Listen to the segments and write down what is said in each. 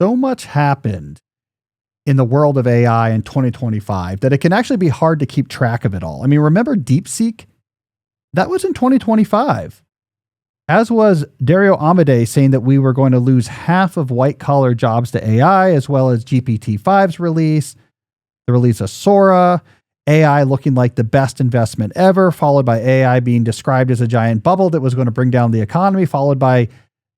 so much happened in the world of AI in 2025 that it can actually be hard to keep track of it all. I mean, remember DeepSeek? That was in 2025. As was Dario Amodei saying that we were going to lose half of white-collar jobs to AI, as well as GPT-5's release, the release of Sora, AI looking like the best investment ever, followed by AI being described as a giant bubble that was going to bring down the economy, followed by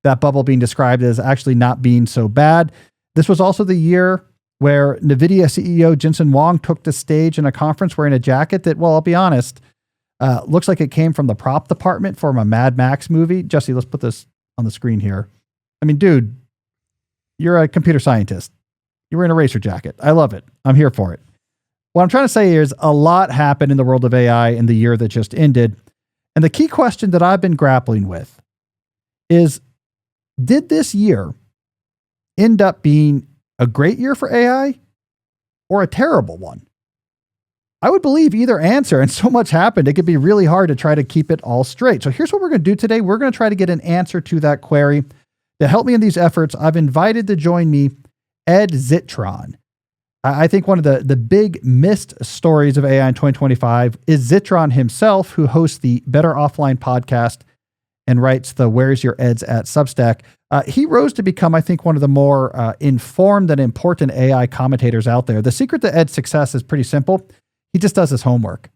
that bubble being described as actually not being so bad. This was also the year where NVIDIA CEO Jensen Huang took the stage in a conference wearing a jacket that, well, I'll be honest, looks like it came from the prop department from a Mad Max movie. Jesse, let's put this on the screen here. I mean, dude, you're a computer scientist. You're wearing a racer jacket. I love it. I'm here for it. What I'm trying to say is a lot happened in the world of AI in the year that just ended. And the key question that I've been grappling with is, did this year end up being a great year for AI or a terrible one? I would believe either answer, and so much happened, it could be really hard to try to keep it all straight. So here's what we're going to do today. We're going to try to get an answer to that query. To help me in these efforts, I've invited to join me Ed Zitron. I think one of the big missed stories of AI in 2025 is Zitron himself, who hosts the Better Offline podcast and writes the Where's Your Eds at Substack. He rose to become, I think, one of the more informed and important AI commentators out there. The secret to Ed's success is pretty simple. He just does his homework.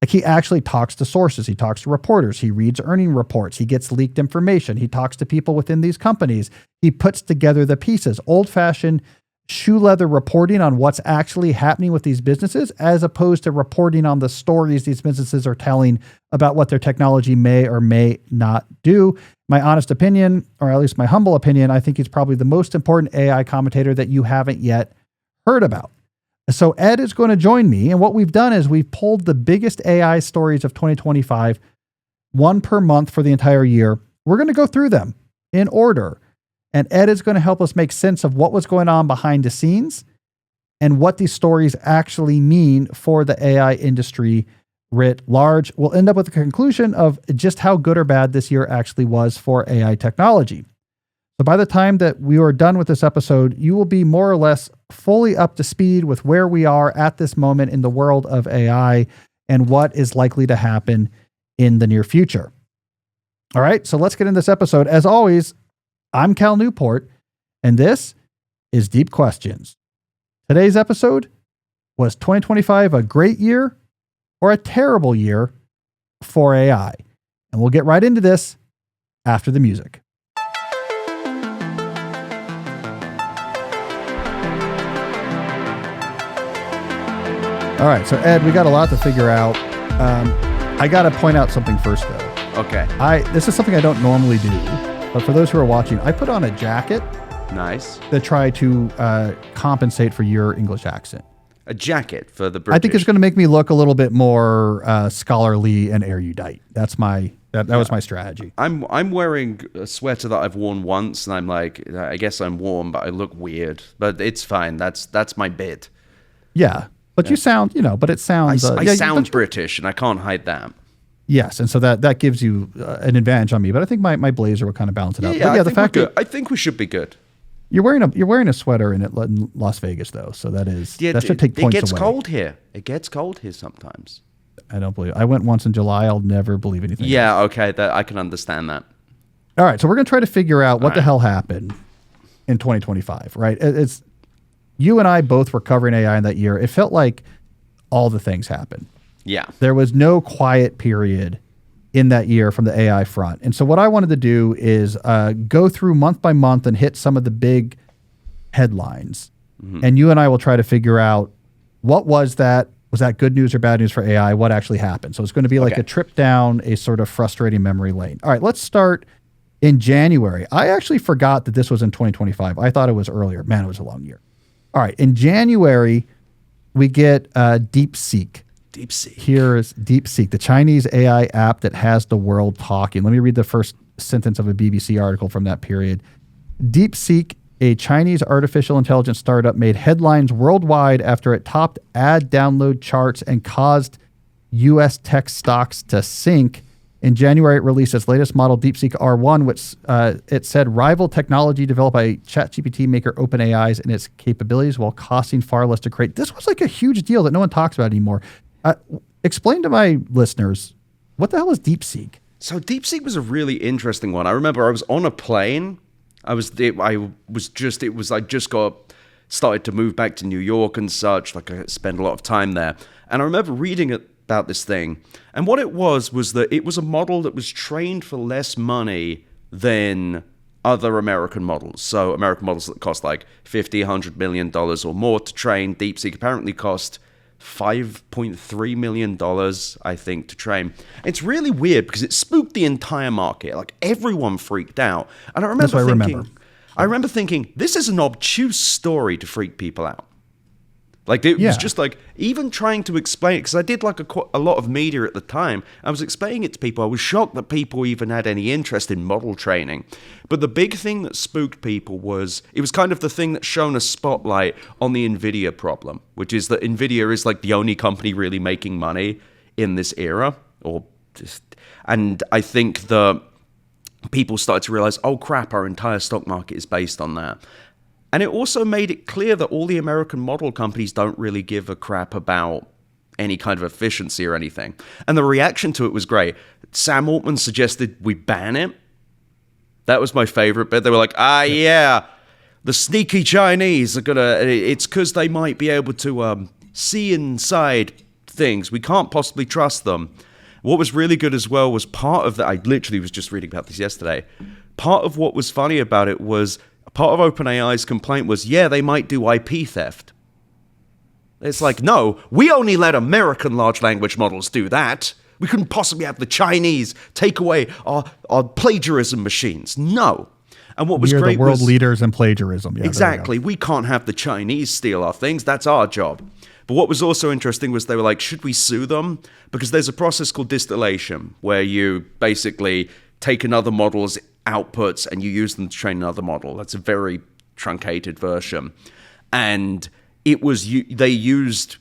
Like, he actually talks to sources. He talks to reporters. He reads earning reports. He gets leaked information. He talks to people within these companies. He puts together the pieces. Old-fashioned shoe leather reporting on what's actually happening with these businesses, as opposed to reporting on the stories these businesses are telling about what their technology may or may not do. My honest opinion, or at least my humble opinion, I think he's probably the most important AI commentator that you haven't yet heard about. So Ed is going to join me. And what we've done is we've pulled the biggest AI stories of 2025, one per month for the entire year. We're going to go through them in order. And Ed is going to help us make sense of what was going on behind the scenes and what these stories actually mean for the AI industry writ large. We'll end up with a conclusion of just how good or bad this year actually was for AI technology. So by the time that we are done with this episode, you will be more or less fully up to speed with where we are at this moment in the world of AI and what is likely to happen in the near future. All right, so let's get into this episode. As always, I'm Cal Newport, and this is Deep Questions. Today's episode: was 2025 a great year or a terrible year for AI? And we'll get right into this after the music. All right, so Ed, we got a lot to figure out. I got to point out something first, though. Okay. This is something I don't normally do, but for those who are watching, I put on a jacket. Nice. To try to compensate for your English accent. A jacket for the British. I think it's going to make me look a little bit more scholarly and erudite. That was my strategy. I'm wearing a sweater that I've worn once, and I'm like, I guess I'm warm, but I look weird. But it's fine. That's my bid. Yeah. But you sound, but it sounds... I sound British, and I can't hide that. Yes, and so that gives you an advantage on me. But I think my blazer will kind of balance it out. Yeah, I think we should be good. You're wearing a sweater in Las Vegas, though, so that should take points away. It gets cold here. It gets cold here sometimes. I don't believe it. I went once in July. I'll never believe anything. Yeah, okay, I can understand that. All right, so we're going to try to figure out what the hell happened in 2025, right? It's you and I both were covering AI in that year. It felt like all the things happened. Yeah. There was no quiet period in that year from the AI front. And so what I wanted to do is go through month by month and hit some of the big headlines. Mm-hmm. And you and I will try to figure out what was that good news or bad news for AI? What actually happened? So it's going to be like a trip down a sort of frustrating memory lane. All right, let's start in January. I actually forgot that this was in 2025. I thought it was earlier. Man, it was a long year. All right, in January, we get DeepSeek. DeepSeek. Here is DeepSeek, the Chinese AI app that has the world talking. Let me read the first sentence of a BBC article from that period. DeepSeek, a Chinese artificial intelligence startup, made headlines worldwide after it topped ad download charts and caused U.S. tech stocks to sink In January, it released its latest model, DeepSeek R1, which it said rival technology developed by ChatGPT maker OpenAI's and its capabilities while costing far less to create. This was like a huge deal that no one talks about anymore. Explain to my listeners, what the hell is DeepSeek? So DeepSeek was a really interesting one. I remember I was on a plane. I just got started to move back to New York and such. Like I spent a lot of time there. And I remember reading about this thing. And what it was that it was a model that was trained for less money than other American models. So American models that cost like $50, $100 million or more to train. DeepSeek apparently cost $5.3 million, I think, to train. It's really weird because it spooked the entire market. Like everyone freaked out. And I remember thinking, this is an obtuse story to freak people out. Like it was just like, even trying to explain it, because I did like a lot of media at the time. I was explaining it to people. I was shocked that people even had any interest in model training. But the big thing that spooked people was, it was kind of the thing that shone a spotlight on the NVIDIA problem, which is that NVIDIA is like the only company really making money in this era. And I think that people started to realize, oh crap, our entire stock market is based on that. And it also made it clear that all the American model companies don't really give a crap about any kind of efficiency or anything. And the reaction to it was great. Sam Altman suggested we ban it. That was my favorite bit. They were like, yeah, the sneaky Chinese are it's because they might be able to see inside things. We can't possibly trust them. What was really good as well was part of that. I literally was just reading about this yesterday. Part of what was funny about it was, part of OpenAI's complaint was, they might do IP theft. It's like, no, we only let American large language models do that. We couldn't possibly have the Chinese take away our plagiarism machines. No. And what was great was... the world leaders in plagiarism. Yeah, exactly. We can't have the Chinese steal our things. That's our job. But what was also interesting was they were like, should we sue them? Because there's a process called distillation, where you basically take another model's outputs and you use them to train another model. That's a very truncated version. And they used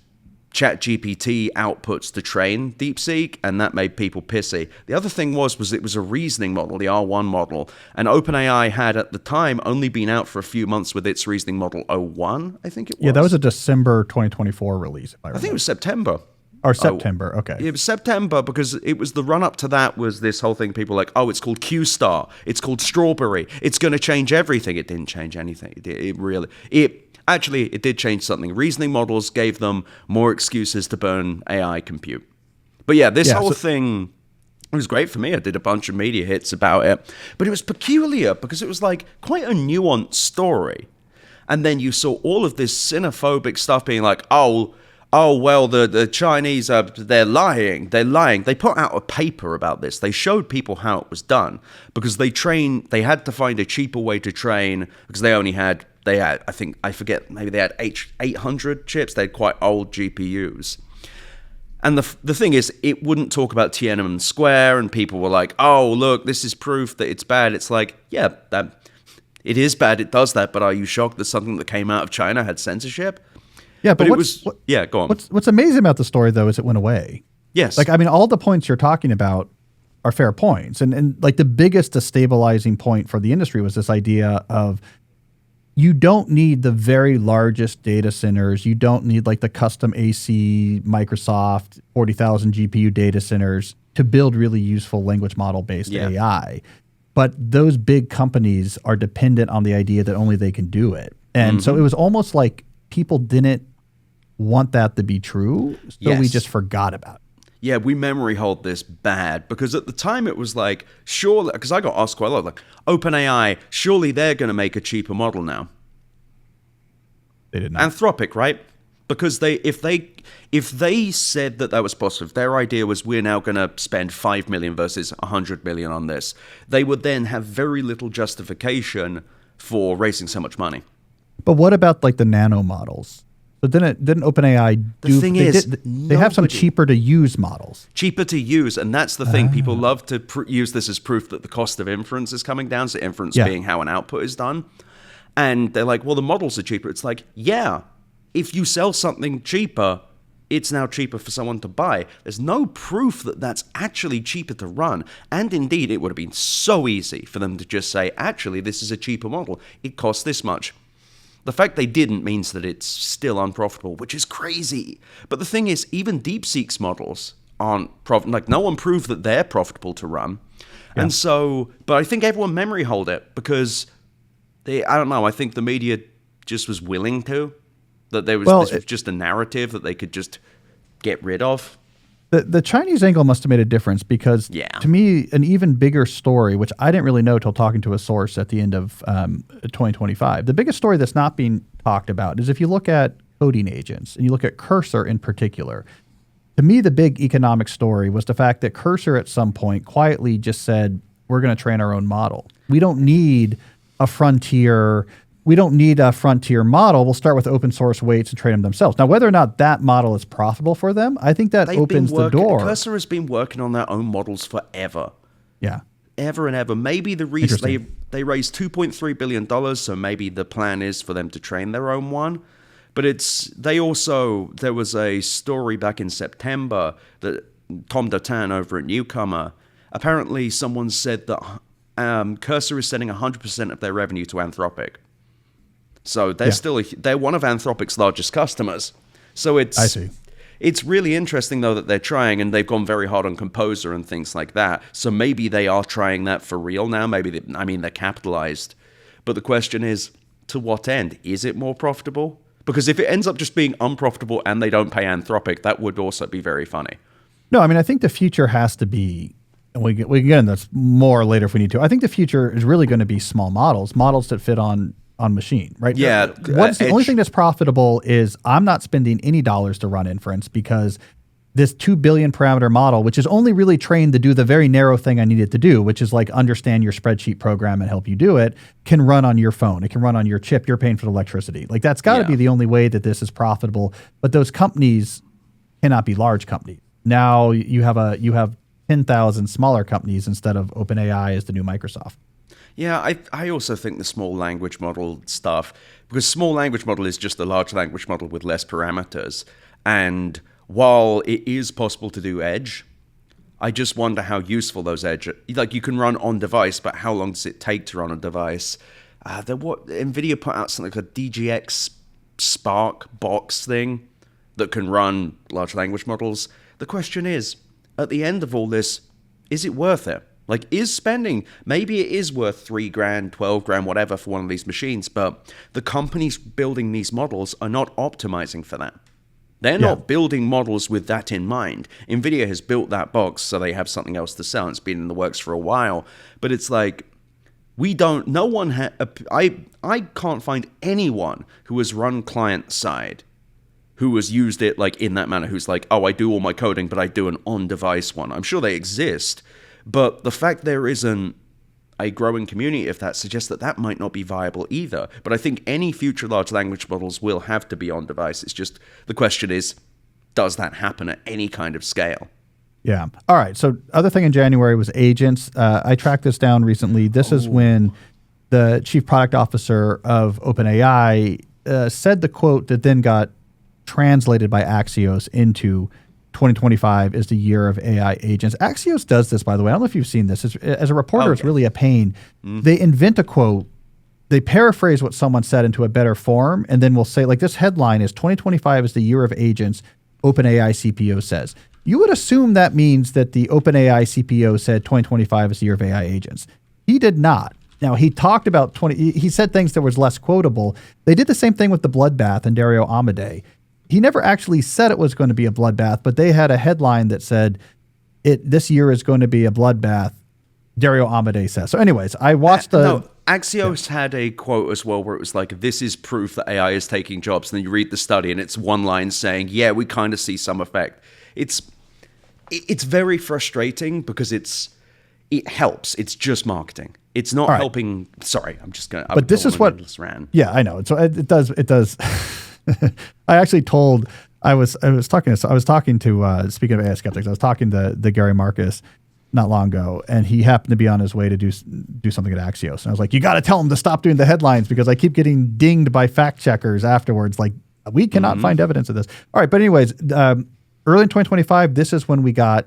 ChatGPT outputs to train DeepSeek, and that made people pissy. The other thing was it was a reasoning model, the R1 model, and OpenAI had at the time only been out for a few months with its reasoning model 01, I think it was. Yeah, that was a December 2024 release. I think it was September. Or September, okay. It was September because it was the run-up to that was this whole thing. People were like, it's called Q-Star. It's called Strawberry. It's going to change everything. It didn't change anything. It did change something. Reasoning models gave them more excuses to burn AI compute. But yeah, this whole thing, it was great for me. I did a bunch of media hits about it. But it was peculiar because it was like quite a nuanced story. And then you saw all of this xenophobic stuff being like, well, the Chinese, they're lying. They put out a paper about this. They showed people how it was done because they had to find a cheaper way to train because they had, I think, I forget, maybe they had 800 chips. They had quite old GPUs. And the thing is, it wouldn't talk about Tiananmen Square, and people were like, look, this is proof that it's bad. It's like, it is bad, it does that, but are you shocked that something that came out of China had censorship? Yeah, but go on. What's amazing about the story, though, is it went away. Yes. Like, I mean, all the points you're talking about are fair points. And like the biggest destabilizing point for the industry was this idea of you don't need the very largest data centers. You don't need like the custom AC Microsoft 40,000 GPU data centers to build really useful language model-based AI. But those big companies are dependent on the idea that only they can do it. And so it was almost like people didn't want that to be true, so we just forgot about it. Yeah, we memory hold this bad because at the time it was like, surely, because I got asked quite a lot, like, OpenAI, surely they're going to make a cheaper model now. They did not. Anthropic, right? Because if they said that was possible, if their idea was we're now going to spend 5 million versus 100 million on this, they would then have very little justification for raising so much money. But what about like the nano models? So didn't OpenAI do? The thing they have some cheaper to use models. Cheaper to use, and that's the thing. People love to use this as proof that the cost of inference is coming down. So inference being how an output is done, and they're like, well, the models are cheaper. It's like, if you sell something cheaper, it's now cheaper for someone to buy. There's no proof that that's actually cheaper to run. And indeed, it would have been so easy for them to just say, actually, this is a cheaper model. It costs this much. The fact they didn't means that it's still unprofitable, which is crazy. But the thing is, even DeepSeek's models aren't profitable. Like, no one proved that they're profitable to run. Yeah. And so, but I think everyone memory hold it because I don't know, I think the media just was willing to. That this was just a narrative that they could just get rid of. The Chinese angle must have made a difference because, to me, an even bigger story, which I didn't really know till talking to a source at the end of 2025, the biggest story that's not being talked about is if you look at coding agents and you look at Cursor in particular. To me, the big economic story was the fact that Cursor at some point quietly just said, we're going to train our own model. We don't need a frontier model. We'll start with open source weights and train them themselves. Now, whether or not that model is profitable for them, I think that opens the door. Cursor has been working on their own models forever. Yeah. Ever and ever. Maybe the reason they raised $2.3 billion, so maybe the plan is for them to train their own one. But there was a story back in September that Tom Dotan over at Newcomer, apparently someone said that Cursor is sending 100% of their revenue to Anthropic. So they're one of Anthropic's largest customers. So I see. It's really interesting, though, that they're trying, and they've gone very hard on Composer and things like that. So maybe they are trying that for real now. They're capitalized. But the question is, to what end? Is it more profitable? Because if it ends up just being unprofitable and they don't pay Anthropic, that would also be very funny. No, I think the future has to be, and we can get into this more later if we need to. I think the future is really going to be small models that fit on machine, right? Yeah. The only thing that's profitable is I'm not spending any dollars to run inference because this 2 billion parameter model, which is only really trained to do the very narrow thing I need it to do, which is like understand your spreadsheet program and help you do it, can run on your phone. It can run on your chip. You're paying for the electricity. Like that's got to be the only way that this is profitable. But those companies cannot be large companies. Now you have 10,000 smaller companies instead of OpenAI as the new Microsoft. Yeah, I also think the small language model stuff, because small language model is just a large language model with less parameters. And while it is possible to do edge, I just wonder how useful those edge are. Like you can run on device, but how long does it take to run on device? NVIDIA put out something like a DGX Spark box thing that can run large language models. The question is, at the end of all this, is it worth it? Like, maybe it is worth $3,000, $12,000, whatever for one of these machines, but the companies building these models are not optimizing for that. They're not building models with that in mind. NVIDIA has built that box so they have something else to sell. It's been in the works for a while, but it's like, I can't find anyone who has run client side who has used it like in that manner, who's like, oh, I do all my coding, but I do an on-device one. I'm sure they exist. But the fact there isn't a growing community of that suggests that might not be viable either. But I think any future large language models will have to be on device. It's just, the question is, does that happen at any kind of scale? Yeah. All right. So other thing in January was agents. I tracked this down recently. This is when the chief product officer of OpenAI said the quote that then got translated by Axios into 2025 is the year of AI agents. Axios does this, by the way. I don't know if you've seen this. As a reporter, It's really a pain. Mm-hmm. They invent a quote, they paraphrase what someone said into a better form, and then we'll say, like, this headline is 2025 is the year of agents, OpenAI CPO says. You would assume that means that the OpenAI CPO said 2025 is the year of AI agents. He did not. Now, he talked about he said things that was less quotable. They did the same thing with the bloodbath and Dario Amodei. He never actually said it was going to be a bloodbath, but they had a headline that said, this year is going to be a bloodbath, Dario Amodei says. So anyways, I watched Axios had a quote as well where it was like, this is proof that AI is taking jobs. And then you read the study and it's one line saying, yeah, we kind of see some effect. It's very frustrating because it helps. It's just marketing. It's not helping. Sorry, I'm just going to. But this is what. Yeah, I know. So it does. I actually I was talking to speaking of AI skeptics, I was talking to the Gary Marcus not long ago, and he happened to be on his way to do something at Axios. And I was like, you got to tell him to stop doing the headlines because I keep getting dinged by fact checkers afterwards. Like, We cannot find evidence of this. All right, but anyways, early in 2025, this is when we got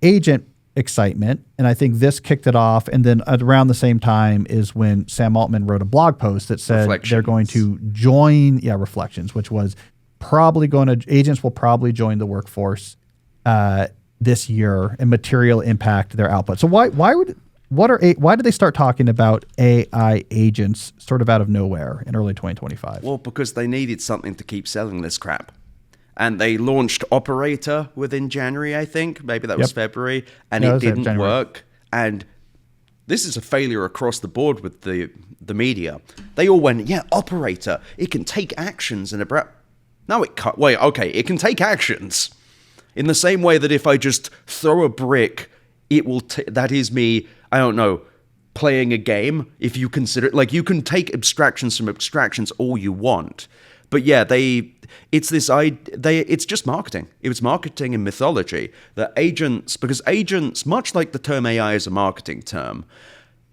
agent excitement, and I think this kicked it off. And then around the same time is when Sam Altman wrote a blog post that said they're going to join, Reflections, which was agents will probably join the workforce this year and material impact their output. So why did they start talking about AI agents sort of out of nowhere in early 2025? Well, because they needed something to keep selling this crap. And they launched Operator within January, I think. Maybe that was February. And it didn't work. And this is a failure across the board with the media. They all went, Operator. It can take actions in a... No, it can't. Wait, okay. It can take actions. In the same way that if I just throw a brick, it will... that is me, I don't know, playing a game. If you consider it... Like, you can take abstractions from abstractions all you want. But it's just marketing. It was marketing and mythology. That because agents, much like the term AI is a marketing term,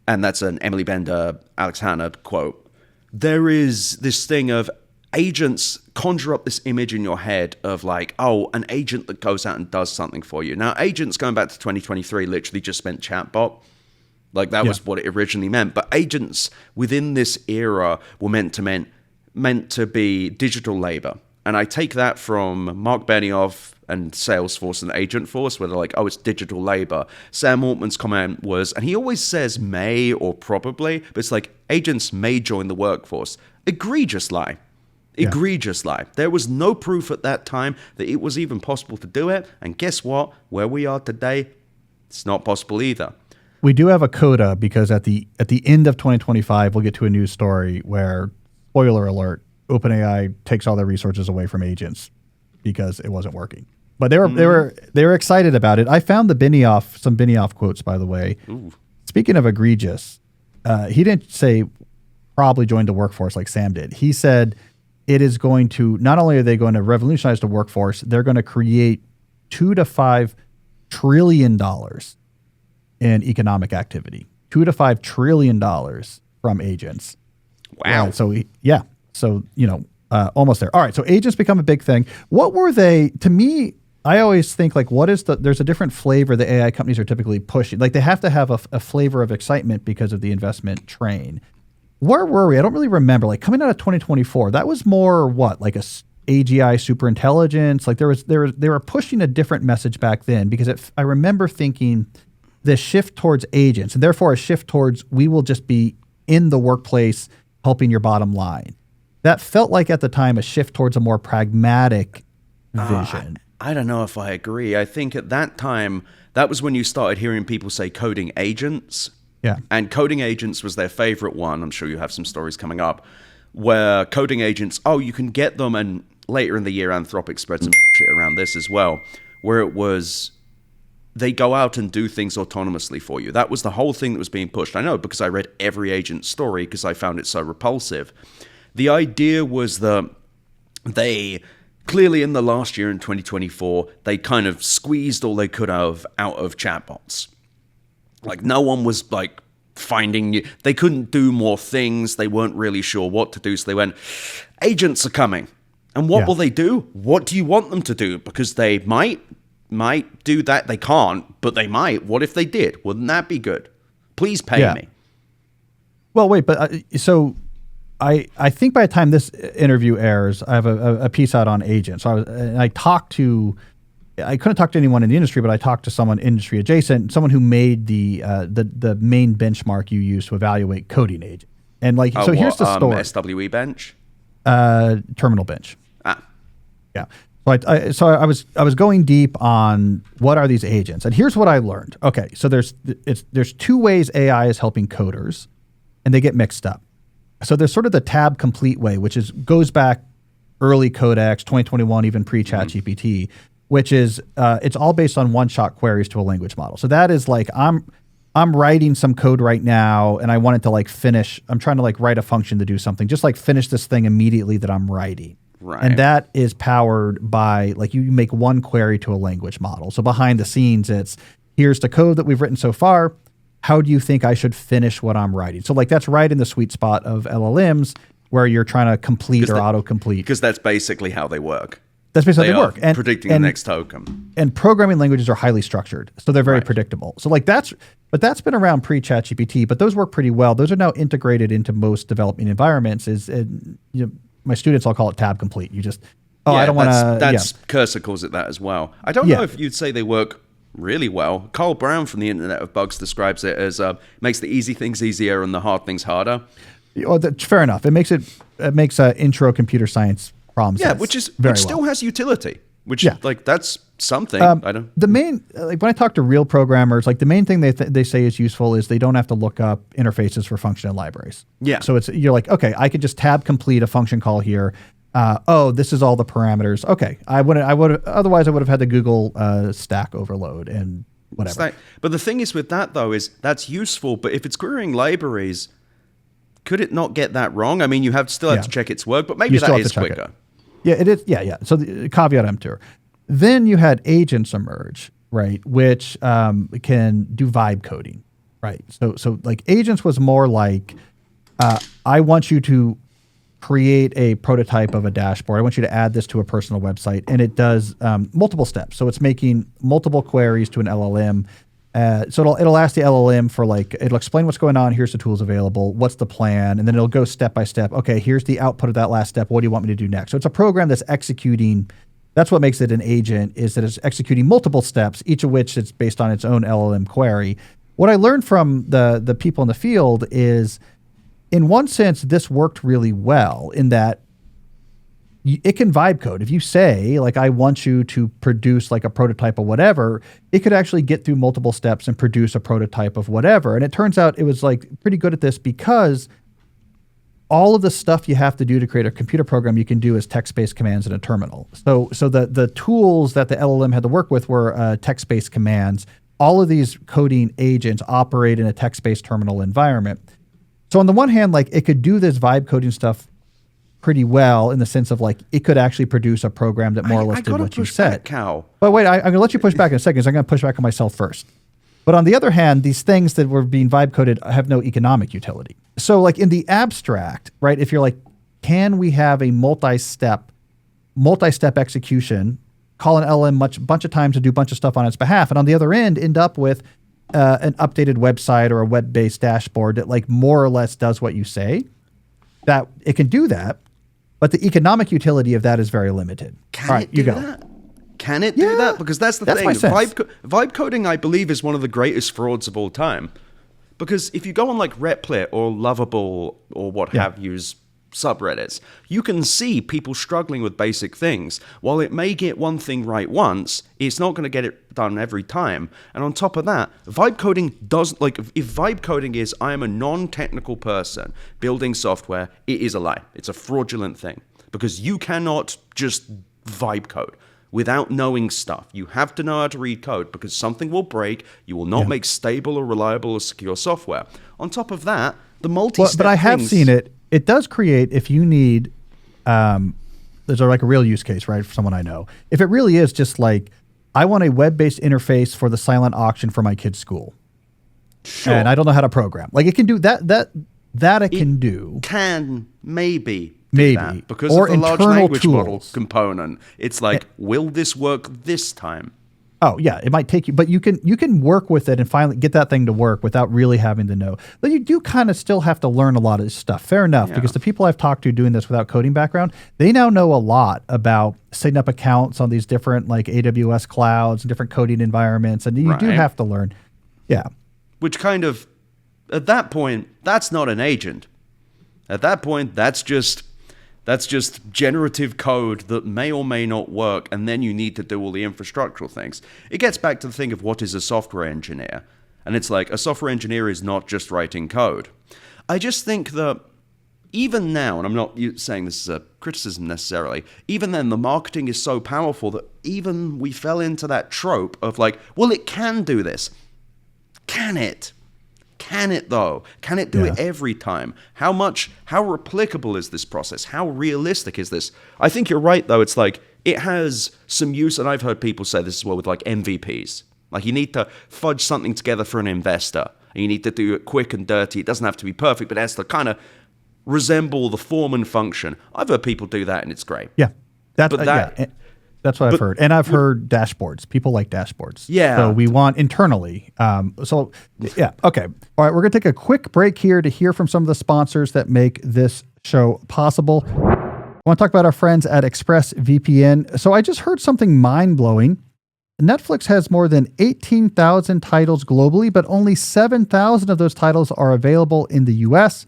and that's an Emily Bender, Alex Hanna quote, there is this thing of agents conjure up this image in your head of like, oh, an agent that goes out and does something for you. Now, agents going back to 2023 literally just meant chatbot. Like that was what it originally meant. But agents within this era were meant to be digital labor. And I take that from Mark Benioff and Salesforce and Agentforce, where they're like, oh, it's digital labor. Sam Altman's comment was, and he always says may or probably, but it's like, agents may join the workforce. Egregious lie. Egregious lie. There was no proof at that time that it was even possible to do it. And guess what? Where we are today, it's not possible either. We do have a coda because at the end of 2025, we'll get to a news story where, spoiler alert, OpenAI takes all their resources away from agents because it wasn't working. But they were excited about it. I found some Benioff quotes, by the way. Ooh. Speaking of egregious, he didn't say probably join the workforce like Sam did. He said it is going to, not only are they going to revolutionize the workforce, they're going to create $2 to $5 trillion in economic activity. $2 to $5 trillion from agents. Wow. So, almost there. All right. So agents become a big thing. What were they, to me, I always think like, there's a different flavor the AI companies are typically pushing. Like they have to have a flavor of excitement because of the investment train. Where were we? I don't really remember. Like coming out of 2024, that was more like a AGI superintelligence. Like they were pushing a different message back then because I remember thinking the shift towards agents and therefore a shift towards we will just be in the workplace helping your bottom line. That felt like at the time a shift towards a more pragmatic vision. I don't know if I agree. I think at that time, that was when you started hearing people say coding agents. Yeah. And coding agents was their favorite one. I'm sure you have some stories coming up where coding agents, you can get them. And later in the year, Anthropic spread some shit around this as well, where it was they go out and do things autonomously for you. That was the whole thing that was being pushed. I know because I read every agent story because I found it so repulsive. The idea was that they clearly in the last year in 2024, they kind of squeezed all they could out of chatbots. Like no one was like finding new. They couldn't do more things. They weren't really sure what to do. So they went, agents are coming. And what will they do? What do you want them to do? Because they might do that. They can't, but they might. What if they did? Wouldn't that be good? Please pay me. Well, wait, but so I think by the time this interview airs, I have a piece out on agents. So I couldn't talk to anyone in the industry, but I talked to someone industry adjacent, someone who made the main benchmark you use to evaluate coding agents. And here's the story. SWE bench? Terminal bench. Yeah. So I was going deep on what are these agents, and here's what I learned. Okay, so there's two ways AI is helping coders, and they get mixed up. So there's sort of the tab complete way, which goes back early Codex, 2021, even pre-ChatGPT, which is it's all based on one-shot queries to a language model. So that is like I'm writing some code right now, and I want it to finish. I'm trying to write a function to do something, just finish this thing immediately that I'm writing. Right. And that is powered by you make one query to a language model. So behind the scenes, it's here's the code that we've written so far. How do you think I should finish what I'm writing? So that's right in the sweet spot of LLMs. where you're trying to complete or autocomplete. Because that's basically how they work. That's basically how they work. And predicting the next token. And programming languages are highly structured, so they're very predictable. So like that's been around pre-ChatGPT, but those work pretty well. Those are now integrated into most development environments. My students all call it tab complete. You just I don't want to. Cursor calls it that as well. I don't know if you'd say they work really well. Carl Brown from the Internet of Bugs describes it as makes the easy things easier and the hard things harder. Well, fair enough. It makes intro computer science problems. Yeah, which still has utility. Which like that's something. The main when I talk to real programmers, like the main thing they say is useful is they don't have to look up interfaces for function and libraries. Yeah. So you're like, okay, I could just tab complete a function call here. This is all the parameters. Okay, otherwise I would have had to Google Stack Overload and whatever. But the thing is with that though is that's useful. But if it's querying libraries, could it not get that wrong? I mean, you still have to check its work, but maybe that is quicker. Yeah, it is. Yeah. So the caveat emptor. Then you had agents emerge, right, which can do vibe coding, right? So like agents was more like, I want you to create a prototype of a dashboard. I want you to add this to a personal website, and it does multiple steps. So it's making multiple queries to an LLM. So it'll ask the LLM for it'll explain what's going on. Here's the tools available. What's the plan? And then it'll go step by step. Okay, here's the output of that last step. What do you want me to do next? So it's a program that's executing. That's what makes it an agent, is that it's executing multiple steps, each of which is based on its own LLM query. What I learned from the people in the field is, in one sense, this worked really well in that it can vibe code. If you say, I want you to produce a prototype of whatever, it could actually get through multiple steps and produce a prototype of whatever. And it turns out it was pretty good at this because all of the stuff you have to do to create a computer program you can do as text-based commands in a terminal. So the tools that the LLM had to work with were text-based commands. All of these coding agents operate in a text-based terminal environment. So on the one hand, it could do this vibe coding stuff pretty well in the sense of it could actually produce a program that more or less did what you said. But wait, I'm going to let you push back in a second, so I'm going to push back on myself first. But on the other hand, these things that were being vibe coded have no economic utility. So in the abstract, right, if you're can we have a multi-step execution, call an LLM bunch of times to do a bunch of stuff on its behalf, and on the other end end up with an updated website or a web-based dashboard that more or less does what you say, that it can do that, but the economic utility of that is very limited. Can it do that? Can it do that? Because that's the thing. Vibe coding, I believe, is one of the greatest frauds of all time. Because if you go on Replit or Lovable or what have you's subreddits, you can see people struggling with basic things. While it may get one thing right once, it's not going to get it done every time. And on top of that, vibe coding doesn't, if vibe coding is, I am a non-technical person building software, it is a lie. It's a fraudulent thing. Because you cannot just vibe code without knowing stuff. You have to know how to read code because something will break. You will not make stable or reliable or secure software. On top of that, the multi-step but I have seen it. It does create, if you need, there's a real use case, right, for someone I know. If it really is just I want a web-based interface for the silent auction for my kid's school. Sure. And I don't know how to program. It can do that. It can do. Can maybe that because or of the large language tools. Model component. It's will this work this time? Oh yeah, it might take you, but you can work with it and finally get that thing to work without really having to know. But you do kind of still have to learn a lot of this stuff. Fair enough, because the people I've talked to doing this without coding background, they now know a lot about setting up accounts on these different AWS clouds and different coding environments, and you do have to learn. Yeah. Which kind of, at that point, that's not an agent. At that point, that's just generative code that may or may not work, and then you need to do all the infrastructural things. It gets back to the thing of what is a software engineer. And it's a software engineer is not just writing code. I just think that even now, and I'm not saying this is a criticism necessarily, even then the marketing is so powerful that even we fell into that trope of well, it can do this. Can it? Can it though? Can it do it every time? How replicable is this process? How realistic is this? I think you're right though. It's it has some use, and I've heard people say this as well with MVPs. You need to fudge something together for an investor, and you need to do it quick and dirty. It doesn't have to be perfect, but it has to kind of resemble the form and function. I've heard people do that, and it's great. Yeah. That's what I've heard. And I've heard dashboards. People like dashboards. Yeah. So we want internally. Okay. All right. We're going to take a quick break here to hear from some of the sponsors that make this show possible. I want to talk about our friends at ExpressVPN. So I just heard something mind-blowing. Netflix has more than 18,000 titles globally, but only 7,000 of those titles are available in the US.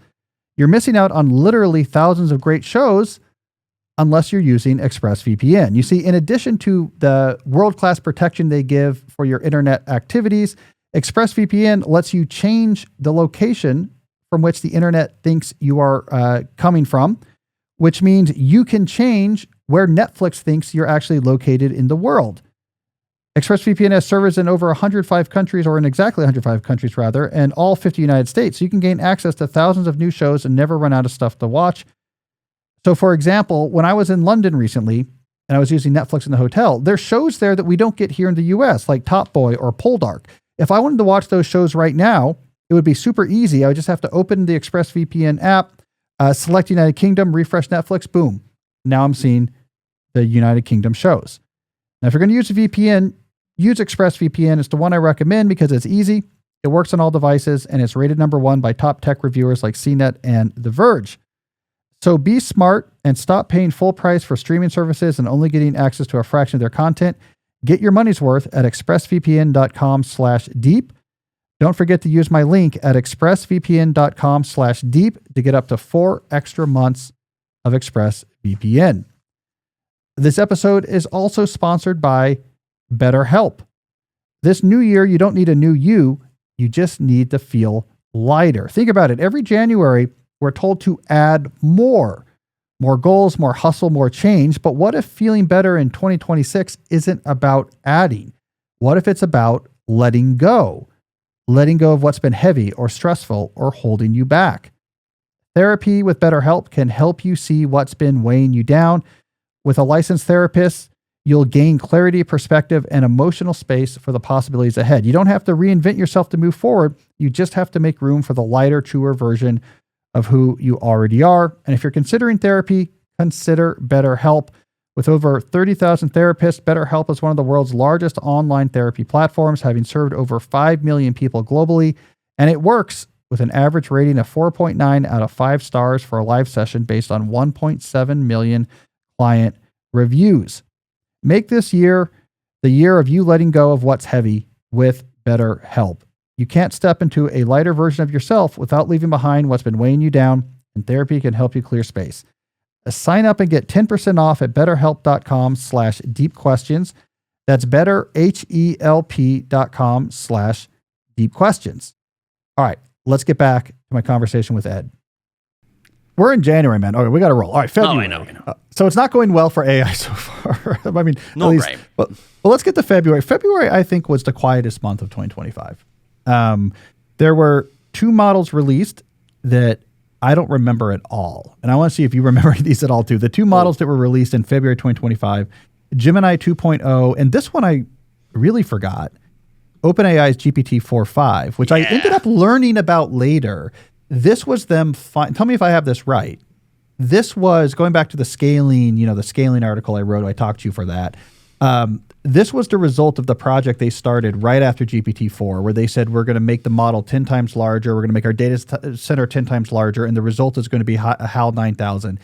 You're missing out on literally thousands of great shows unless you're using ExpressVPN. You see, in addition to the world-class protection they give for your internet activities, ExpressVPN lets you change the location from which the internet thinks you are coming from, which means you can change where Netflix thinks you're actually located in the world. ExpressVPN has servers in over 105 countries, or in exactly 105 countries rather, and all 50 United States. So you can gain access to thousands of new shows and never run out of stuff to watch. So for example, when I was in London recently and I was using Netflix in the hotel, there's shows there that we don't get here in the US, like Top Boy or Poldark. If I wanted to watch those shows right now, it would be super easy. I would just have to open the ExpressVPN app, select United Kingdom, refresh Netflix, boom. Now I'm seeing the United Kingdom shows. Now, if you're going to use a VPN, use ExpressVPN. It's the one I recommend because it's easy, it works on all devices, and it's rated #1 by top tech reviewers like CNET and The Verge. So be smart and stop paying full price for streaming services and only getting access to a fraction of their content. Get your money's worth at expressvpn.com/deep. Don't forget to use my link at expressvpn.com/deep to get up to 4 extra months of ExpressVPN. This episode is also sponsored by BetterHelp. This new year, you don't need a new you. You just need to feel lighter. Think about it. Every January, we're told to add more goals, more hustle, more change. But what if feeling better in 2026 isn't about adding? What if it's about letting go? Letting go of what's been heavy or stressful or holding you back. Therapy with BetterHelp can help you see what's been weighing you down. With a licensed therapist, you'll gain clarity, perspective, and emotional space for the possibilities ahead. You don't have to reinvent yourself to move forward. You just have to make room for the lighter, truer version of who you already are. And if you're considering therapy, consider BetterHelp. With over 30,000 therapists, BetterHelp is one of the world's largest online therapy platforms, having served over 5 million people globally. And it works with an average rating of 4.9 out of 5 stars for a live session based on 1.7 million client reviews. Make this year the year of you letting go of what's heavy with BetterHelp. You can't step into a lighter version of yourself without leaving behind what's been weighing you down, and therapy can help you clear space. Sign up and get 10% off at betterhelp.com/deepquestions. That's betterhelp.com/deepquestions. All right, let's get back to my conversation with Ed. We're in January, man. Okay, we got to roll. All right, February. I know. So it's not going well for AI so far. I mean, not great. But let's get to February. February, I think, was the quietest month of 2025. There were 2 models released that I don't remember at all. And I want to see if you remember these at all, too. The 2 models that were released in February 2025, Gemini 2.0, and this one I really forgot, OpenAI's GPT-4.5, which I ended up learning about later. This was them, tell me if I have this right. This was, going back to the scaling, the scaling article I wrote, I talked to you for that. This was the result of the project they started right after GPT-4, where they said, we're going to make the model 10 times larger. We're going to make our data center 10 times larger. And the result is going to be a HAL 9000.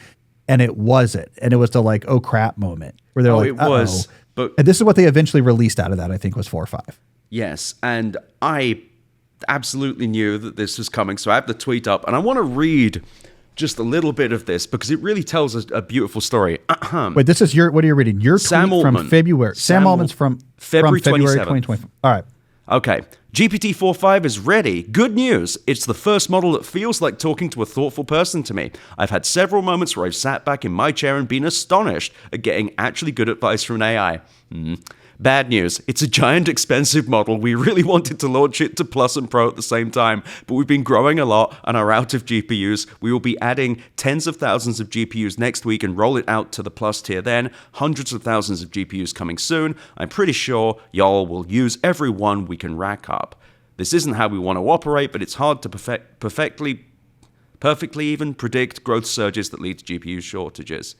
And it wasn't. And it was the oh crap moment where they're like, it was. But and this is what they eventually released out of that, I think was 4.5. Yes. And I absolutely knew that this was coming. So I have the tweet up and I want to read just a little bit of this because it really tells a beautiful story. Wait, this is what are you reading? Your Sam tweet Altman. from February. Sam Altman's from February 2020. All right. Okay. GPT-4.5 is ready. Good news. It's the first model that feels like talking to a thoughtful person to me. I've had several moments where I've sat back in my chair and been astonished at getting actually good advice from an AI. Bad news. It's a giant expensive model. We really wanted to launch it to Plus and Pro at the same time, but we've been growing a lot and are out of GPUs. We will be adding tens of thousands of GPUs next week and roll it out to the Plus tier then. Hundreds of thousands of GPUs coming soon. I'm pretty sure y'all will use every one we can rack up. This isn't how we want to operate, but it's hard to perfectly perfectly even predict growth surges that lead to GPU shortages.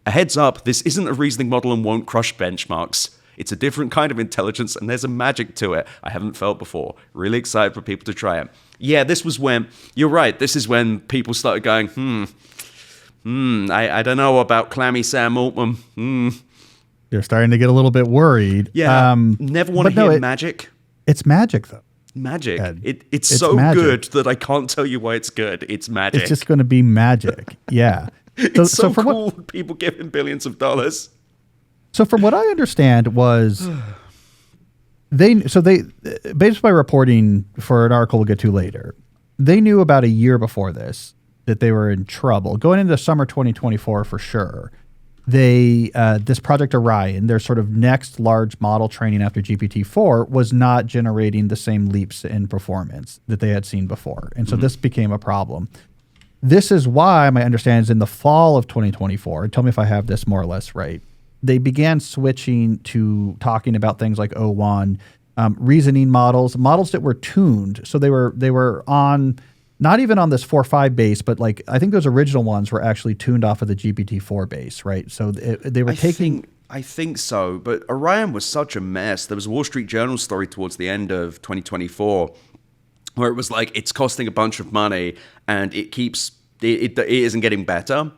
A heads up, this isn't a reasoning model and won't crush benchmarks. It's a different kind of intelligence, and there's a magic to it I haven't felt before. Really excited for people to try it. Yeah, this was when, you're right, this is when people started going, I don't know about Clammy Sam Altman. They're starting to get a little bit worried. Yeah, never want to hear magic. It's magic, though. Magic. Ed, it's so magic. Good that I can't tell you why it's good. It's magic. It's just going to be magic. Yeah. It's so cool when people give him billions of dollars. So from what I understand was they based by reporting for an article we'll get to later, they knew about a year before this that they were in trouble. Going into summer 2024 for sure. This Project Orion, their sort of next large model training after GPT-4, was not generating the same leaps in performance that they had seen before. And so this became a problem. This is why my understanding is in the fall of 2024, tell me if I have this more or less right, they began switching to talking about things like O1, reasoning models that were tuned. So they were on, not even on this 4.5 base, but like I think those original ones were actually tuned off of the GPT-4 base, right? So they were I think so, but Orion was such a mess. There was a Wall Street Journal story towards the end of 2024 where it was like it's costing a bunch of money and it isn't getting better.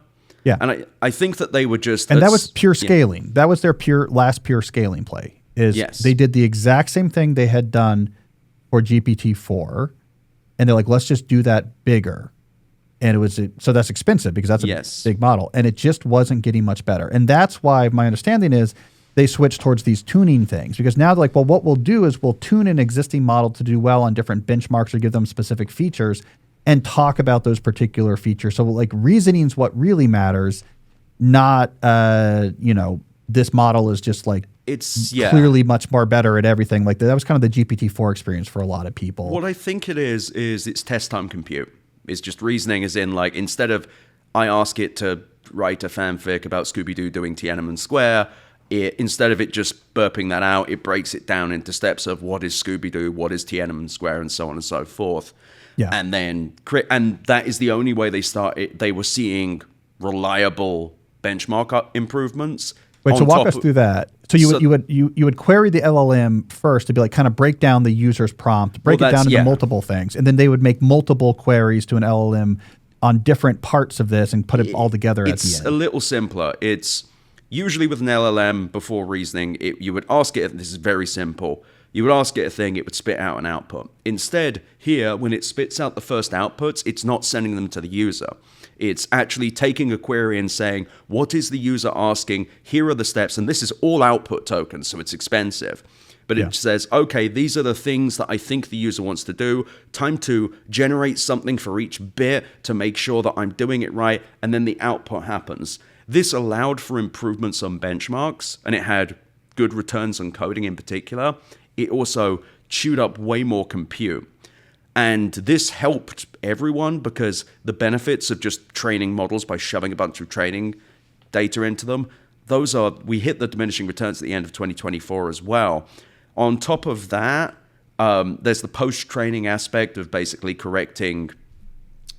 Yeah. And I think that they were just... And that was pure scaling. Yeah. That was their last pure scaling play. They did the exact same thing they had done for GPT-4. And they're like, let's just do that bigger. And so that's expensive because that's a big model. And it just wasn't getting much better. And that's why my understanding is they switched towards these tuning things. Because now they're like, well, what we'll do is we'll tune an existing model to do well on different benchmarks or give them specific features and talk about those particular features. So like reasoning's what really matters, not, this model is just like clearly much more better at everything. Like that was kind of the GPT-4 experience for a lot of people. What I think it is it's test time compute. It's just reasoning as in like, instead of I ask it to write a fanfic about Scooby-Doo doing Tiananmen Square, instead of it just burping that out, it breaks it down into steps of what is Scooby-Doo, what is Tiananmen Square, and so on and so forth. Yeah. And then, and that is the only way they were seeing reliable benchmark improvements. Wait, so walk us through that. So you would query the LLM first to be like kind of break down the user's prompt, break it down into multiple things, and then they would make multiple queries to an LLM on different parts of this and put it all together at the end. It's a little simpler. It's usually with an LLM before reasoning, you would ask it, this is very simple, you would ask it a thing, it would spit out an output. Instead, here, when it spits out the first outputs, it's not sending them to the user. It's actually taking a query and saying, what is the user asking? Here are the steps, and this is all output tokens, so it's expensive. But it says, okay, these are the things that I think the user wants to do. Time to generate something for each bit to make sure that I'm doing it right, and then the output happens. This allowed for improvements on benchmarks, and it had good returns on coding in particular. It also chewed up way more compute. And this helped everyone because the benefits of just training models by shoving a bunch of training data into them, we hit the diminishing returns at the end of 2024 as well. On top of that, there's the post-training aspect of basically correcting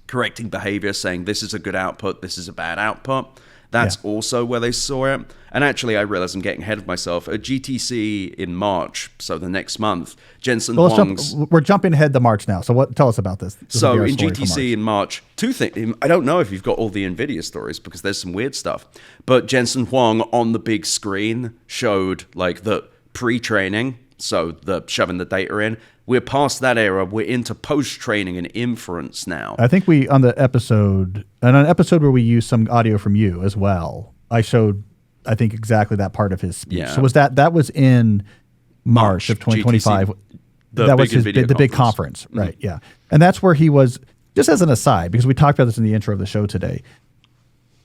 behavior, saying this is a good output, this is a bad output. That's also where they saw it. And actually, I realize I'm getting ahead of myself. At GTC in March, so the next month, Jensen Huang's... We're jumping ahead to March now. So tell us about this. So in GTC in March, two things. I don't know if you've got all the NVIDIA stories because there's some weird stuff. But Jensen Huang on the big screen showed like the pre-training, so the shoving the data in. We're past that era. We're into post-training and inference now. I think on an episode where we used some audio from you as well, I showed, I think, exactly that part of his speech. Yeah. So that was in March of 2025. GTC, that was the big conference, right? Mm-hmm. Yeah. And that's where he was, just as an aside, because we talked about this in the intro of the show today.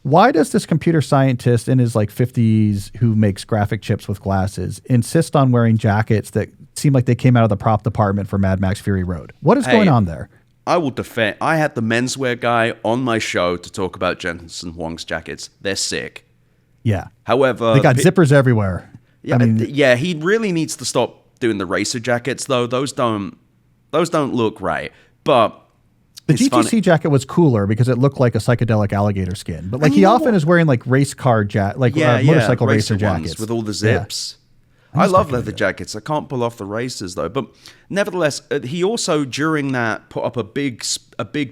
Why does this computer scientist in his like 50s who makes graphic chips with glasses insist on wearing jackets that seem like they came out of the prop department for Mad Max Fury Road? What is going on there? I will defend. I had the menswear guy on my show to talk about Jensen Huang's jackets. They're sick. Yeah. However, they got zippers everywhere. Yeah, he really needs to stop doing the racer jackets though. Those don't look right. But The It's GTC funny. jacket was cooler because it looked like a psychedelic alligator skin. But like he you know often what? is wearing like race car motorcycle racer ones jackets with all the Yeah. zips. I'm I just love not gonna leather do it. jackets. I can't pull off the racers though. But nevertheless, he also during that put up a big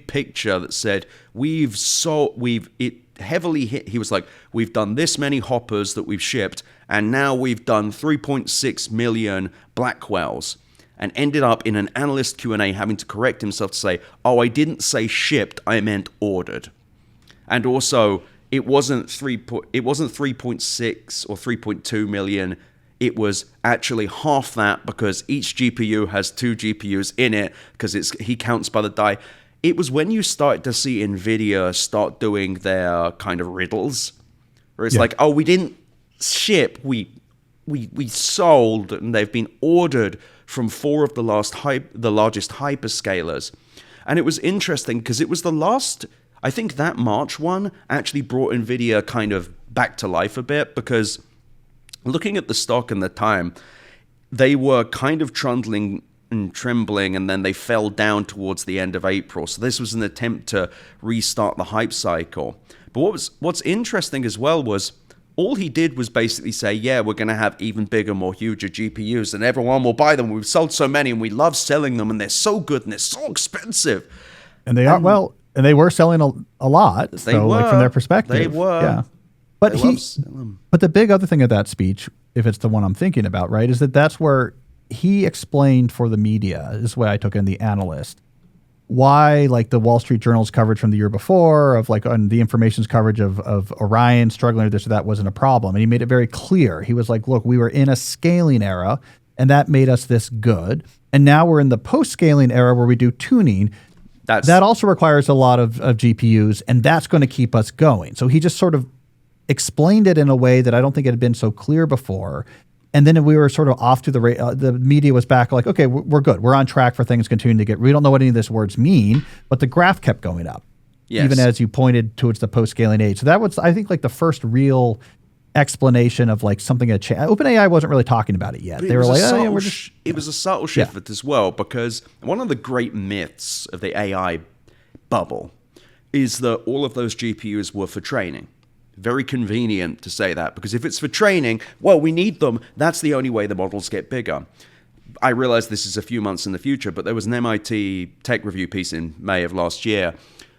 picture that said it heavily hit. He was like, we've done this many hoppers that we've shipped, and now we've done 3.6 million Blackwells. And ended up in an analyst Q&A having to correct himself to say, oh, I didn't say shipped, I meant ordered. And also, it wasn't 3.6 or 3.2 million. It was actually half that because each GPU has 2 GPUs in it because he counts by the die. It was when you started to see NVIDIA start doing their kind of riddles, where it's like, oh, we didn't ship, we sold, and they've been ordered from 4 of the largest hyperscalers. And it was interesting because it was the last, I think that March one actually brought NVIDIA kind of back to life a bit, because looking at the stock and the time, they were kind of trundling and trembling, and then they fell down towards the end of April. So this was an attempt to restart the hype cycle. But what's interesting as well was all he did was basically say, yeah, we're going to have even bigger, more huger GPUs, and everyone will buy them. We've sold so many, and we love selling them, and they're so good, and they're so expensive. And they are, well, and they were selling a lot. They So like from were. their perspective. They were. Yeah. But They love selling. but the big other thing of that speech, if it's the one I'm thinking about, right, is that's where he explained for the media, this is the way I took in the analyst, why like the Wall Street Journal's coverage from the year before of like on the information's coverage of Orion struggling with this or that wasn't a problem. And he made it very clear. He was like, look, we were in a scaling era and that made us this good. And now we're in the post-scaling era where we do tuning. That also requires a lot of GPUs, and that's going to keep us going. So he just sort of explained it in a way that I don't think it had been so clear before. And then we were sort of off to the media was back like, okay, we're good. We're on track for things continuing to get, we don't know what any of these words mean, but the graph kept going up. Yes. Even as you pointed towards the post-scaling age. So that was, I think, like the first real explanation of like something had changed. OpenAI wasn't really talking about it yet. They were like, oh, yeah, we're just... It was a subtle shift as well, because one of the great myths of the AI bubble is that all of those GPUs were for training. Very convenient to say that, because if it's for training, well, we need them. That's the only way the models get bigger. I realize this is a few months in the future, but there was an MIT tech review piece in May of last year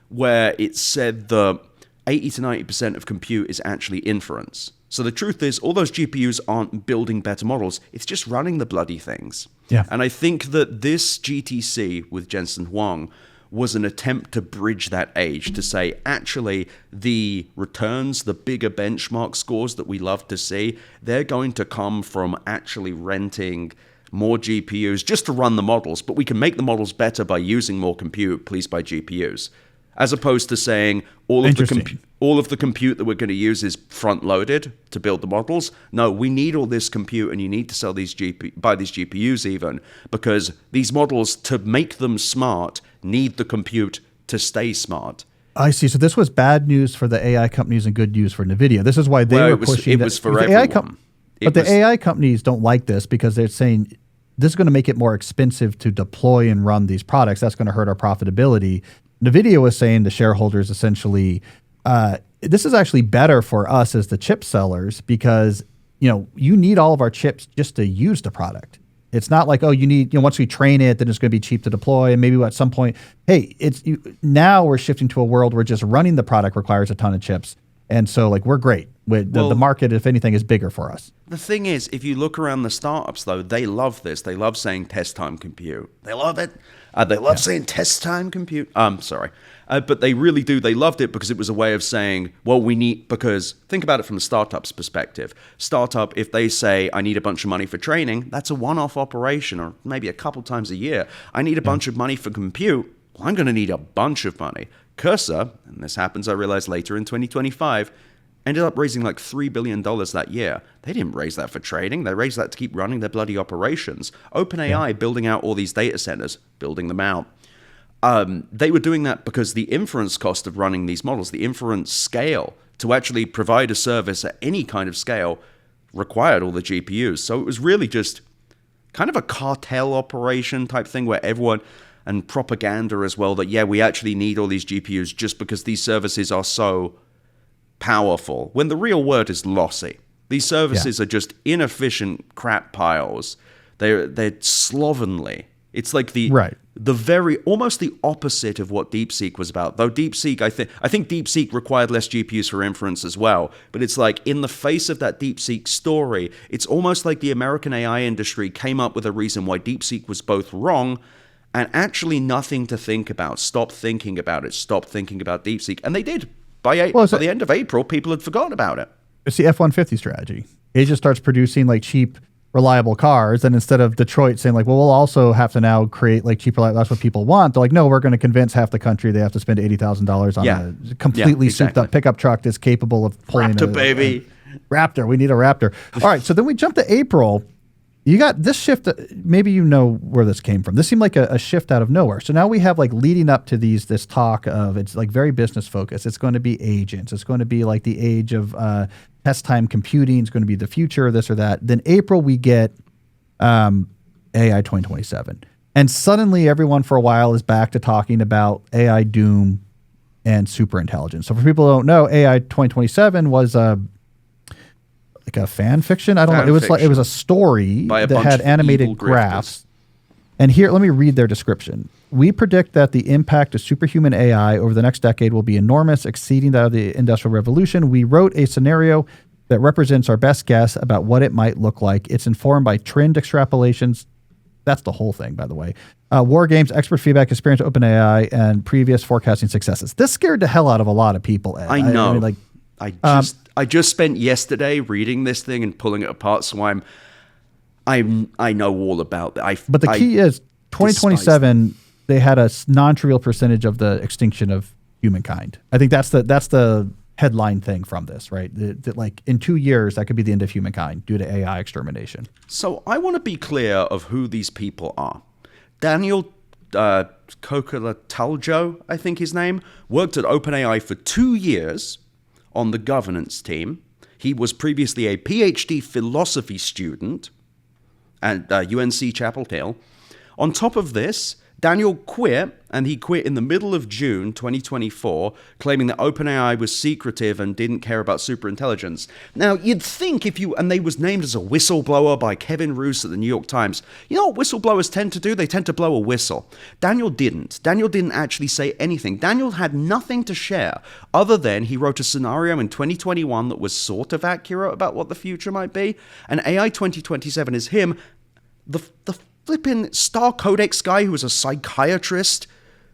where it said that 80 to 90% of compute is actually inference. So the truth is, all those GPUs aren't building better models. It's just running the bloody things. Yeah. And I think that this GTC with Jensen Huang was an attempt to bridge that age, to say, actually, the returns, the bigger benchmark scores that we love to see, they're going to come from actually renting more GPUs just to run the models, but we can make the models better by using more compute, please buy GPUs. As opposed to saying all of the compute that we're going to use is front-loaded to build the models. No, we need all this compute, and you need to sell buy these GPUs even, because these models, to make them smart, need the compute to stay smart. I see. So this was bad news for the AI companies and good news for NVIDIA. This is why they were pushing. It was for everyone. The AI companies don't like this because they're saying this is going to make it more expensive to deploy and run these products. That's going to hurt our profitability. NVIDIA was saying to shareholders essentially, this is actually better for us as the chip sellers because, you need all of our chips just to use the product. It's not like, oh, you need, once we train it, then it's going to be cheap to deploy. And maybe at some point, hey, now we're shifting to a world where just running the product requires a ton of chips. And so like, we're great. The market, if anything, is bigger for us. The thing is, if you look around the startups, though, they love this. They love saying test time compute. They love it. They love saying test time compute. But they really do. They loved it because it was a way of saying, well, because think about it from the startup's perspective. Startup, if they say, I need a bunch of money for training, that's a one-off operation, or maybe a couple times a year. I need a bunch of money for compute. Well, I'm going to need a bunch of money. Cursor, and this happens, I realized, later in 2025, ended up raising like $3 billion that year. They didn't raise that for trading. They raised that to keep running their bloody operations. OpenAI building out all these data centers, building them out. They were doing that because the inference cost of running these models, the inference scale to actually provide a service at any kind of scale required all the GPUs. So it was really just kind of a cartel operation type thing where everyone... and propaganda as well that, yeah, we actually need all these GPUs just because these services are so powerful, when the real word is lossy. These services are just inefficient crap piles. They're slovenly. It's like the very almost the opposite of what DeepSeek was about. Though DeepSeek, I think DeepSeek required less GPUs for inference as well. But it's like in the face of that DeepSeek story, it's almost like the American AI industry came up with a reason why DeepSeek was both wrong and actually nothing to think about. Stop thinking about it. Stop thinking about DeepSeek, and they did. By the end of April, people had forgotten about it. It's the F-150 strategy. It just starts producing like cheap, reliable cars, and instead of Detroit saying like, well, we'll also have to now create like cheap, reliable, that's what people want. They're like, no, we're going to convince half the country they have to spend $80,000 on a completely souped up pickup truck that's capable of pulling Raptor, baby. Raptor. We need a Raptor. All right, so then we jump to April. You got this shift. Maybe you know where this came from. This seemed like a shift out of nowhere. So now we have like leading up to this talk of it's like very business focused. It's going to be agents. It's going to be like the age of test time computing. It's going to be the future, this or that. Then April we get AI 2027, and suddenly everyone for a while is back to talking about AI doom and super intelligence. So for people who don't know, AI 2027 was like a fan fiction. I don't know. It was a story that had animated graphs. And here, let me read their description. We predict that the impact of superhuman AI over the next decade will be enormous, exceeding that of the Industrial Revolution. We wrote a scenario that represents our best guess about what it might look like. It's informed by trend extrapolations. That's the whole thing, by the way. War games, expert feedback, experience with OpenAI, and previous forecasting successes. This scared the hell out of a lot of people, Ed. I know. I mean, I just spent yesterday reading this thing and pulling it apart, so I know all about that. But the key is 2027. They had a non-trivial percentage of the extinction of humankind. I think that's the headline thing from this, right? That like in 2 years that could be the end of humankind due to AI extermination. So I want to be clear of who these people are. Daniel Kokolateljo, I think his name, worked at OpenAI for 2 years on the governance team. He was previously a PhD philosophy student at UNC Chapel Hill. On top of this, Daniel quit, and he quit in the middle of June 2024, claiming that OpenAI was secretive and didn't care about superintelligence. Now, you'd think and they was named as a whistleblower by Kevin Roose at the New York Times. You know what whistleblowers tend to do? They tend to blow a whistle. Daniel didn't. Daniel didn't actually say anything. Daniel had nothing to share other than he wrote a scenario in 2021 that was sort of accurate about what the future might be. And AI 2027 is him, the flippin' Star Codex guy who was a psychiatrist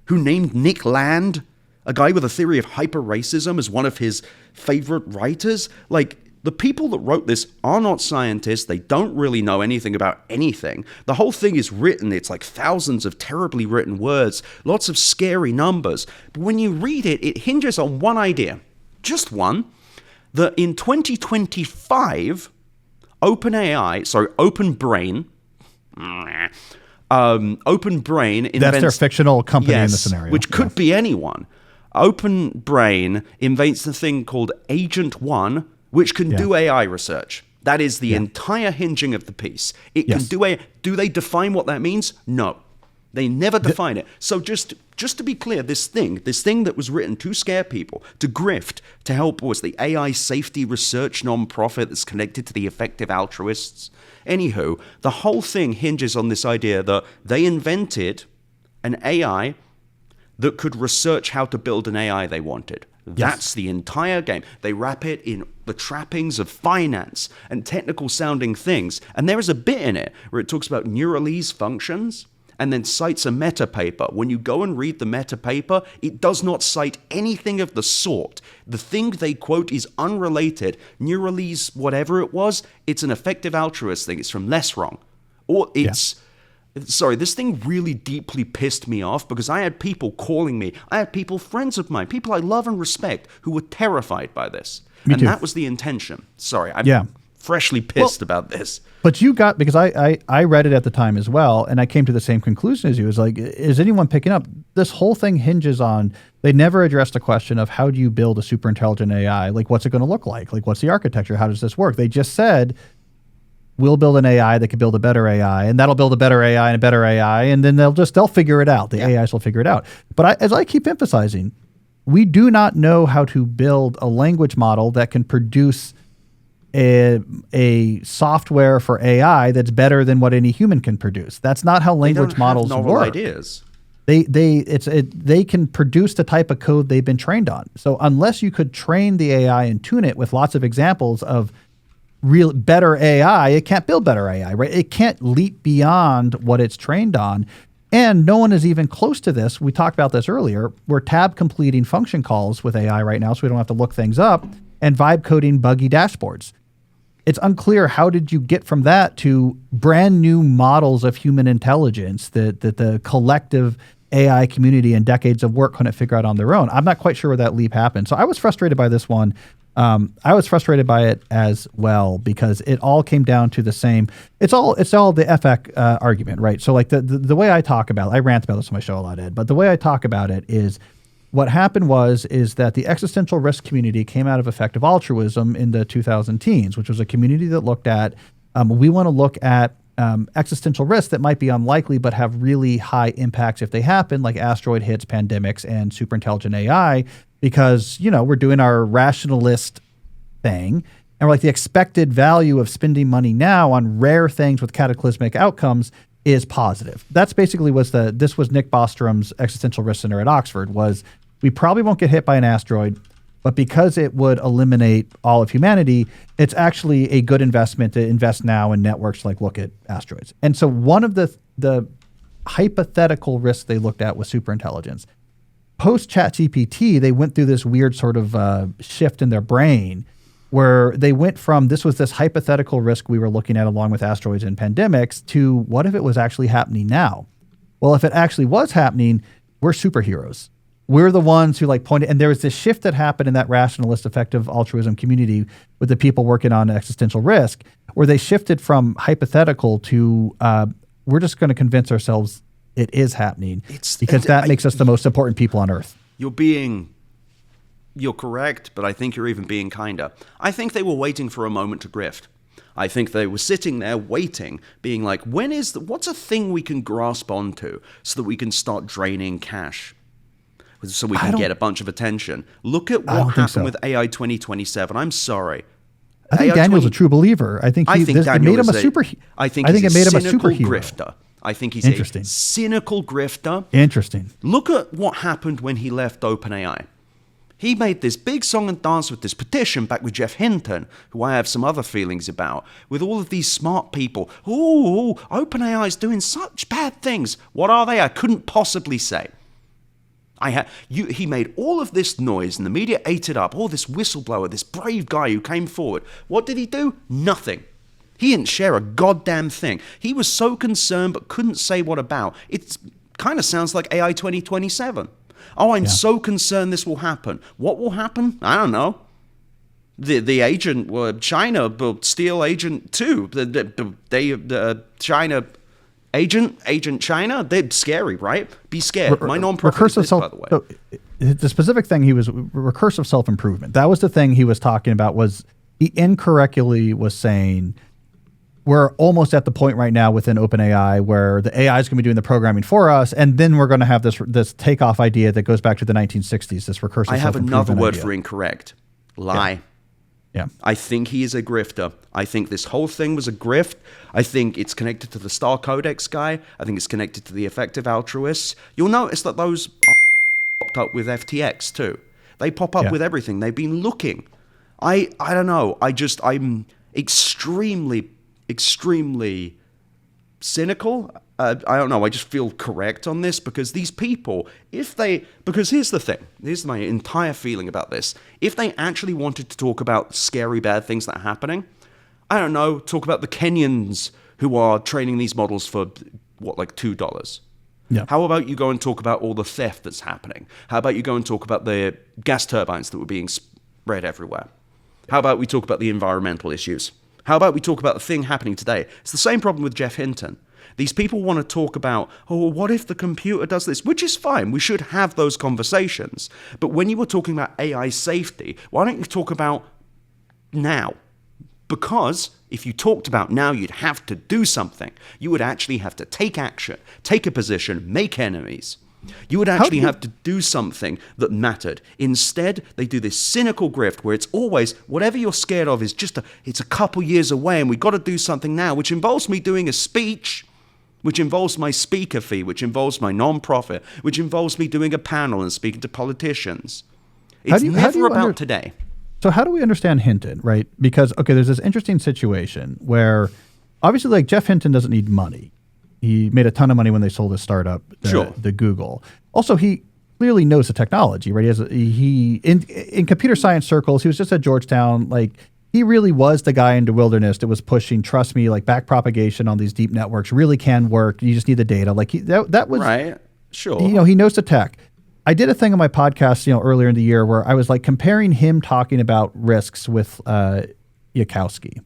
who named Nick Land, a guy with a theory of hyper-racism, as one of his favorite writers. Like, the people that wrote this are not scientists. They don't really know anything about anything. The whole thing is written. It's like thousands of terribly written words, lots of scary numbers. But when you read it, it hinges on one idea, just one, that in 2025, Open Brain invents... That's their fictional company in the scenario. Which could be anyone. Open Brain invents the thing called Agent One, which can do AI research. That is the entire hinging of the piece. It can do AI. Do they define what that means? No. They never define it. So just to be clear, this thing that was written to scare people, to grift, to help, was the AI safety research nonprofit that's connected to the effective altruists. Anywho, the whole thing hinges on this idea that they invented an AI that could research how to build an AI they wanted. That's the entire game. They wrap it in the trappings of finance and technical sounding things. And there is a bit in it where it talks about Neuralese functions and then cites a meta paper. When you go and read the meta paper, it does not cite anything of the sort. The thing they quote is unrelated. Neuralese, whatever it was, it's an effective altruist thing. It's from Less Wrong. Or it's... Sorry, this thing really deeply pissed me off because I had people calling me. I had people, friends of mine, people I love and respect, who were terrified by this. Me too. That was the intention. Sorry, I'm freshly pissed about this. But you got, because I read it at the time as well, and I came to the same conclusion as you. It was like, is anyone picking up? This whole thing hinges on, they never addressed the question of how do you build a super intelligent AI? Like, what's it going to look like? Like, what's the architecture? How does this work? They just said, we'll build an AI that can build a better AI, and that'll build a better AI and a better AI, and then they'll figure it out. The AIs will figure it out. But as I keep emphasizing, we do not know how to build a language model that can produce a software for AI that's better than what any human can produce. That's not how language models work. Ideas. They can produce the type of code they've been trained on. So unless you could train the AI and tune it with lots of examples of real better AI, it can't build better AI, right? It can't leap beyond what it's trained on. And no one is even close to this. We talked about this earlier. We're tab completing function calls with AI right now, so we don't have to look things up, and vibe coding buggy dashboards. It's unclear how did you get from that to brand new models of human intelligence that the collective AI community and decades of work couldn't figure out on their own. I'm not quite sure where that leap happened. So I was frustrated by this one. I was frustrated by it as well because it all came down to the same. It's all the FX argument, right? So like the way I talk about it, I rant about this on my show a lot, Ed, but the way I talk about it is what happened is that the existential risk community came out of effective altruism in the 2000 teens, which was a community that looked at, we want to look at existential risks that might be unlikely but have really high impacts if they happen, like asteroid hits, pandemics, and super intelligent AI, because, we're doing our rationalist thing. And we're like, the expected value of spending money now on rare things with cataclysmic outcomes is positive. That's basically this was Nick Bostrom's existential risk center at Oxford, was we probably won't get hit by an asteroid, but because it would eliminate all of humanity, it's actually a good investment to invest now in networks like look at asteroids. And so one of the hypothetical risks they looked at was superintelligence. Post ChatGPT, they went through this weird sort of shift in their brain where they went from this hypothetical risk we were looking at along with asteroids and pandemics to what if it was actually happening now? Well, if it actually was happening, we're superheroes. We're the ones who pointed, and there was this shift that happened in that rationalist effective altruism community with the people working on existential risk, where they shifted from hypothetical to we're just going to convince ourselves it is happening because that makes us the most important people on Earth. You're correct, but I think you're even being kinder. I think they were waiting for a moment to grift. I think they were sitting there waiting, being like, what's a thing we can grasp onto so that we can start draining cash? So we can get a bunch of attention. Look at what happened with AI 2027. I'm sorry. I think Daniel's a true believer. I think it made him a superhero. I think it made him a cynical grifter. I think he's Interesting. A cynical grifter. Interesting. Look at what happened when he left OpenAI. He made this big song and dance with this petition back with Jeff Hinton, who I have some other feelings about, with all of these smart people. Ooh, OpenAI is doing such bad things. What are they? I couldn't possibly say. He made all of this noise and the media ate it up. All this whistleblower, this brave guy who came forward. What did he do? Nothing. He didn't share a goddamn thing. He was so concerned but couldn't say what about. It kind of sounds like AI 2027. Oh, I'm so concerned this will happen. What will happen? I don't know. The agent, China will steal Agent 2. China... Agent China, they're scary, right? Be scared. My non-profit is this, by the way. So the specific thing recursive self-improvement. That was the thing he was talking about. Was he incorrectly was saying we're almost at the point right now within OpenAI where the AI is going to be doing the programming for us, and then we're going to have this takeoff idea that goes back to the 1960s. This recursive. I have another word for incorrect. Lie. Yeah. I think he is a grifter. I think this whole thing was a grift. I think it's connected to the Star Codex guy. I think it's connected to the effective altruists. You'll notice that those popped up with FTX too. They pop up with everything. They've been looking. I don't know. I'm extremely cynical. I don't know. I just feel correct on this because these people, because here's the thing. Here's my entire feeling about this. If they actually wanted to talk about scary bad things that are happening, I don't know, talk about the Kenyans who are training these models for like $2. Yeah. How about you go and talk about all the theft that's happening? How about you go and talk about the gas turbines that were being spread everywhere? How about we talk about the environmental issues? How about we talk about the thing happening today? It's the same problem with Jeff Hinton. These people want to talk about, what if the computer does this? Which is fine. We should have those conversations. But when you were talking about AI safety, why don't you talk about now? Because if you talked about now you'd have to do something, you would actually have to take action, take a position, make enemies. You would actually have to do something that mattered. Instead, they do this cynical grift where it's always whatever you're scared of is it's a couple years away and we've got to do something now, which involves me doing a speech, which involves my speaker fee, which involves my non-profit, which involves me doing a panel and speaking to politicians. It's never about today. So how do we understand Hinton, right? Because, okay, there's this interesting situation where obviously like Jeff Hinton doesn't need money. He made a ton of money when they sold his startup, the Google. Also, he clearly knows the technology, right? In computer science circles, he was just at Georgetown. Like, he really was the guy in the wilderness that was pushing, trust me, like back propagation on these deep networks really can work. You just need the data. Like that was right. Sure. He knows the tech. I did a thing on my podcast, earlier in the year where I was like comparing him talking about risks with Yudkowsky.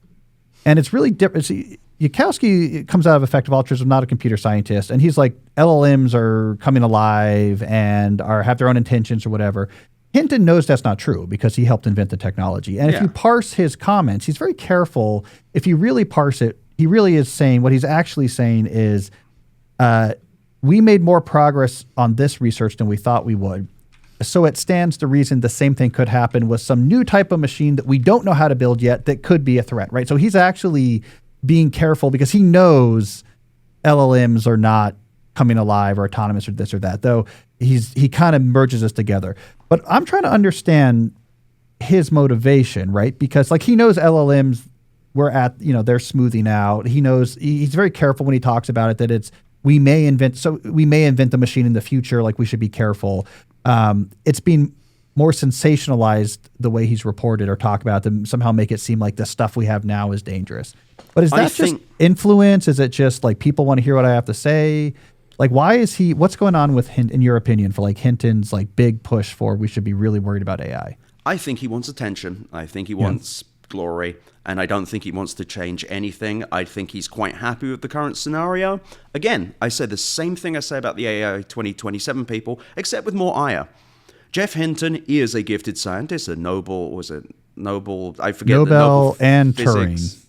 And it's really different. Yudkowsky comes out of effective altruism, not a computer scientist, and he's like, LLMs are coming alive and have their own intentions or whatever. Hinton knows that's not true because he helped invent the technology. And if you parse his comments, he's very careful. If you really parse it, he really is saying, what he's actually saying is, we made more progress on this research than we thought we would. So it stands to reason the same thing could happen with some new type of machine that we don't know how to build yet that could be a threat, right? So he's actually being careful because he knows LLMs are not coming alive or autonomous or this or that, though he kind of merges this together. But I'm trying to understand his motivation, right? Because like he knows LLMs they're smoothing out. He knows he's very careful when he talks about it that we may invent the machine in the future, like we should be careful. It's been more sensationalized the way he's reported or talk about them, somehow make it seem like the stuff we have now is dangerous. But is that just influence? Is it just like people want to hear what I have to say? Like, what's going on with Hinton, in your opinion, for like Hinton's like big push for we should be really worried about AI? I think he wants attention. I think he wants glory. And I don't think he wants to change anything. I think he's quite happy with the current scenario. Again, I say the same thing I say about the AI 2027 people, except with more ire. Jeff Hinton is a gifted scientist, Nobel and physics. Turing.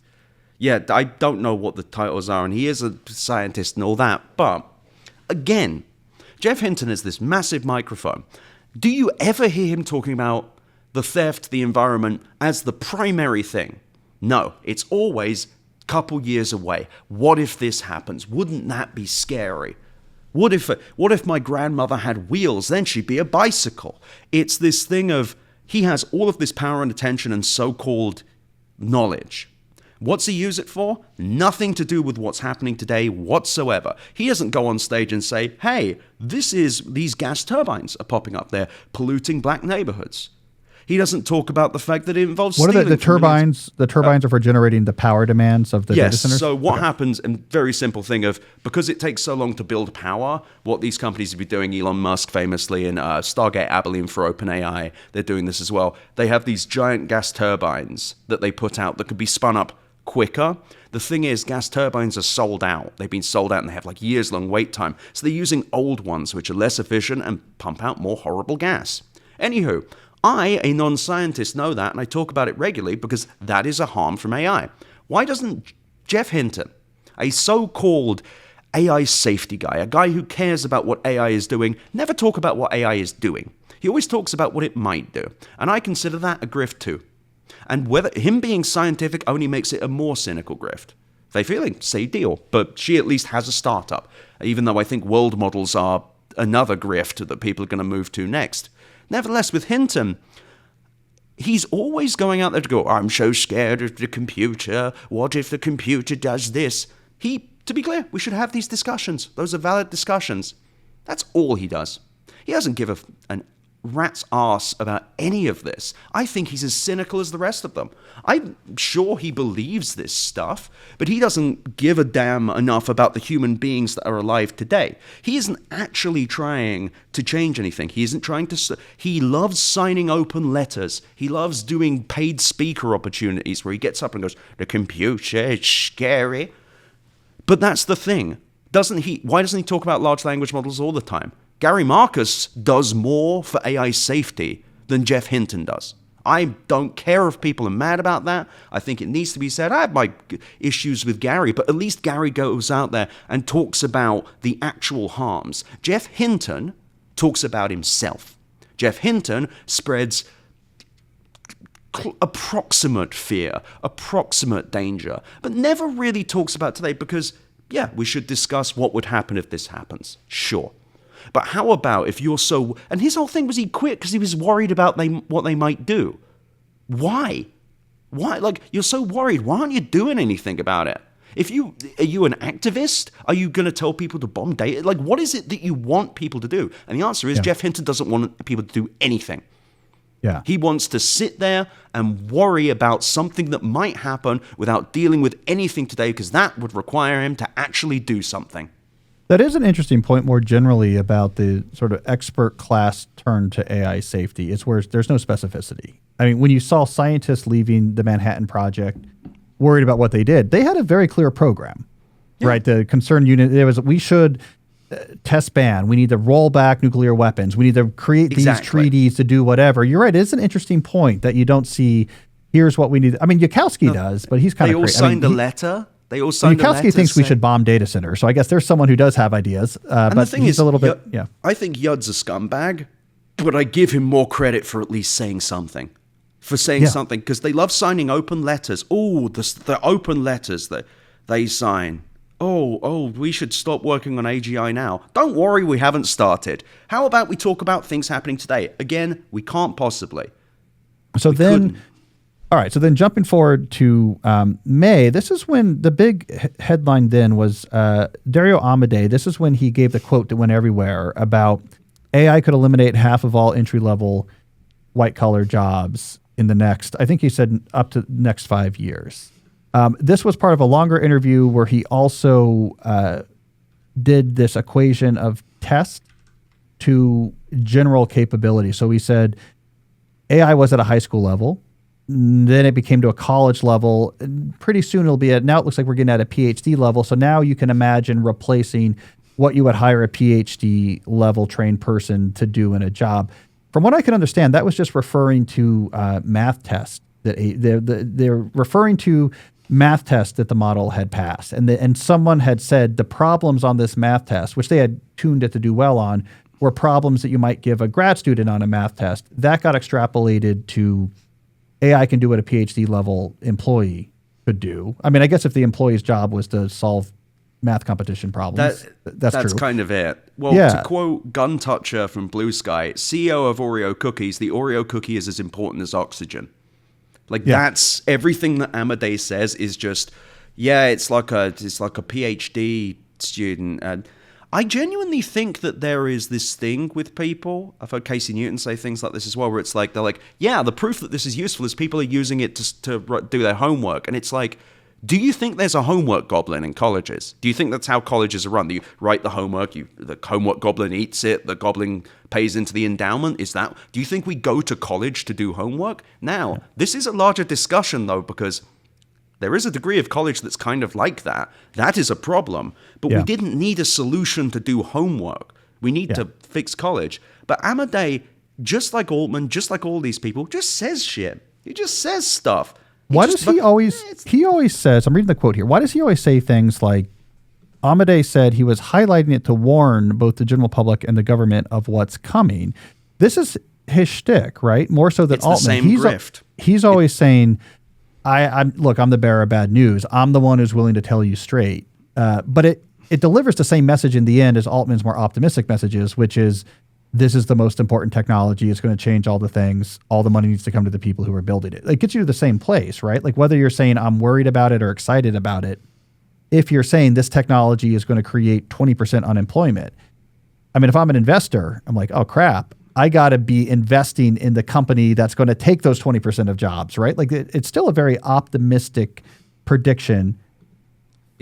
Yeah, I don't know what the titles are, and he is a scientist and all that. But again, Jeff Hinton has this massive microphone. Do you ever hear him talking about the theft, the environment as the primary thing? No, it's always a couple years away. What if this happens? Wouldn't that be scary? What if my grandmother had wheels? Then she'd be a bicycle. It's this thing of he has all of this power and attention and so-called knowledge. What's he use it for? Nothing to do with what's happening today whatsoever. He doesn't go on stage and say, hey, these gas turbines are popping up there, polluting black neighborhoods. He doesn't talk about the fact that it involves what stealing. Are the turbines? The turbines are for generating the power demands of the data centers? Yes, so what happens, and very simple thing of, because it takes so long to build power, what these companies have been doing, Elon Musk famously, and Stargate Abilene for OpenAI, they're doing this as well. They have these giant gas turbines that they put out that could be spun up quicker. The thing is, gas turbines are sold out. They've been sold out and they have like years-long wait time. So they're using old ones, which are less efficient and pump out more horrible gas. Anywho, I, a non-scientist, know that, and I talk about it regularly because that is a harm from AI. Why doesn't Jeff Hinton, a so-called AI safety guy, a guy who cares about what AI is doing, never talk about what AI is doing? He always talks about what it might do, and I consider that a grift too. And whether him being scientific only makes it a more cynical grift. They feeling, say deal, but she at least has a startup, even though I think world models are another grift that people are going to move to next. Nevertheless, with Hinton, he's always going out there to go, I'm so scared of the computer. What if the computer does this? To be clear, we should have these discussions. Those are valid discussions. That's all he does. He doesn't give an rat's ass about any of this. I think he's as cynical as the rest of them. I'm sure he believes this stuff, but he doesn't give a damn enough about the human beings that are alive today. He isn't actually trying to change anything. He isn't trying to... He loves signing open letters. He loves doing paid speaker opportunities where he gets up and goes, the computer, it's scary. But that's the thing. Why doesn't he talk about large language models all the time? Gary Marcus does more for AI safety than Jeff Hinton does. I don't care if people are mad about that. I think it needs to be said. I have my issues with Gary, but at least Gary goes out there and talks about the actual harms. Jeff Hinton talks about himself. Jeff Hinton spreads approximate fear, approximate danger, but never really talks about today because, yeah, we should discuss what would happen if this happens. Sure. But how about if you're so... And his whole thing was he quit because he was worried about what they might do. Why? Why? Like, you're so worried. Why aren't you doing anything about it? Are you an activist? Are you going to tell people to bomb data? Like, what is it that you want people to do? And the answer is Jeff Hinton doesn't want people to do anything. Yeah. He wants to sit there and worry about something that might happen without dealing with anything today because that would require him to actually do something. That is an interesting point more generally about the sort of expert class turn to AI safety. It's where there's no specificity. I mean, when you saw scientists leaving the Manhattan Project worried about what they did, they had a very clear program, right? The concern unit, there was, we should test ban. We need to roll back nuclear weapons. We need to create these treaties to do whatever. You're right. It is an interesting point that you don't see, here's what we need. I mean, Yudkowsky does, but he's kind of crazy. They all signed a letter. They all signed a letter. Yudkowsky thinks we should bomb data centers. So I guess there's someone who does have ideas. And but the thing he's is, a little bit, I think Yud's a scumbag, but I give him more credit for at least saying something. For saying something, because they love signing open letters. Oh, the open letters that they sign. Oh, we should stop working on AGI now. Don't worry, we haven't started. How about we talk about things happening today? Again, we can't possibly. So then, all right, so then jumping forward to May, this is when the big headline then was Dario Amodei. This is when he gave the quote that went everywhere about AI could eliminate half of all entry-level white-collar jobs in the next, I think he said up to next 5 years. This was part of a longer interview where he also did this equation of test to general capability. So he said AI was at a high school level, then it became to a college level. Pretty soon it'll be now it looks like we're getting at a PhD level. So now you can imagine replacing what you would hire a PhD level trained person to do in a job. From what I can understand, that was just referring to math tests. They're referring to math tests that the model had passed. And someone had said the problems on this math test, which they had tuned it to do well on, were problems that you might give a grad student on a math test. That got extrapolated to AI can do what a PhD level employee could do. I mean, I guess if the employee's job was to solve math competition problems, that's true. That's kind of it. Well, to quote Gun Toucher from Blue Sky, CEO of Oreo Cookies, the Oreo cookie is as important as oxygen. Like that's everything that Amodei says is just, it's like a PhD student. And I genuinely think that there is this thing with people. I've heard Casey Newton say things like this as well, where it's like, they're like, the proof that this is useful is people are using it to do their homework. And it's like, do you think there's a homework goblin in colleges? Do you think that's how colleges are run? You write the homework, the homework goblin eats it, the goblin pays into the endowment? Do you think we go to college to do homework? Now, this is a larger discussion though, because there is a degree of college that's kind of like that. That is a problem. But we didn't need a solution to do homework. We need to fix college. But Amodei, just like Altman, just like all these people, just says shit. He just says stuff. Why does he always says, I'm reading the quote here, why does he always say things like, Amodei said he was highlighting it to warn both the general public and the government of what's coming. This is his shtick, right? More so than it's Altman. The same grift. He's always saying, I'm the bearer of bad news. I'm the one who's willing to tell you straight. But it delivers the same message in the end as Altman's more optimistic messages, which is, this is the most important technology. It's going to change all the things. All the money needs to come to the people who are building it. It gets you to the same place, right? Like whether you're saying I'm worried about it or excited about it, if you're saying this technology is going to create 20% unemployment, I mean, if I'm an investor, I'm like, oh crap, I got to be investing in the company that's going to take those 20% of jobs, right? Like it's still a very optimistic prediction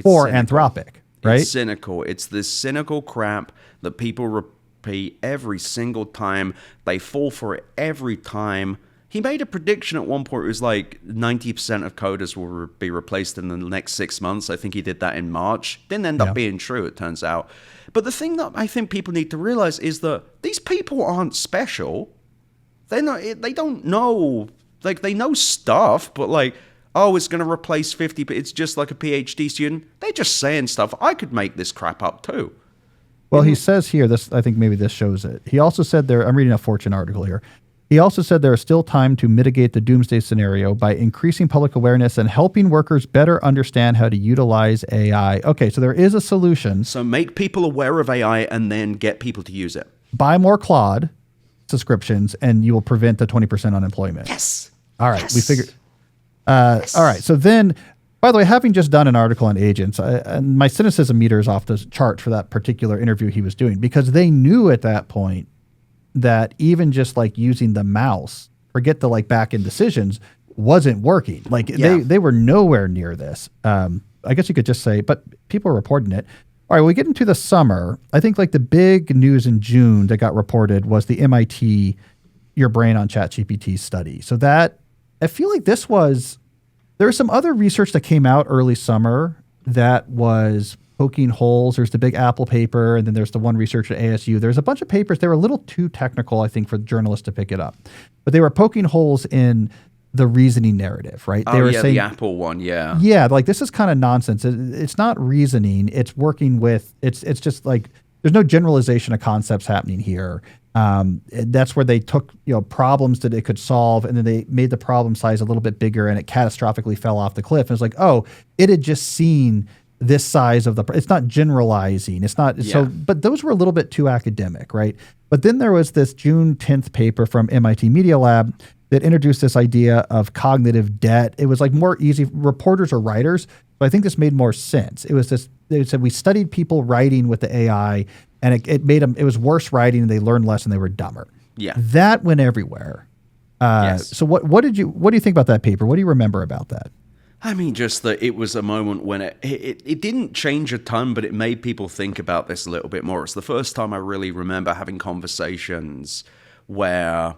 for Anthropic, right? It's cynical. It's this cynical crap that people repeat every single time. They fall for it every time. He made a prediction at one point. It was like 90% of coders will be replaced in the next 6 months. I think he did that in March. Didn't end up being true, it turns out. But the thing that I think people need to realize is that these people aren't special. They don't know like they know stuff, but like, oh, it's going to replace 50, but it's just like a PhD student. They're just saying stuff. I could make this crap up too. Well, he says here, this, I think maybe this shows it. He also said there, I'm reading a Fortune article here. He also said there is still time to mitigate the doomsday scenario by increasing public awareness and helping workers better understand how to utilize AI. Okay, so there is a solution. So make people aware of AI and then get people to use it. Buy more Claude subscriptions and you will prevent the 20% unemployment. Yes. All right, yes. we figured. Yes. All right, so then, by the way, having just done an article on agents, and my cynicism meter is off the chart for that particular interview he was doing, because they knew at that point that even just like using the mouse, forget the like back end decisions, wasn't working. Like they were nowhere near this. I guess you could just say, but people are reporting it. All right, we get into the summer. I think like the big news in June that got reported was the MIT Your Brain on ChatGPT study. So that, I feel like there was some other research that came out early summer that was poking holes. There's the big Apple paper, and then there's the one research at ASU. There's a bunch of papers. They were a little too technical, I think, for journalists to pick it up. But they were poking holes in the reasoning narrative, right? They were saying, the Apple one, yeah. Yeah, like this is kind of nonsense. It's not reasoning. It's working with, it's just like, there's no generalization of concepts happening here. That's where they took problems that it could solve, and then they made the problem size a little bit bigger, and it catastrophically fell off the cliff. And it's like, oh, it had just seen this size of it's not generalizing. It's not so, but those were a little bit too academic, right? But then there was this June 10th paper from MIT Media Lab that introduced this idea of cognitive debt. It was like more easy. Reporters or writers, but I think this made more sense. It was this, they said we studied people writing with the AI, and it made them, it was worse writing, and they learned less and they were dumber. Yeah. That went everywhere. Yes. So what do you think about that paper? What do you remember about that? I mean, just that it was a moment when it didn't change a ton, but it made people think about this a little bit more. It's the first time I really remember having conversations where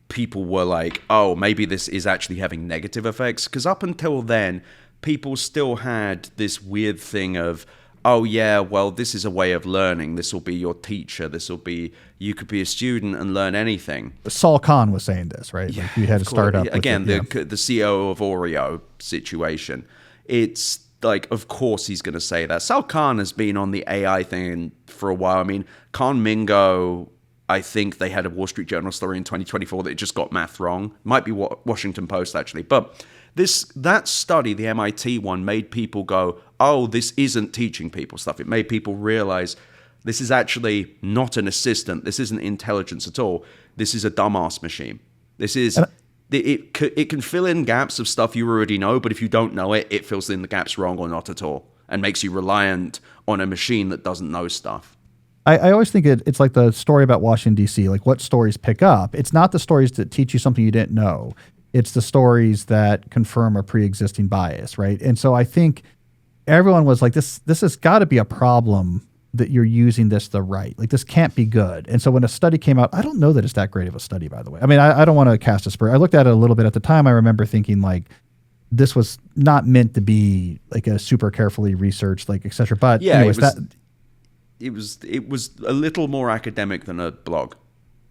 people were like, oh, maybe this is actually having negative effects. Because up until then, people still had this weird thing of, oh, yeah, well, this is a way of learning. This will be your teacher. This will be, you could be a student and learn anything. Saul Kahn was saying this, right? Yeah, like you had to start up. Again, the CEO of Oreo situation. It's like, of course he's going to say that. Saul Kahn has been on the AI thing for a while. I mean, Kahn Mingo, I think they had a Wall Street Journal story in 2024 that it just got math wrong. Might be Washington Post, actually. But that study, the MIT one, made people go, oh, this isn't teaching people stuff. It made people realize this is actually not an assistant. This isn't intelligence at all. This is a dumbass machine. This is, it can fill in gaps of stuff you already know, but if you don't know it, it fills in the gaps wrong or not at all and makes you reliant on a machine that doesn't know stuff. I always think it's like the story about Washington, D.C., like what stories pick up. It's not the stories that teach you something you didn't know. It's the stories that confirm a pre-existing bias, right? And so I think everyone was like, this has got to be a problem that you're using this the right. Like, this can't be good. And so when a study came out, I don't know that it's that great of a study, by the way. I mean, I don't want to cast aspersions. I looked at it a little bit at the time. I remember thinking, like, this was not meant to be like a super carefully researched, like, et cetera. But yeah, anyways, it was a little more academic than a blog.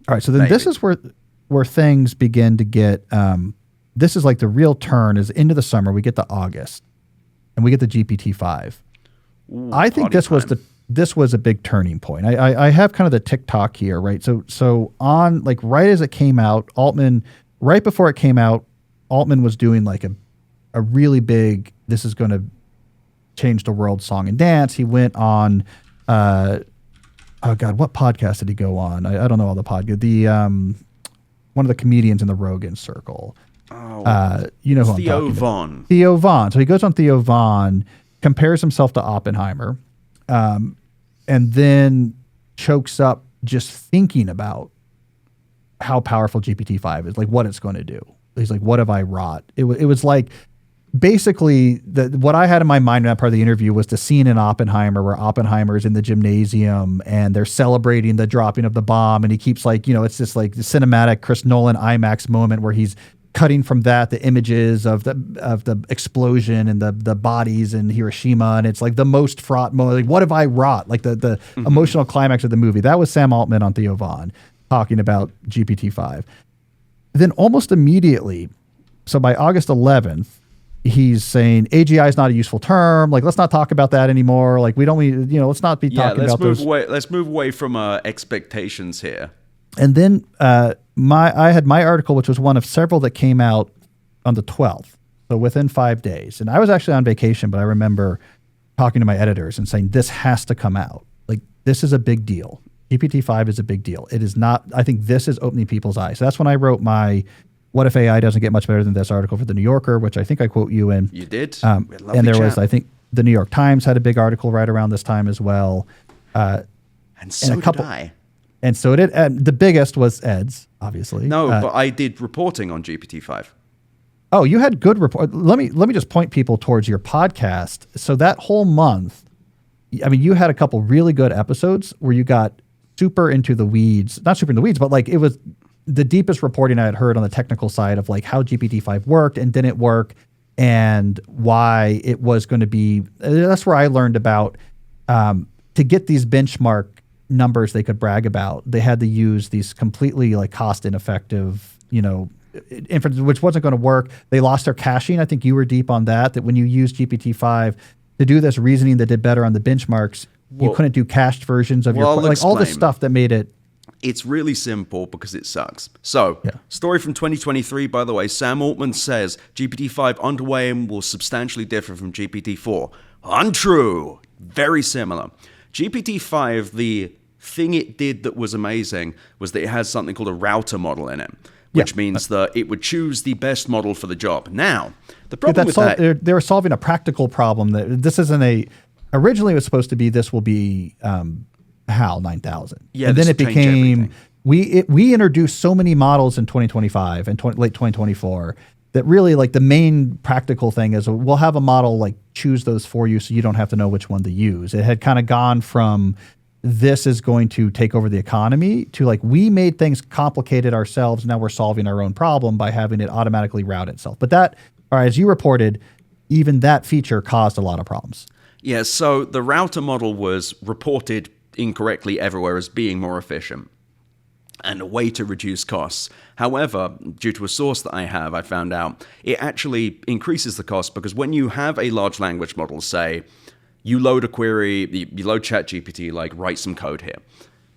All right, so then this is where things begin to get, this is like the real turn is into the summer. We get to August, and we get the GPT-5. Ooh, I think this was a big turning point. I have kind of the TikTok here, right? So on, like, right as it came out, right before it came out, Altman was doing like a really big, this is going to change the world song and dance. He went on, oh God, what podcast did he go on? I don't know all the podcasts. One of the comedians in the Rogan circle. Oh, you know who Theo I'm talking Von. about. Theo Von. So he goes on Theo Von, compares himself to Oppenheimer, and then chokes up just thinking about how powerful GPT-5 is, like what it's going to do. He's like, what have I wrought? It was like, basically, what I had in my mind in that part of the interview was the scene in Oppenheimer where Oppenheimer's in the gymnasium and they're celebrating the dropping of the bomb, and he keeps like, it's this like the cinematic Chris Nolan IMAX moment where he's cutting from the images of the explosion and the bodies in Hiroshima, and it's like the most fraught moment. Like, what have I wrought? Like the emotional climax of the movie. That was Sam Altman on Theo Von talking about GPT-5. Then almost immediately, So by August 11th, he's saying AGI is not a useful term. Like, let's not talk about that anymore. Like, we don't, let's not be talking about those. Let's move away from expectations here. And then I had my article, which was one of several that came out on the 12th. So within 5 days. And I was actually on vacation, but I remember talking to my editors and saying, this has to come out. Like, this is a big deal. GPT-5 is a big deal. It is not, I think this is opening people's eyes. So that's when I wrote my What If AI Doesn't Get Much Better Than This article for The New Yorker, which I think I quote you in. You did. And there was, I think, The New York Times had a big article right around this time as well. And so did I. And so did, the biggest was Ed's, obviously. No, but I did reporting on GPT-5. Oh, you had good report. Let me just point people towards your podcast. So that whole month, I mean, you had a couple really good episodes where you got super into the weeds, not super in the weeds, but like it was the deepest reporting I had heard on the technical side of like how GPT-5 worked and didn't work and why it was going to be, that's where I learned about, to get these benchmark numbers they could brag about, they had to use these completely like cost ineffective, inference, which wasn't going to work. They lost their caching. I think you were deep on that when you used GPT-5 to do this reasoning that did better on the benchmarks, you couldn't do cached versions of all this stuff that made it. It's really simple because it sucks. So, Story from 2023, by the way, Sam Altman says GPT-5 underway and will substantially differ from GPT-4. Untrue. Very similar. GPT-5, the thing it did that was amazing was that it has something called a router model in it, which means that it would choose the best model for the job. Now, the problem with that... They were solving a practical problem. That this isn't originally it was supposed to be, this will be HAL 9000. Yeah, and then it became... We introduced so many models in 2025 and late 2024 that really like the main practical thing is we'll have a model like choose those for you so you don't have to know which one to use. It had kind of gone from this is going to take over the economy to like we made things complicated ourselves. Now we're solving our own problem by having it automatically route itself. But that, or as you reported, even that feature caused a lot of problems. Yeah, so the router model was reported incorrectly everywhere as being more efficient and a way to reduce costs. However, due to a source that I have, I found out it actually increases the cost because when you have a large language model, say, you load a query, you load ChatGPT, like write some code here.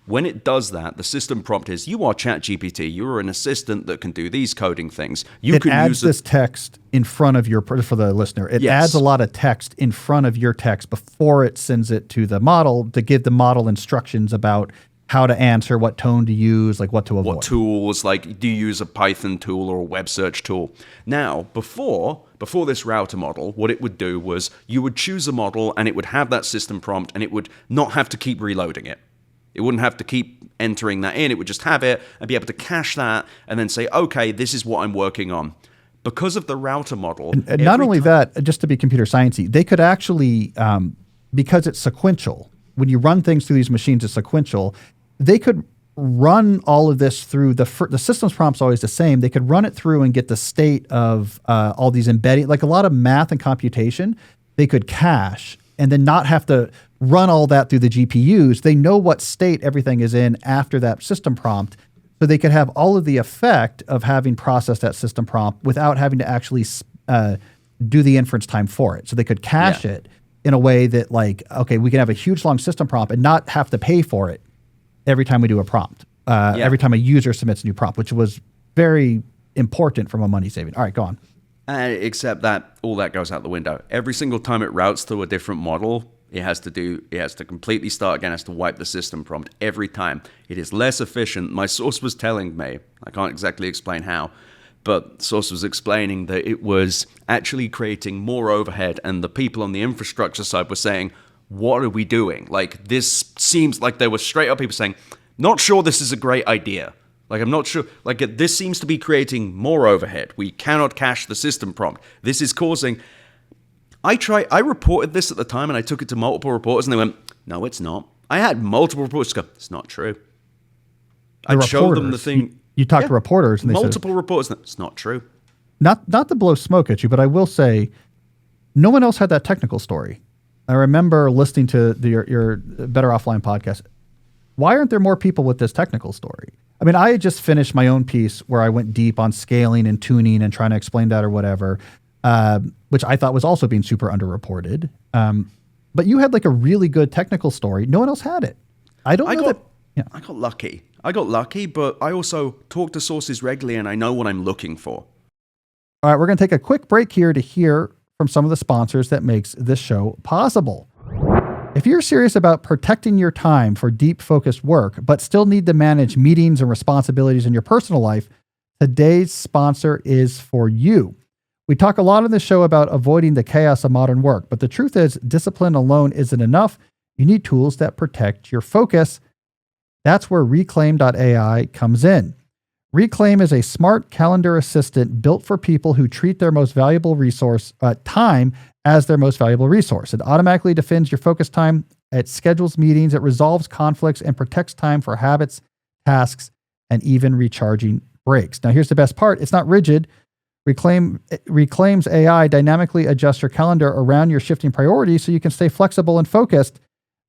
When it does that, the system prompt is, you are ChatGPT, you are an assistant that can do these coding things. It adds this text in front of for the listener. It adds a lot of text in front of your text before it sends it to the model to give the model instructions about how to answer, what tone to use, like what to avoid. What tools, like do you use a Python tool or a web search tool? Now, before this router model, what it would do was you would choose a model and it would have that system prompt and it would not have to keep reloading it. It wouldn't have to keep entering that in. It would just have it and be able to cache that and then say, okay, this is what I'm working on. Because of the router model. And not only that, just to be computer sciencey, they could actually, because it's sequential, when you run things through these machines, it's sequential, they could run all of this through the system's prompt's always the same. They could run it through and get the state of all these embedding, like a lot of math and computation, they could cache and then not have to run all that through the GPUs. They know what state everything is in after that system prompt. So they could have all of the effect of having processed that system prompt without having to actually do the inference time for it. So they could cache it in a way that like, okay, we can have a huge long system prompt and not have to pay for it every time we do a prompt, every time a user submits a new prompt, which was very important from a money saving. All right, go on. Except that all that goes out the window. Every single time it routes to a different model, it has to completely start again, has to wipe the system prompt every time. It is less efficient. My source was telling me, I can't exactly explain how, but the source was explaining that it was actually creating more overhead and the people on the infrastructure side were saying, what are we doing? Like, this seems like there were straight up people saying, not sure this is a great idea. Like, I'm not sure. Like, this seems to be creating more overhead. We cannot cache the system prompt. This is causing... I reported this at the time, and I took it to multiple reporters, and they went, no, it's not. I had multiple reporters go, it's not true. I showed them the thing. You talked to reporters, and they multiple reporters, it's not true. Not to blow smoke at you, but I will say, no one else had that technical story. I remember listening to your Better Offline podcast. Why aren't there more people with this technical story? I mean, I had just finished my own piece where I went deep on scaling and tuning and trying to explain that or whatever, which I thought was also being super underreported. But you had like a really good technical story. No one else had it. I got lucky. I got lucky, but I also talk to sources regularly and I know what I'm looking for. All right, we're going to take a quick break here to hear from some of the sponsors that makes this show possible. If you're serious about protecting your time for deep focused work, but still need to manage meetings and responsibilities in your personal life, today's sponsor is for you. We talk a lot on this show about avoiding the chaos of modern work, but the truth is discipline alone isn't enough. You need tools that protect your focus. That's where Reclaim.ai comes in. Reclaim is a smart calendar assistant built for people who treat their most valuable resource, time, as their most valuable resource. It automatically defines your focus time. It schedules meetings. It resolves conflicts and protects time for habits, tasks, and even recharging breaks. Now, here's the best part. It's not rigid. Reclaim's AI dynamically adjusts your calendar around your shifting priorities so you can stay flexible and focused.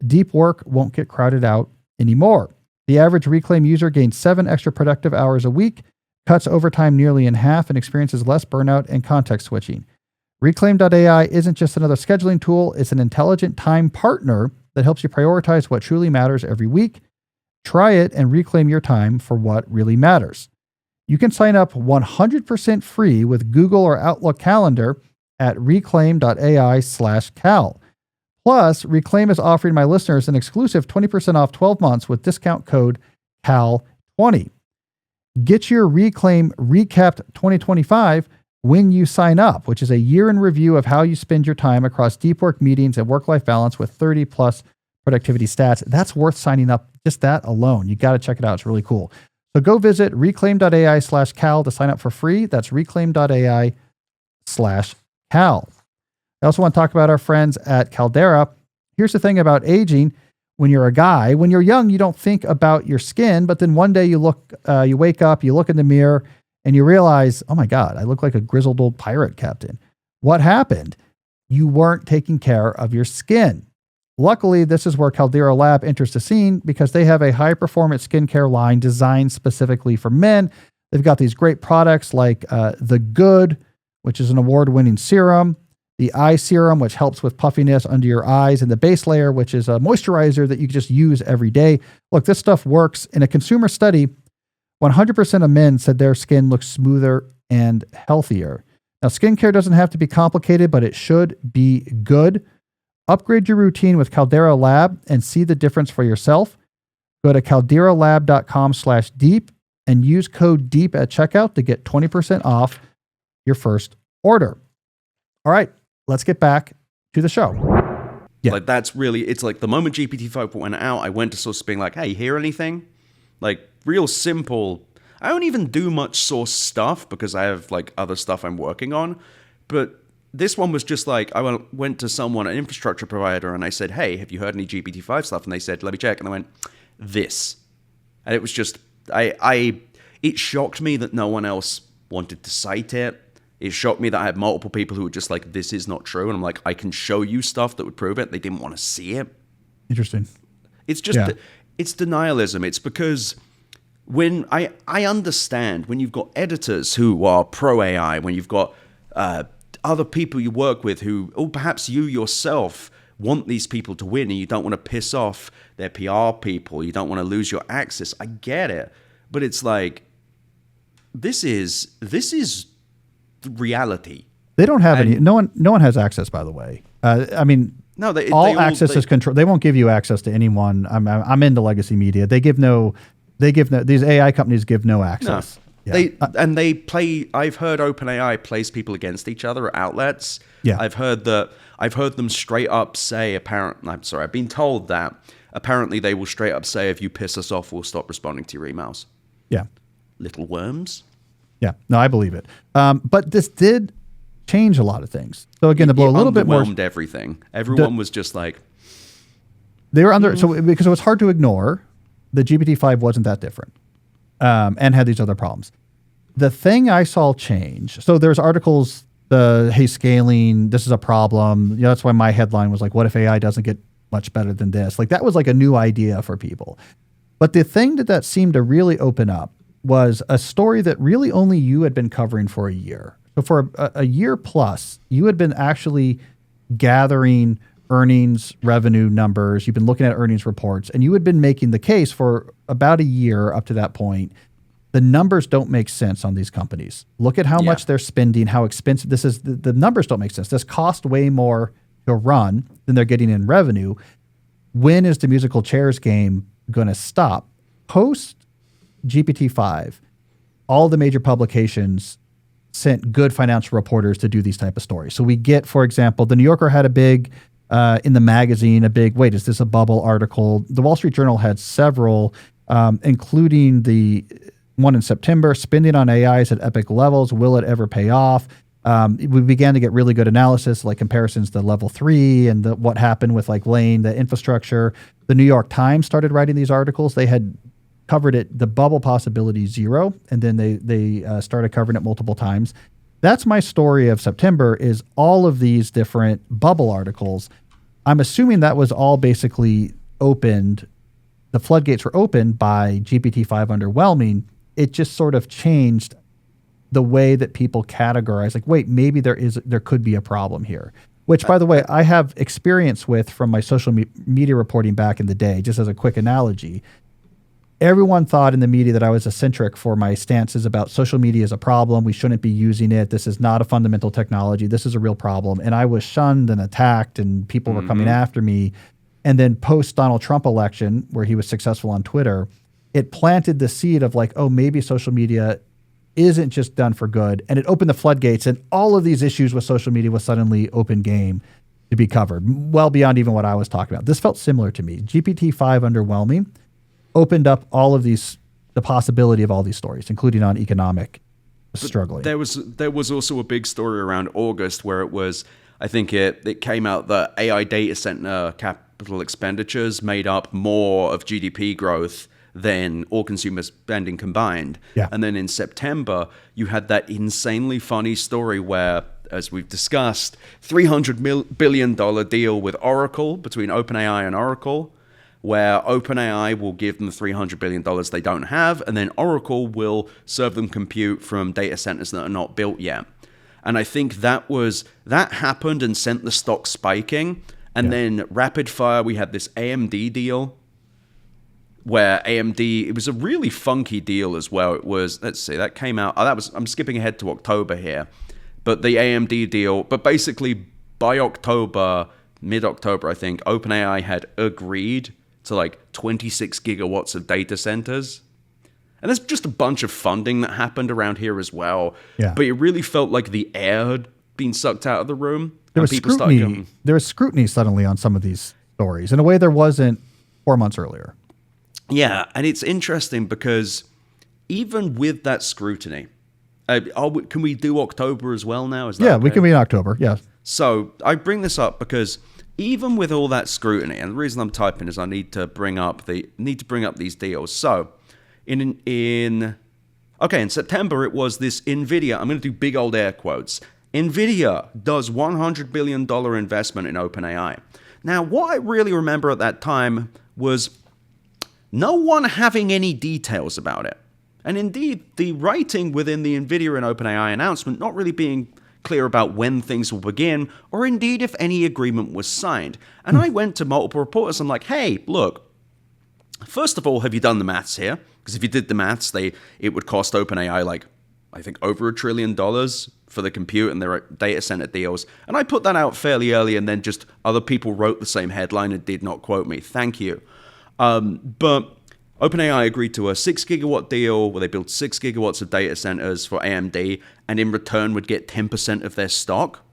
Deep work won't get crowded out anymore. The average Reclaim user gains 7 extra productive hours a week, cuts overtime nearly in half, and experiences less burnout and context switching. Reclaim.ai isn't just another scheduling tool, it's an intelligent time partner that helps you prioritize what truly matters every week. Try it and reclaim your time for what really matters. You can sign up 100% free with Google or Outlook Calendar at reclaim.ai/cal. Plus, Reclaim is offering my listeners an exclusive 20% off 12 months with discount code CAL20. Get your Reclaim Recapped 2025 when you sign up, which is a year in review of how you spend your time across deep work meetings and work-life balance with 30 plus productivity stats. That's worth signing up, just that alone. You got to check it out. It's really cool. So go visit reclaim.ai/cal to sign up for free. That's reclaim.ai/cal. I also want to talk about our friends at Caldera. Here's the thing about aging. When you're a guy, when you're young, you don't think about your skin, but then one day you wake up, you look in the mirror, and you realize, oh my God, I look like a grizzled old pirate captain. What happened? You weren't taking care of your skin. Luckily, this is where Caldera Lab enters the scene because they have a high-performance skincare line designed specifically for men. They've got these great products like The Good, which is an award-winning serum, the Eye Serum, which helps with puffiness under your eyes, and the Base Layer, which is a moisturizer that you can just use every day. Look, this stuff works. In a consumer study, 100% of men said their skin looks smoother and healthier. Now, skincare doesn't have to be complicated, but it should be good. Upgrade your routine with Caldera Lab and see the difference for yourself. Go to calderalab.com/deep and use code DEEP at checkout to get 20% off your first order. All right, let's get back to the show. Yeah. Like that's really, it's like the moment GPT-5 went out, I went to source being like, hey, hear anything? Like real simple. I don't even do much source stuff because I have like other stuff I'm working on. But this one was just like, I went to someone, an infrastructure provider, and I said, hey, have you heard any GPT-5 stuff? And they said, let me check. And I went, this. And it was just, it shocked me that no one else wanted to cite it. It shocked me that I had multiple people who were just like, this is not true. And I'm like, I can show you stuff that would prove it. They didn't want to see it. Interesting. It's just, it's denialism. It's because when I understand when you've got editors who are pro AI, when you've got other people you work with who, or perhaps you yourself want these people to win and you don't want to piss off their PR people, you don't want to lose your access. I get it. But it's like, this is reality. They don't have any. No one has access. By the way, I mean, no. All access is control. They won't give you access to anyone. I'm into legacy media. They give no. These AI companies give no access. No. Yeah. They play. I've heard OpenAI plays people against each other at outlets. Yeah. I've heard them straight up say. I've been told that apparently they will straight up say, if you piss us off, we'll stop responding to your emails. Yeah. Little worms. Yeah, no, I believe it. But this did change a lot of things. So again, to blow a little bit more, everything. Everyone was just like, they were under. So because it was hard to ignore, the GPT-5 wasn't that different, and had these other problems. The thing I saw change. So there's articles. Hey, scaling. This is a problem. You know, that's why my headline was like, "What if AI doesn't get much better than this?" Like that was like a new idea for people. But the thing that seemed to really open up was a story that really only you had been covering for a year. So for a year plus, you had been actually gathering earnings revenue numbers. You've been looking at earnings reports, and you had been making the case for about a year up to that point. The numbers don't make sense on these companies. Look at how much they're spending, how expensive this is. The numbers don't make sense. This cost way more to run than they're getting in revenue. When is the musical chairs game going to stop? Post GPT-5, all the major publications sent good financial reporters to do these type of stories. So we get, for example, the New Yorker had a big, in the magazine, a big, wait, is this a bubble article? The Wall Street Journal had several, including the one in September, spending on AI is at epic levels. Will it ever pay off? We began to get really good analysis, like comparisons to level 3 and what happened with like laying the infrastructure. The New York Times started writing these articles. They had covered it, the bubble possibility 0, and then they started covering it multiple times. That's my story of September, is all of these different bubble articles. I'm assuming that was all basically opened. The floodgates were opened by GPT-5 underwhelming. It just sort of changed the way that people categorize, like, wait, maybe there could be a problem here. Which, by the way, I have experience with from my social media reporting back in the day. Just as a quick analogy, everyone thought in the media that I was eccentric for my stances about social media is a problem. We shouldn't be using it. This is not a fundamental technology. This is a real problem. And I was shunned and attacked, and people were coming after me. And then post Donald Trump election, where he was successful on Twitter, it planted the seed of like, oh, maybe social media isn't just done for good. And it opened the floodgates, and all of these issues with social media was suddenly open game to be covered, well beyond even what I was talking about. This felt similar to me. GPT-5 underwhelming opened up all of these, the possibility of all these stories, including on economic struggling. There was also a big story around August where it was, I think it came out that AI data center capital expenditures made up more of GDP growth than all consumer spending combined. Yeah. And then in September, you had that insanely funny story where, as we've discussed, $300 billion deal with Oracle, between OpenAI and Oracle, where OpenAI will give them the $300 billion they don't have, and then Oracle will serve them compute from data centers that are not built yet. And I think that happened and sent the stock spiking. And then rapid fire, we had this AMD deal, where AMD, it was a really funky deal as well. It was, let's see, that came out, I'm skipping ahead to October here, but the AMD deal, but basically by October, mid-October, I think, OpenAI had agreed to like 26 gigawatts of data centers. And there's just a bunch of funding that happened around here as well. Yeah. But it really felt like the air had been sucked out of the room. There was scrutiny suddenly on some of these stories in a way there wasn't 4 months earlier. Yeah, and it's interesting because even with that scrutiny, can we do October as well now? Is that okay? We can be in October, yes. So I bring this up because even with all that scrutiny, and the reason I'm typing is I need to bring up these deals. So in September it was this NVIDIA, I'm going to do big old air quotes. NVIDIA does $100 billion investment in OpenAI. Now, what I really remember at that time was no one having any details about it. And indeed, the writing within the NVIDIA and OpenAI announcement not really being clear about when things will begin, or indeed if any agreement was signed. And I went to multiple reporters, I'm like, hey, look, first of all, have you done the maths here? Because if you did the maths, it would cost OpenAI like, I think, over $1 trillion for the compute and their data center deals. And I put that out fairly early, and then just other people wrote the same headline and did not quote me. Thank you. But OpenAI agreed to a 6 gigawatt deal where they built 6 gigawatts of data centers for AMD, and in return would get 10% of their stock.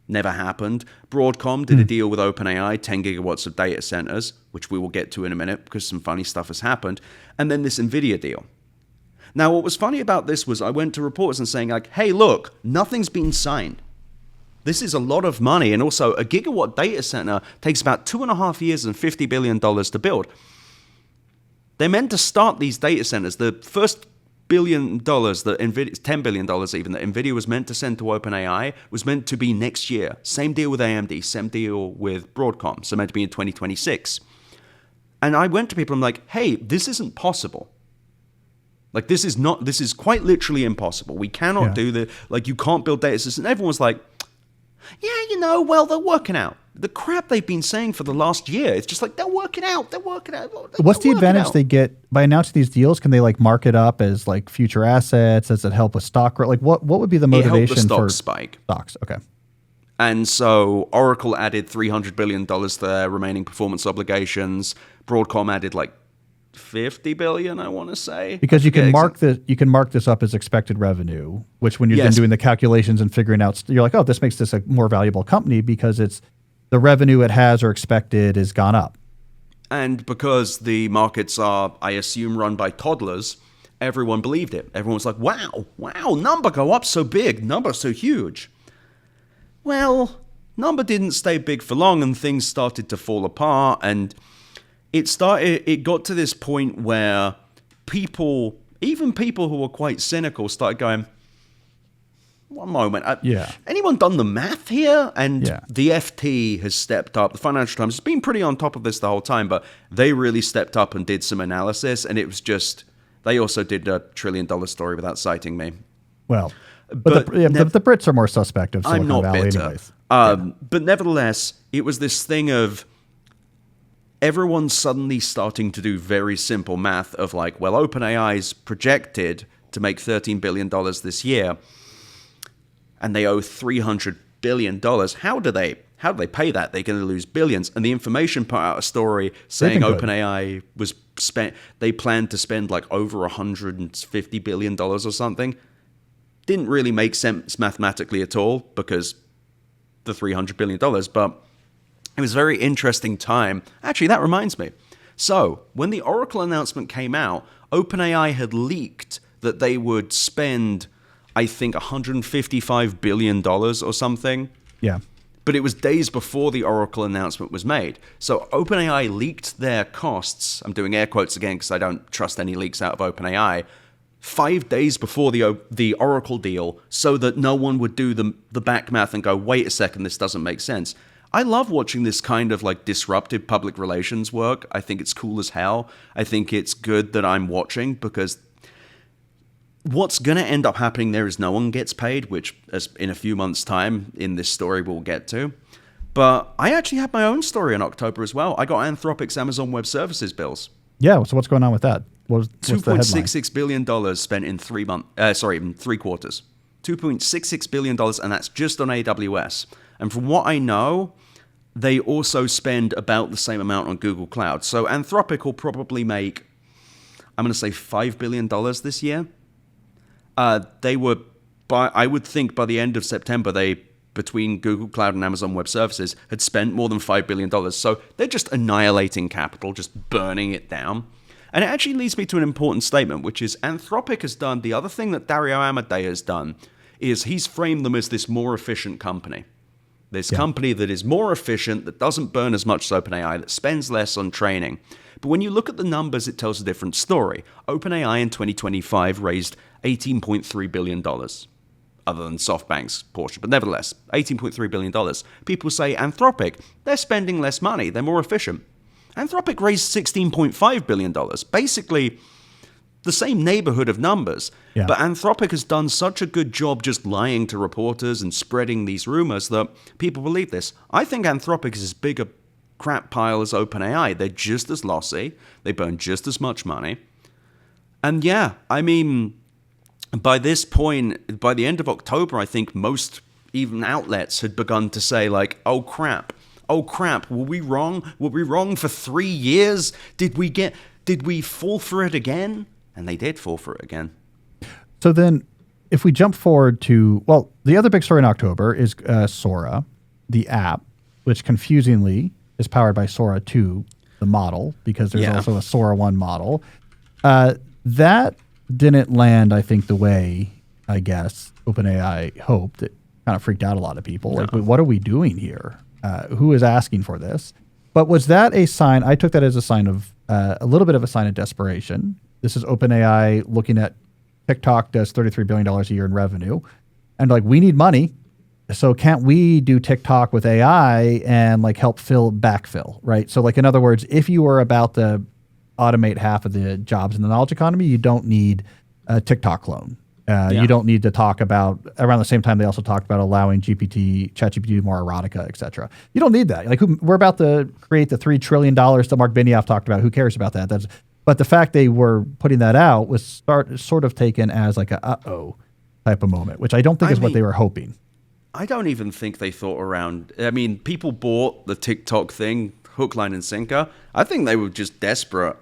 Never happened. Broadcom did a deal with OpenAI, 10 gigawatts of data centers, which we will get to in a minute because some funny stuff has happened. And then this NVIDIA deal. Now, what was funny about this was I went to reporters and saying like, hey, look, nothing's been signed. This is a lot of money. And also a gigawatt data center takes about 2.5 years and $50 billion to build. They're meant to start these data centers. The first $1 billion that NVIDIA, $10 billion even, that NVIDIA was meant to send to OpenAI was meant to be next year. Same deal with AMD, same deal with Broadcom. So meant to be in 2026. And I went to people, I'm like, hey, this isn't possible. Like, this is quite literally impossible. We cannot do the, like, you can't build data systems. And everyone's like, yeah, well, they're working out. The crap they've been saying for the last year, it's just like, they're working out. What's the advantage they get by announcing these deals? Can they like mark it up as like future assets? Does it help with stock growth? Like what would be the motivation for spike? Stocks, okay. And so Oracle added $300 billion to their remaining performance obligations. Broadcom added like $50 billion, I want to say. Because you can mark this up as expected revenue, which when you're then doing the calculations and figuring out, you're like, oh, this makes this a more valuable company because it's the revenue it has or expected has gone up. And because the markets are, I assume, run by toddlers, everyone believed it. Everyone was like, wow, number go up so big, number so huge. Well, number didn't stay big for long and things started to fall apart, and it got to this point where even people who were quite cynical started going, one moment, anyone done the math here? And the FT has stepped up. The Financial Times has been pretty on top of this the whole time, but they really stepped up and did some analysis, and it was just, they also did a $1 trillion story without citing me. Well, but the Brits are more suspect of Silicon Valley anyways. But nevertheless, it was this thing of everyone suddenly starting to do very simple math of like, well, OpenAI's projected to make $13 billion this year, and they owe $300 billion. How do they pay that? They're going to lose billions. And the Information put out a story saying OpenAI they planned to spend like over $150 billion or something. Didn't really make sense mathematically at all because the $300 billion, but it was a very interesting time. Actually, that reminds me. So when the Oracle announcement came out, OpenAI had leaked that they would spend, I think, $155 billion or something. Yeah. But it was days before the Oracle announcement was made. So OpenAI leaked their costs. I'm doing air quotes again because I don't trust any leaks out of OpenAI. 5 days before the Oracle deal, so that no one would do the back math and go, wait a second, this doesn't make sense. I love watching this kind of like disruptive public relations work. I think it's cool as hell. I think it's good that I'm watching because what's going to end up happening there is no one gets paid, which as in a few months' time in this story we'll get to. But I actually had my own story in October as well. I got Anthropic's Amazon Web Services bills. Yeah, so what's going on with that? What's $2.66 billion spent in 3 quarters. $2.66 billion, and that's just on AWS. And from what I know, they also spend about the same amount on Google Cloud. So Anthropic will probably make, I'm going to say $5 billion this year. I would think by the end of September, between Google Cloud and Amazon Web Services, had spent more than $5 billion. So they're just annihilating capital, just burning it down. And it actually leads me to an important statement, which is Anthropic has done, the other thing that Dario Amodei has done, is he's framed them as this more efficient company. This company that is more efficient, that doesn't burn as much as OpenAI, that spends less on training. But when you look at the numbers, it tells a different story. OpenAI in 2025 raised $18.3 billion. Other than SoftBank's portion, but nevertheless, $18.3 billion. People say Anthropic, they're spending less money, they're more efficient. Anthropic raised $16.5 billion, basically the same neighborhood of numbers. Yeah. But Anthropic has done such a good job just lying to reporters and spreading these rumors that people believe this. I think Anthropic is as big a crap pile as OpenAI. They're just as lossy, they burn just as much money. And yeah, I mean, by this point, by the end of October, I think most even outlets had begun to say like, oh crap, were we wrong? Were we wrong for 3 years? Did we fall for it again? And they did fall for it again. So then if we jump forward to, well, the other big story in October is Sora, the app, which confusingly is powered by Sora 2, the model, because there's also a Sora 1 model. That didn't land, I think, the way, I guess, OpenAI hoped. It kind of freaked out a lot of people. No. Like, what are we doing here? Who is asking for this? But was that a sign? I took that as a sign of a little bit of a sign of desperation. This is OpenAI looking at TikTok does $33 billion a year in revenue. And like, we need money. So can't we do TikTok with AI and like help backfill, right? So like in other words, if you were about to automate half of the jobs in the knowledge economy, you don't need a TikTok clone. You don't need to talk about, around the same time they also talked about allowing ChatGPT to do more erotica, et cetera. You don't need that. Like we're about to create the $3 trillion that Mark Benioff talked about. Who cares about that? But the fact they were putting that out was sort of taken as like a uh-oh type of moment, which I don't think is what they were hoping. I don't even think they thought around. I mean, people bought the TikTok thing, hook, line, and sinker. I think they were just desperate.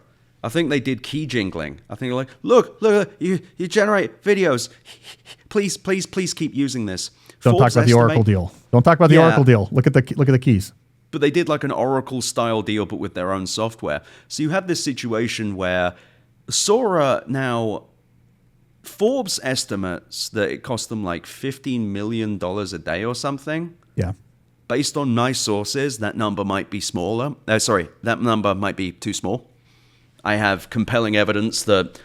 I think they did key jingling. I think they're like, look, you generate videos. Please keep using this. Don't talk about the Oracle deal. Don't talk about the Oracle deal. Look at the keys. But they did like an Oracle style deal, but with their own software. So you have this situation where Sora now, Forbes estimates that it cost them like $15 million a day or something. Yeah. Based on nice sources, that number might be smaller. That number might be too small. I have compelling evidence that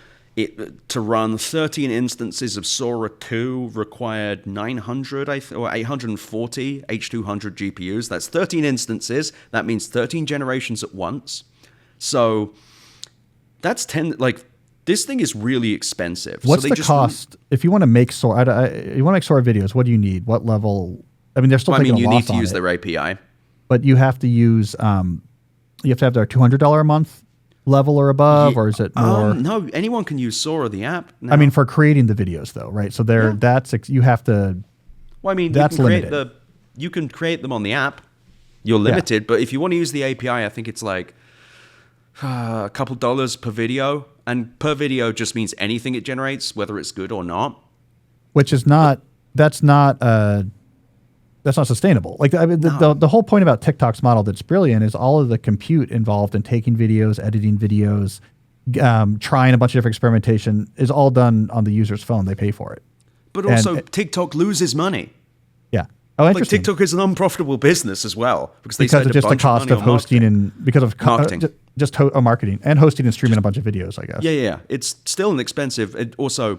to run 13 instances of Sora 2 required 900 or 840 H200 GPUs. That's 13 instances. That means 13 generations at once. So that's 10. Like, this thing is really expensive. What's the cost if you want to make Sora? You want to make Sora videos? What do you need? What level? I mean, they're still taking a loss on it. You need to use their API, but you have to use. You have to have their $200 a month level or above, or is it more? No, anyone can use Sora, the app. Now. I mean, for creating the videos, though, right? So you have to. Well, I mean, that's limited. You can create them on the app. You're limited, but if you want to use the API, I think it's like a couple dollars per video, and per video just means anything it generates, whether it's good or not. Which is not. That's not sustainable. Like, I mean, the whole point about TikTok's model that's brilliant is all of the compute involved in taking videos, editing videos, trying a bunch of different experimentation is all done on the user's phone. They pay for it. But also, TikTok loses money. Yeah. Oh, interesting. Like, TikTok is an unprofitable business as well because of just the cost of hosting and because of marketing. Marketing and hosting and streaming a bunch of videos, I guess. Yeah. It's still an expensive. Also,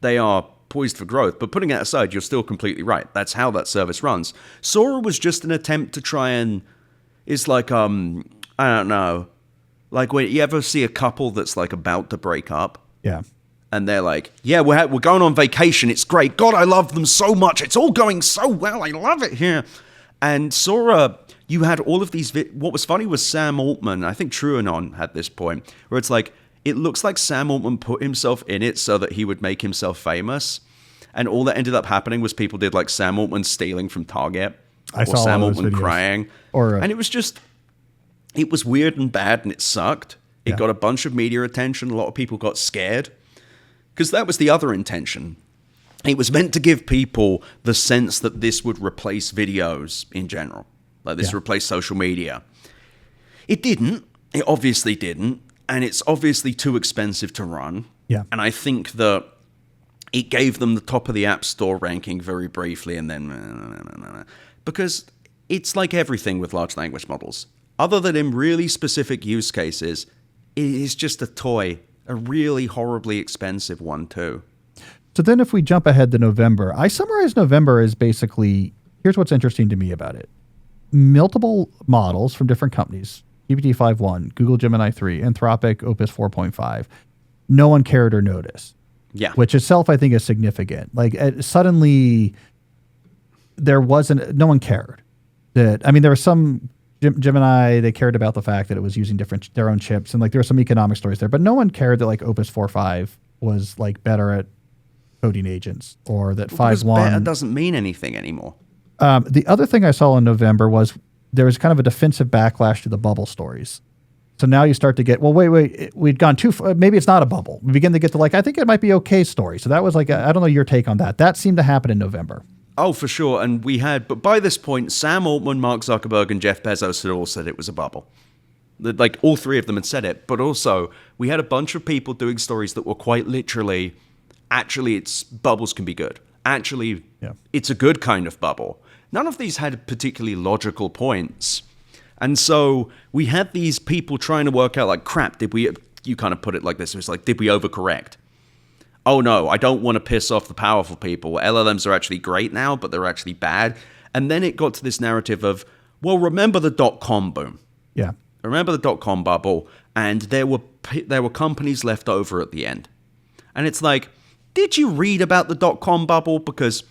they are poised for growth, but putting that aside, you're still completely right. That's how that service runs. Sora was just an attempt to try and, it's like, I don't know, like when you ever see a couple that's like about to break up. Yeah. And they're like, yeah, we're going on vacation. It's great. God, I love them so much. It's all going so well. I love it here. And Sora, you had all of these, what was funny was Sam Altman, I think TrueAnon had this point, where it's like, it looks like Sam Altman put himself in it so that he would make himself famous. And all that ended up happening was people did like Sam Altman stealing from Target. Or Sam Altman crying. And it was weird and bad and it sucked. It got a bunch of media attention. A lot of people got scared. Because that was the other intention. It was meant to give people the sense that this would replace videos in general. Like this would replace social media. It didn't. It obviously didn't. And it's obviously too expensive to run. Yeah. And I think that it gave them the top of the App Store ranking very briefly, and then because it's like everything with large language models. Other than in really specific use cases, it is just a toy, a really horribly expensive one too. So then if we jump ahead to November, I summarize November as basically, here's what's interesting to me about it. Multiple models from different companies, GPT-5.1, Google Gemini 3, Anthropic, Opus 4.5. No one cared or noticed. Yeah. Which itself, I think, is significant. Like, suddenly, no one cared. There was some Gemini, they cared about the fact that it was using their own chips, and like there were some economic stories there, but no one cared that like Opus 4.5 was like better at coding agents, or that 5.1 better doesn't mean anything anymore. The other thing I saw in November was there was kind of a defensive backlash to the bubble stories. So now you start to get, well, wait, we'd gone too far. Maybe it's not a bubble. We begin to get to like, I think it might be okay story. So that was like, I don't know your take on that. That seemed to happen in November. Oh, for sure. And but by this point, Sam Altman, Mark Zuckerberg, and Jeff Bezos had all said it was a bubble. Like all three of them had said it. But also, we had a bunch of people doing stories that were quite literally, actually, bubbles can be good. Actually, It's a good kind of bubble. None of these had particularly logical points. And so we had these people trying to work out, like, crap, you kind of put it like this. It was like, did we overcorrect? oh no, I don't want to piss off the powerful people. LLMs are actually great now, but they're actually bad. And then it got to this narrative of, well, remember the dot-com boom. Yeah. Remember the dot-com bubble, and there were companies left over at the end. And it's like, did you read about the dot-com bubble? Because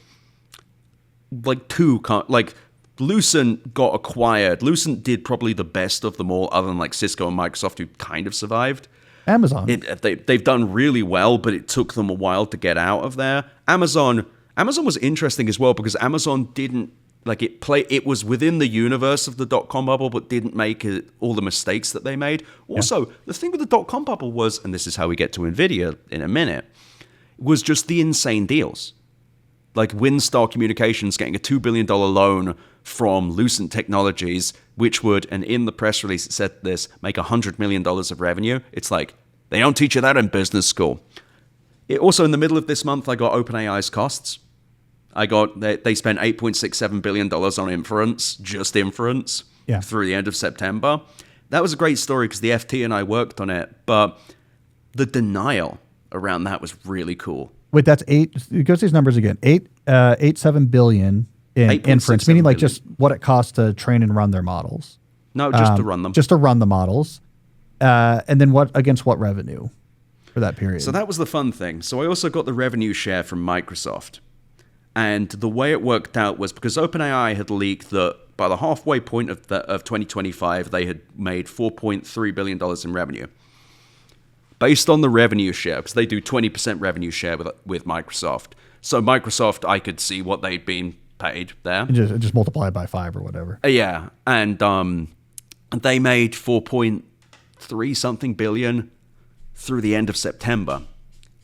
Lucent got acquired. Lucent did probably the best of them all, other than like Cisco and Microsoft, who kind of survived. Amazon. They've done really well, but it took them a while to get out of there. Amazon was interesting as well, because Amazon didn't it was within the universe of the dot-com bubble, but didn't make all the mistakes that they made. Also, the thing with the dot-com bubble was, and this is how we get to NVIDIA in a minute, was just the insane deals. Like WinStar Communications getting a $2 billion loan from Lucent Technologies, which would, and in the press release it said this, make $100 million of revenue. It's like, they don't teach you that in business school. Also, in the middle of this month, I got OpenAI's costs. They spent $8.67 billion on inference, just inference, through the end of September. That was a great story because the FT and I worked on it, but the denial around that was really cool. Wait, that's go to these numbers again. 8.7 billion in inference, meaning like just what it costs to train and run their models. No, just to run them. Just to run the models. And then against what revenue for that period? So that was the fun thing. So I also got the revenue share from Microsoft. And the way it worked out was because OpenAI had leaked that by the halfway point of 2025, they had made $4.3 billion in revenue. Based on the revenue share, because they do 20% revenue share with Microsoft. So Microsoft, I could see what they'd been paid there. And just multiply it by 5 or whatever. Yeah. And they made 4.3 something billion through the end of September.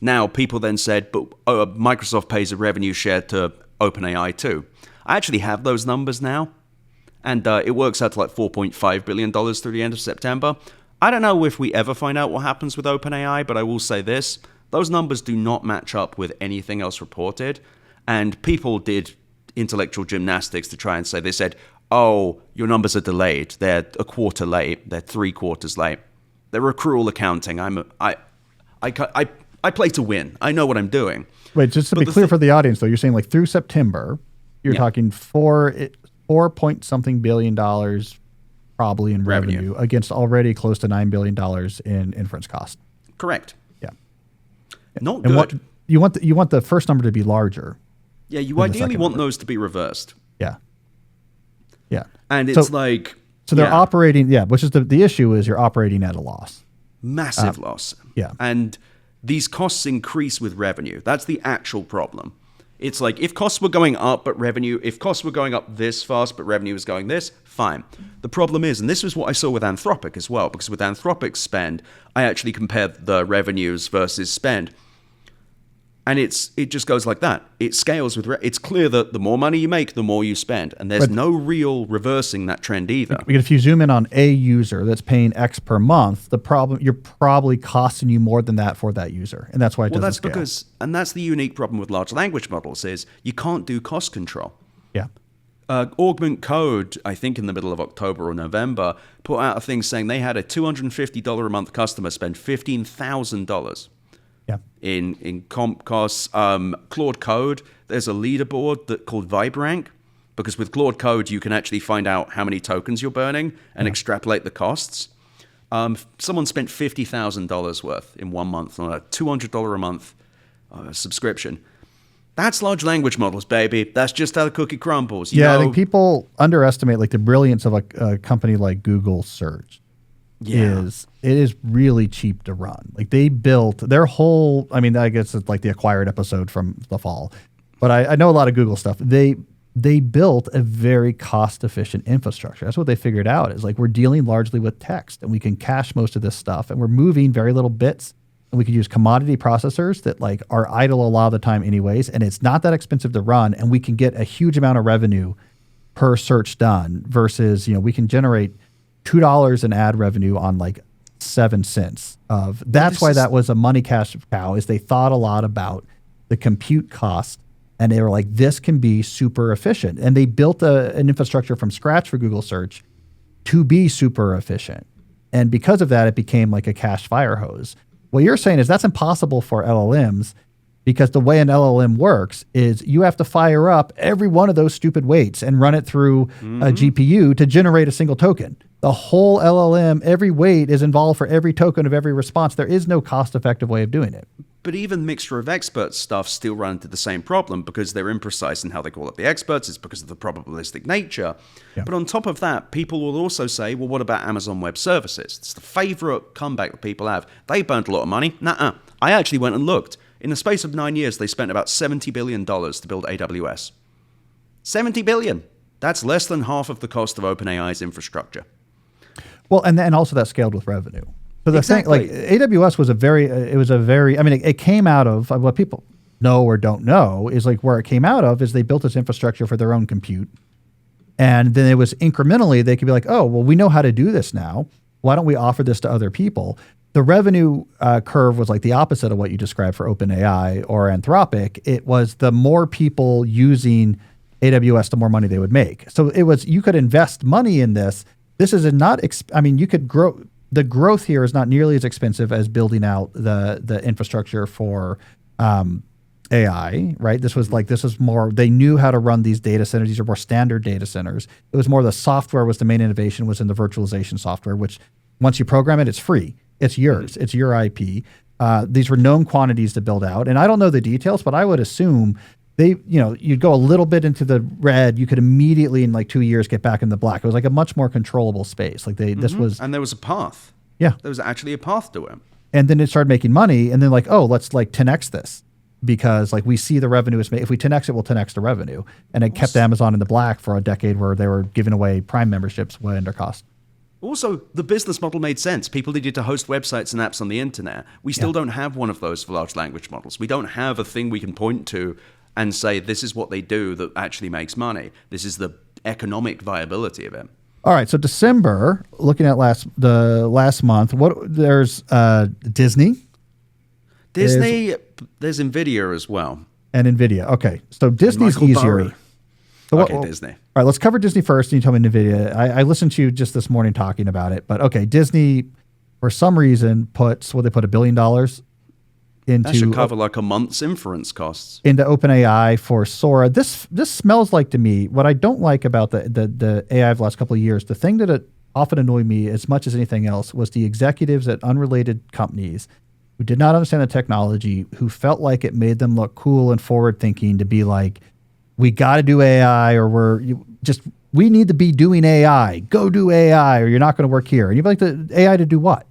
Now, people then said, but Microsoft pays a revenue share to OpenAI too. I actually have those numbers now, and it works out to like $4.5 billion through the end of September. I don't know if we ever find out what happens with OpenAI, but I will say this. Those numbers do not match up with anything else reported, and people did intellectual gymnastics to try and say, they said, oh, your numbers are delayed. They're a quarter late. They're 3 quarters late. They're accrual accounting. I play to win. I know what I'm doing. Wait, just to be clear for the audience, though, you're saying like through September, you're talking four point something billion dollars probably in revenue against already close to $9 billion in inference cost. Correct. Yeah. Not good. And you want the first number to be larger. Yeah, you ideally want those to be reversed. Yeah. Yeah. And it's So they're operating, which is the issue is you're operating at a loss. Massive loss. Yeah. And these costs increase with revenue. That's the actual problem. It's like if costs were going up, if costs were going up this fast, but revenue was going this, fine. The problem is, and this was what I saw with Anthropic as well, because with Anthropic's spend, I actually compared the revenues versus spend. And it just goes like that. It scales with, it's clear that the more money you make, the more you spend. And there's no real reversing that trend either. If you zoom in on a user that's paying X per month, the problem, you're probably costing you more than that for that user. And that's why it doesn't scale. And that's the unique problem with large language models is you can't do cost control. Yeah. Augment Code, I think in the middle of October or November, put out a thing saying they had a $250 a month customer spend $15,000. Yeah. In comp costs, Claude Code, there's a leaderboard called VibeRank, because with Claude Code, you can actually find out how many tokens you're burning and extrapolate the costs. Someone spent $50,000 worth in 1 month on a $200 a month subscription. That's large language models, baby. That's just how the cookie crumbles. I think people underestimate like the brilliance of a company like Google Search. It is really cheap to run. Like they built their whole, I mean, I guess it's like the acquired episode from the fall, but I know a lot of Google stuff. They built a very cost efficient infrastructure. That's what they figured out is like, we're dealing largely with text and we can cache most of this stuff and we're moving very little bits and we can use commodity processors that like are idle a lot of the time anyways. And it's not that expensive to run and we can get a huge amount of revenue per search done versus, we can generate $2 in ad revenue on like 7 cents of. That's why that was a money cash cow. Is they thought a lot about the compute cost, and they were like, this can be super efficient, and they built an infrastructure from scratch for Google Search to be super efficient, and because of that, it became like a cache fire hose. What you're saying is that's impossible for LLMs, Because the way an LLM works is you have to fire up every one of those stupid weights and run it through a GPU to generate a single token. The whole LLM, every weight is involved for every token of every response. There is no cost-effective way of doing it. But even mixture of experts stuff still run into the same problem because they're imprecise in how they call up the experts. It's because of the probabilistic nature. Yeah. But on top of that, people will also say, well, what about Amazon Web Services? It's the favorite comeback that people have. They burnt a lot of money. Nuh-uh. I actually went and looked. In the space of 9 years, they spent about $70 billion to build AWS. $70 billion. That's less than half of the cost of OpenAI's infrastructure. Well, and also that scaled with revenue. So the thing, like AWS was it came out of what people know or don't know is like where it came out of is they built this infrastructure for their own compute. And then it was incrementally, they could be like, oh, well, we know how to do this now. Why don't we offer this to other people? The revenue curve was like the opposite of what you described for OpenAI or Anthropic. It was the more people using AWS, the more money they would make. So it was, you could invest money in this. This is you could grow. The growth here is not nearly as expensive as building out the infrastructure for AI, right? This was more, they knew how to run these data centers. These are more standard data centers. It was more the software was the main innovation, was in the virtualization software, which once you program it, it's free. It's yours. It's your IP. These were known quantities to build out. And I don't know the details, but I would assume you'd go a little bit into the red, you could immediately in like 2 years get back in the black. It was like a much more controllable space. Like this was, and there was a path. Yeah, there was actually a path to it. And then it started making money, and then like, oh, let's like 10x this because like we see the revenue is made. If we 10x it, we'll 10x the revenue. And it kept Amazon in the black for a decade where they were giving away Prime memberships way under cost. Also, the business model made sense. People needed to host websites and apps on the internet. We still don't have one of those for large language models. We don't have a thing we can point to and say, this is what they do that actually makes money. This is the economic viability of it. All right, so December, looking at the last month, there's Disney. There's NVIDIA as well. And NVIDIA, okay. So Disney's easier. So Disney. All right, let's cover Disney first, and you tell me NVIDIA. I listened to you just this morning talking about it, but okay, Disney, for some reason, they put $1 billion into, that should cover like a month's inference costs, into OpenAI for Sora. This smells like, to me, what I don't like about the AI of the last couple of years, the thing that it often annoyed me as much as anything else was the executives at unrelated companies who did not understand the technology, who felt like it made them look cool and forward thinking to be like, we got to do AI, or we need to be doing AI. Go do AI, or you're not going to work here. And you'd be like, the AI to do what?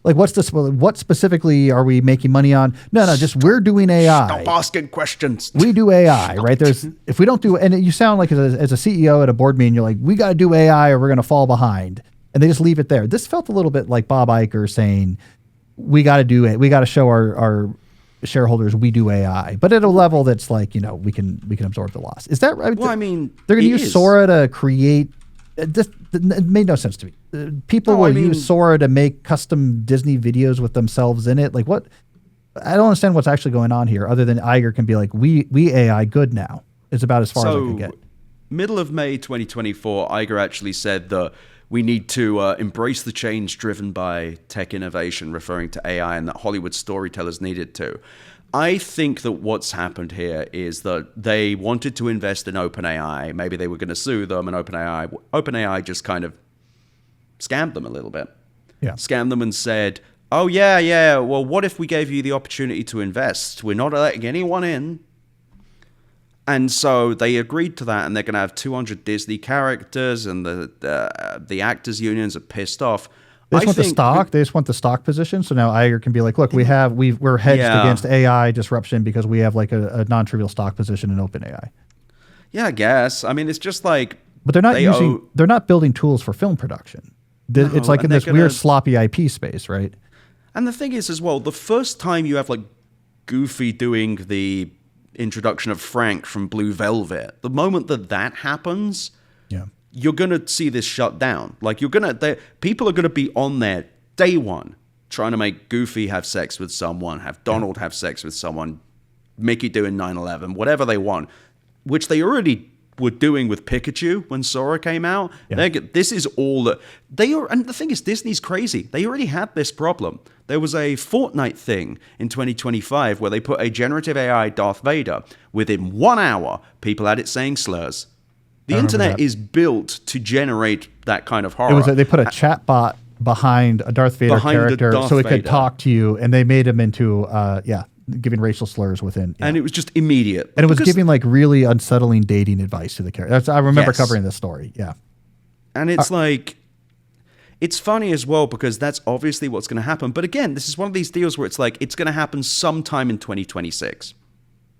Like, what specifically are we making money on? No, just we're doing AI. Stop asking questions. We do AI, right? If we don't do, and you sound like as a CEO at a board meeting, you're like, we got to do AI or we're going to fall behind. And they just leave it there. This felt a little bit like Bob Iger saying, we got to do it. We got to show our shareholders we do AI, but at a level that's like, we can absorb the loss. Is that right? Well, I mean, they're going to use Sora to create. It made no sense to me. People will use Sora to make custom Disney videos with themselves in it. Like what? I don't understand what's actually going on here, other than Iger can be like, we AI good now. It's about as far as I can get. Middle of May 2024, Iger actually said that we need to embrace the change driven by tech innovation, referring to AI, and that Hollywood storytellers needed to. I think that what's happened here is that they wanted to invest in OpenAI. Maybe they were going to sue them, and OpenAI just kind of scammed them a little bit. Yeah. Scammed them and said, oh, yeah, well, what if we gave you the opportunity to invest? We're not letting anyone in. And so they agreed to that, and they're going to have 200 Disney characters, and the actors' unions are pissed off. They just want the stock. They just want the stock position. So now Iger can be like, look, we're hedged against AI disruption because we have like a non-trivial stock position in OpenAI. Yeah, I guess. I mean, it's just like, but they're not building tools for film production. It's like in this weird sloppy IP space, right? And the thing is as well, the first time you have like Goofy doing the introduction of Frank from Blue Velvet, the moment that happens, you're going to see this shut down. Like people are going to be on there day one trying to make Goofy have sex with someone, have Donald have sex with someone, Mickey doing 9/11, whatever they want, which they already were doing with Pikachu when Sora came out. Yeah. This is all that they are. And the thing is, Disney's crazy. They already had this problem. There was a Fortnite thing in 2025 where they put a generative AI Darth Vader. Within 1 hour, people had it saying slurs. The internet is built to generate that kind of horror. They put a chatbot behind a Darth Vader character so it could talk to you, and they made him into giving racial slurs within. And it was just immediate. And it was giving like really unsettling dating advice to the character. I remember covering this story. Yeah. And it's it's funny as well because that's obviously what's going to happen. But again, this is one of these deals where it's like, it's going to happen sometime in 2026.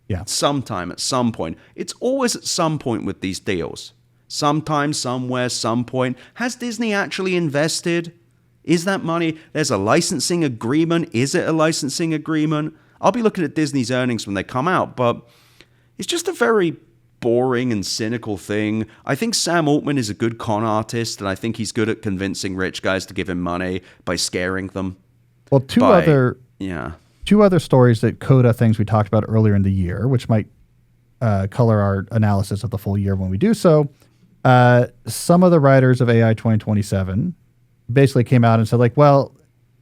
Yeah. Sometime, at some point. It's always at some point with these deals. Sometime, somewhere, some point. Has Disney actually invested? Is that money? There's a licensing agreement. Is it a licensing agreement? I'll be looking at Disney's earnings when they come out, but it's just a very boring and cynical thing. I think Sam Altman is a good con artist, and I think he's good at convincing rich guys to give him money by scaring them. Well, two other stories that coda things we talked about earlier in the year, which might color our analysis of the full year when we do so. Some of the writers of AI 2027 basically came out and said, like, well,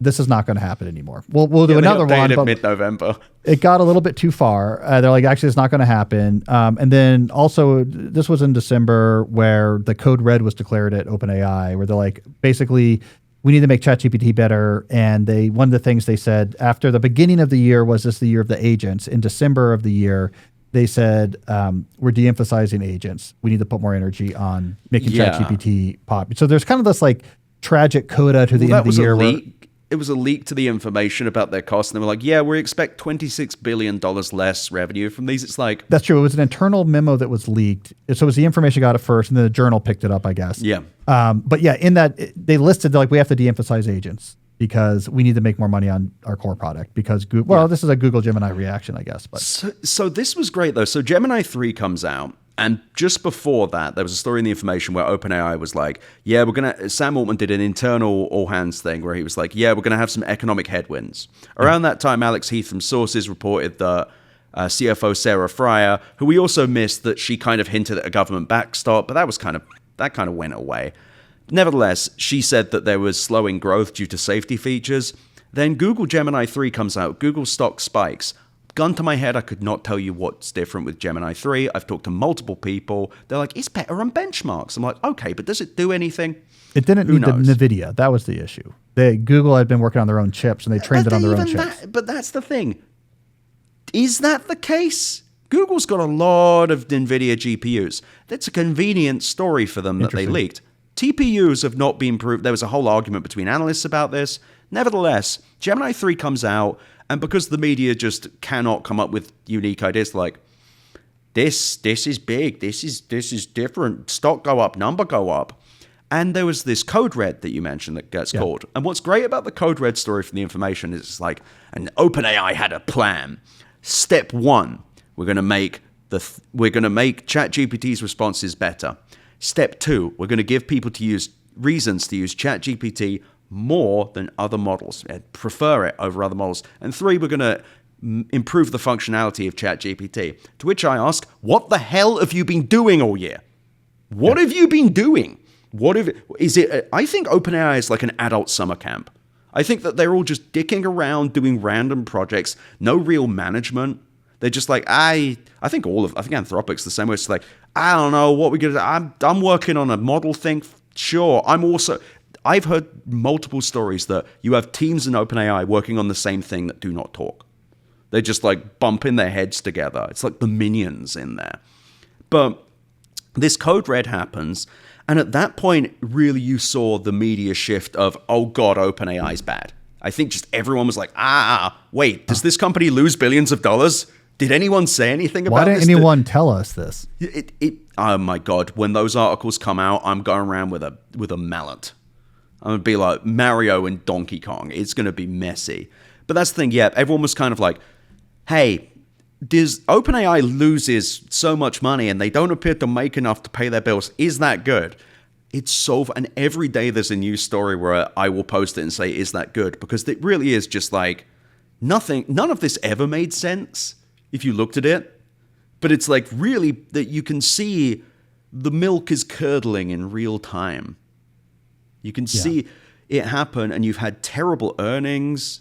this is not going to happen anymore. We'll do another one, but mid-November. It got a little bit too far. They're like, actually, it's not going to happen. And then also, this was in December where the code red was declared at OpenAI, where they're like, basically, we need to make ChatGPT better. And one of the things they said after the beginning of the year was this the year of the agents. In December of the year, they said, we're de-emphasizing agents. We need to put more energy on making ChatGPT pop. So there's kind of this like tragic coda to the end of the year. It was a leak to the information about their costs, and they were like, yeah, we expect $26 billion less revenue from these. It's like... That's true. It was an internal memo that was leaked. So it was the information got it first, and then the journal picked it up, I guess. Yeah. But yeah, in that, they listed, like, we have to de-emphasize agents because we need to make more money on our core product because, this is a Google Gemini reaction, I guess. But So this was great, though. So Gemini 3 comes out. And just before that, there was a story in the information where OpenAI was like, yeah, Sam Altman did an internal all-hands thing where he was like, yeah, we're going to have some economic headwinds. Around that time, Alex Heath from Sources reported that CFO Sarah Fryer, who we also missed, that she kind of hinted at a government backstop, but that kind of went away. Nevertheless, she said that there was slowing growth due to safety features. Then Google Gemini 3 comes out, Google stock spikes. Gun to my head, I could not tell you what's different with Gemini 3. I've talked to multiple people. They're like, it's better on benchmarks. I'm like, okay, but does it do anything? It didn't need the NVIDIA. That was the issue. Google had been working on their own chips, and they trained it on their own chips. But that's the thing. Is that the case? Google's got a lot of NVIDIA GPUs. That's a convenient story for them that they leaked. TPUs have not been proved. There was a whole argument between analysts about this. Nevertheless, Gemini 3 comes out, and because the media just cannot come up with unique ideas like, this is big, this is different, stock go up, number go up. And there was this code red that you mentioned that gets called. And what's great about the code red story from the information is it's like, and OpenAI had a plan. Step 1, we're going to make ChatGPT's responses better. Step 2, we're going to give people reasons to use ChatGPT more than other models, prefer it over other models. And 3, we're going to improve the functionality of ChatGPT. To which I ask, what the hell have you been doing all year? What have you been doing? I think OpenAI is like an adult summer camp. I think that they're all just dicking around doing random projects, no real management. They're just like, I think Anthropic's the same way. It's like, I don't know what we're going to do. I'm working on a model thing. Sure. I've heard multiple stories that you have teams in OpenAI working on the same thing that do not talk. They're just like bumping their heads together. It's like the minions in there. But this code red happens. And at that point, really, you saw the media shift of, oh God, OpenAI's bad. I think just everyone was like, wait, does this company lose billions of dollars? Did anyone say anything about this? Why didn't anyone tell us this? Oh my God, when those articles come out, I'm going around with a mallet. I'm going to be like Mario and Donkey Kong. It's going to be messy. But that's the thing, everyone was kind of like, hey, OpenAI loses so much money and they don't appear to make enough to pay their bills. Is that good? It's so fun. And every day there's a new story where I will post it and say, is that good? Because it really is just like nothing. None of this ever made sense if you looked at it. But it's like really that you can see the milk is curdling in real time. You can see it happen, and you've had terrible earnings.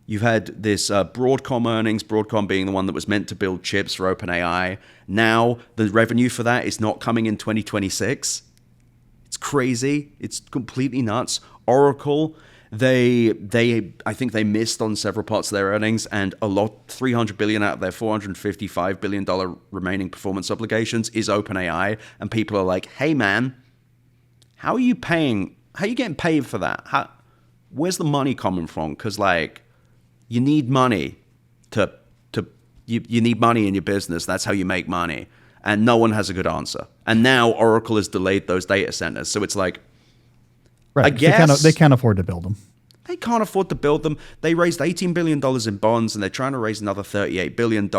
You've had this Broadcom earnings, Broadcom being the one that was meant to build chips for OpenAI. Now the revenue for that is not coming in 2026. It's crazy. It's completely nuts. Oracle, I think they missed on several parts of their earnings, and $300 billion out of their $455 billion remaining performance obligations is OpenAI. And people are like, hey man, how are you getting paid for that? Where's the money coming from? Because like, you need money you need money in your business. That's how you make money. And no one has a good answer. And now Oracle has delayed those data centers. So it's like, right, I guess they can't afford to build them. They can't afford to build them. They raised $18 billion in bonds, and they're trying to raise another $38 billion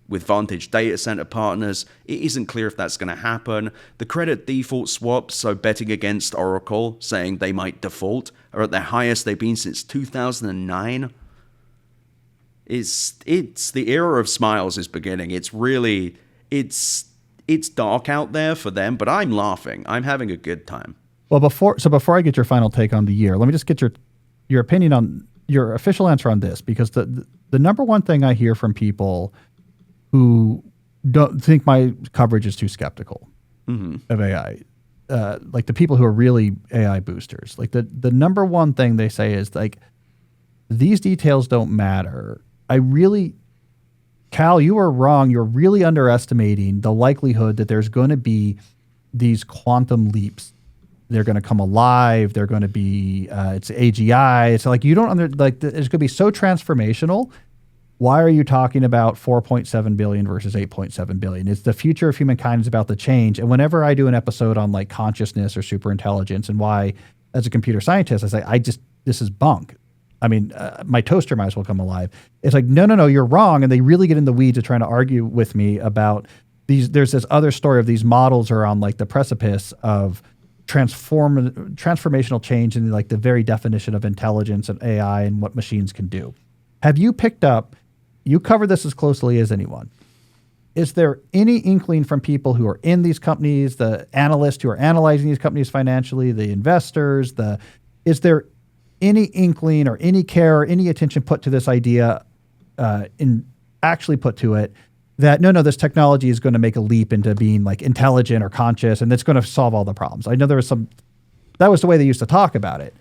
with Vantage data center partners. It isn't clear if that's going to happen. The credit default swaps, so betting against Oracle, saying they might default, are at their highest they've been since 2009. It's the era of smiles is beginning. It's really, it's dark out there for them, but I'm laughing. I'm having a good time. Well, before I get your final take on the year, let me just get your opinion on your official answer on this, because the number one thing I hear from people who don't think my coverage is too skeptical of AI, like the people who are really AI boosters, like the number one thing they say is like, these details don't matter. Cal, you are wrong. You're really underestimating the likelihood that there's going to be these quantum leaps. They're going to come alive. They're going to be, it's AGI. It's like, you don't it's going to be so transformational. Why are you talking about 4.7 billion versus 8.7 billion? It's the future of humankind is about to change. And whenever I do an episode on like consciousness or superintelligence and why, as a computer scientist, I say, this is bunk. I mean, my toaster might as well come alive. It's like, no, you're wrong. And they really get in the weeds of trying to argue with me about these. There's this other story of these models are on like the precipice of transformational change in like the very definition of intelligence and AI and what machines can do. Have you picked up, you cover this as closely as anyone. Is there any inkling from people who are in these companies, the analysts who are analyzing these companies financially, the investors, is there any inkling or any care or any attention put to this idea actually put to it that no, this technology is going to make a leap into being like intelligent or conscious, and it's going to solve all the problems? I know there was that was the way they used to talk about it,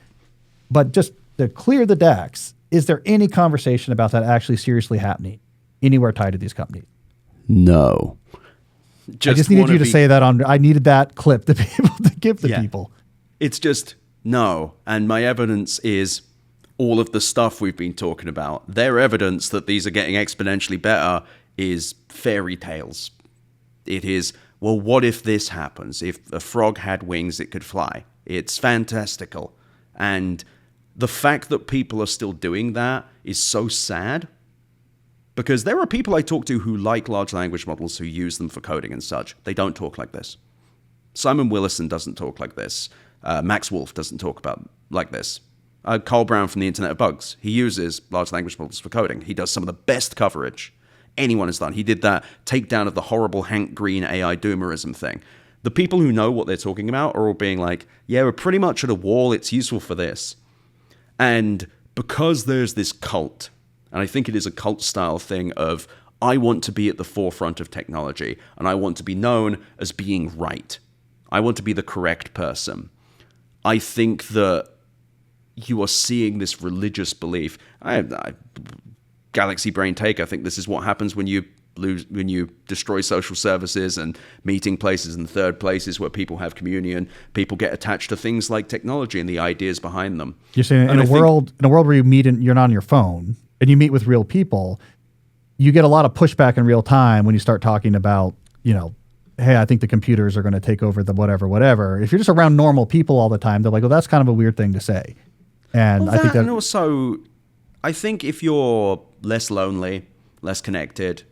but just to clear the decks, is there any conversation about that actually seriously happening anywhere tied to these companies? No. I just needed you to say that I needed that clip to be able to give to people. It's just no. And my evidence is all of the stuff we've been talking about. Their evidence that these are getting exponentially better is fairy tales. It is, well, what if this happens? If a frog had wings, it could fly. It's fantastical. And the fact that people are still doing that is so sad, because there are people I talk to who like large language models, who use them for coding and such. They don't talk like this. Simon Willison doesn't talk like this. Max Wolf doesn't talk about like this. Carl Brown from the Internet of Bugs, he uses large language models for coding. He does some of the best coverage anyone has done. He did that takedown of the horrible Hank Green AI doomerism thing. The people who know what they're talking about are all being like, yeah, we're pretty much at a wall. It's useful for this. And because there's this cult, and I think it is a cult style thing of, I want to be at the forefront of technology, and I want to be known as being right. I want to be the correct person. I think that you are seeing this religious belief. Galaxy Brain Take, I think this is what happens when you destroy social services and meeting places and third places where people have communion. People get attached to things like technology and the ideas behind them. You're saying in a world where you meet and you're not on your phone and you meet with real people, you get a lot of pushback in real time when you start talking about, hey, I think the computers are going to take over the whatever. If you're just around normal people all the time, they're like, well, that's kind of a weird thing to say. And I think that, and also, I think if you're less lonely, less connected,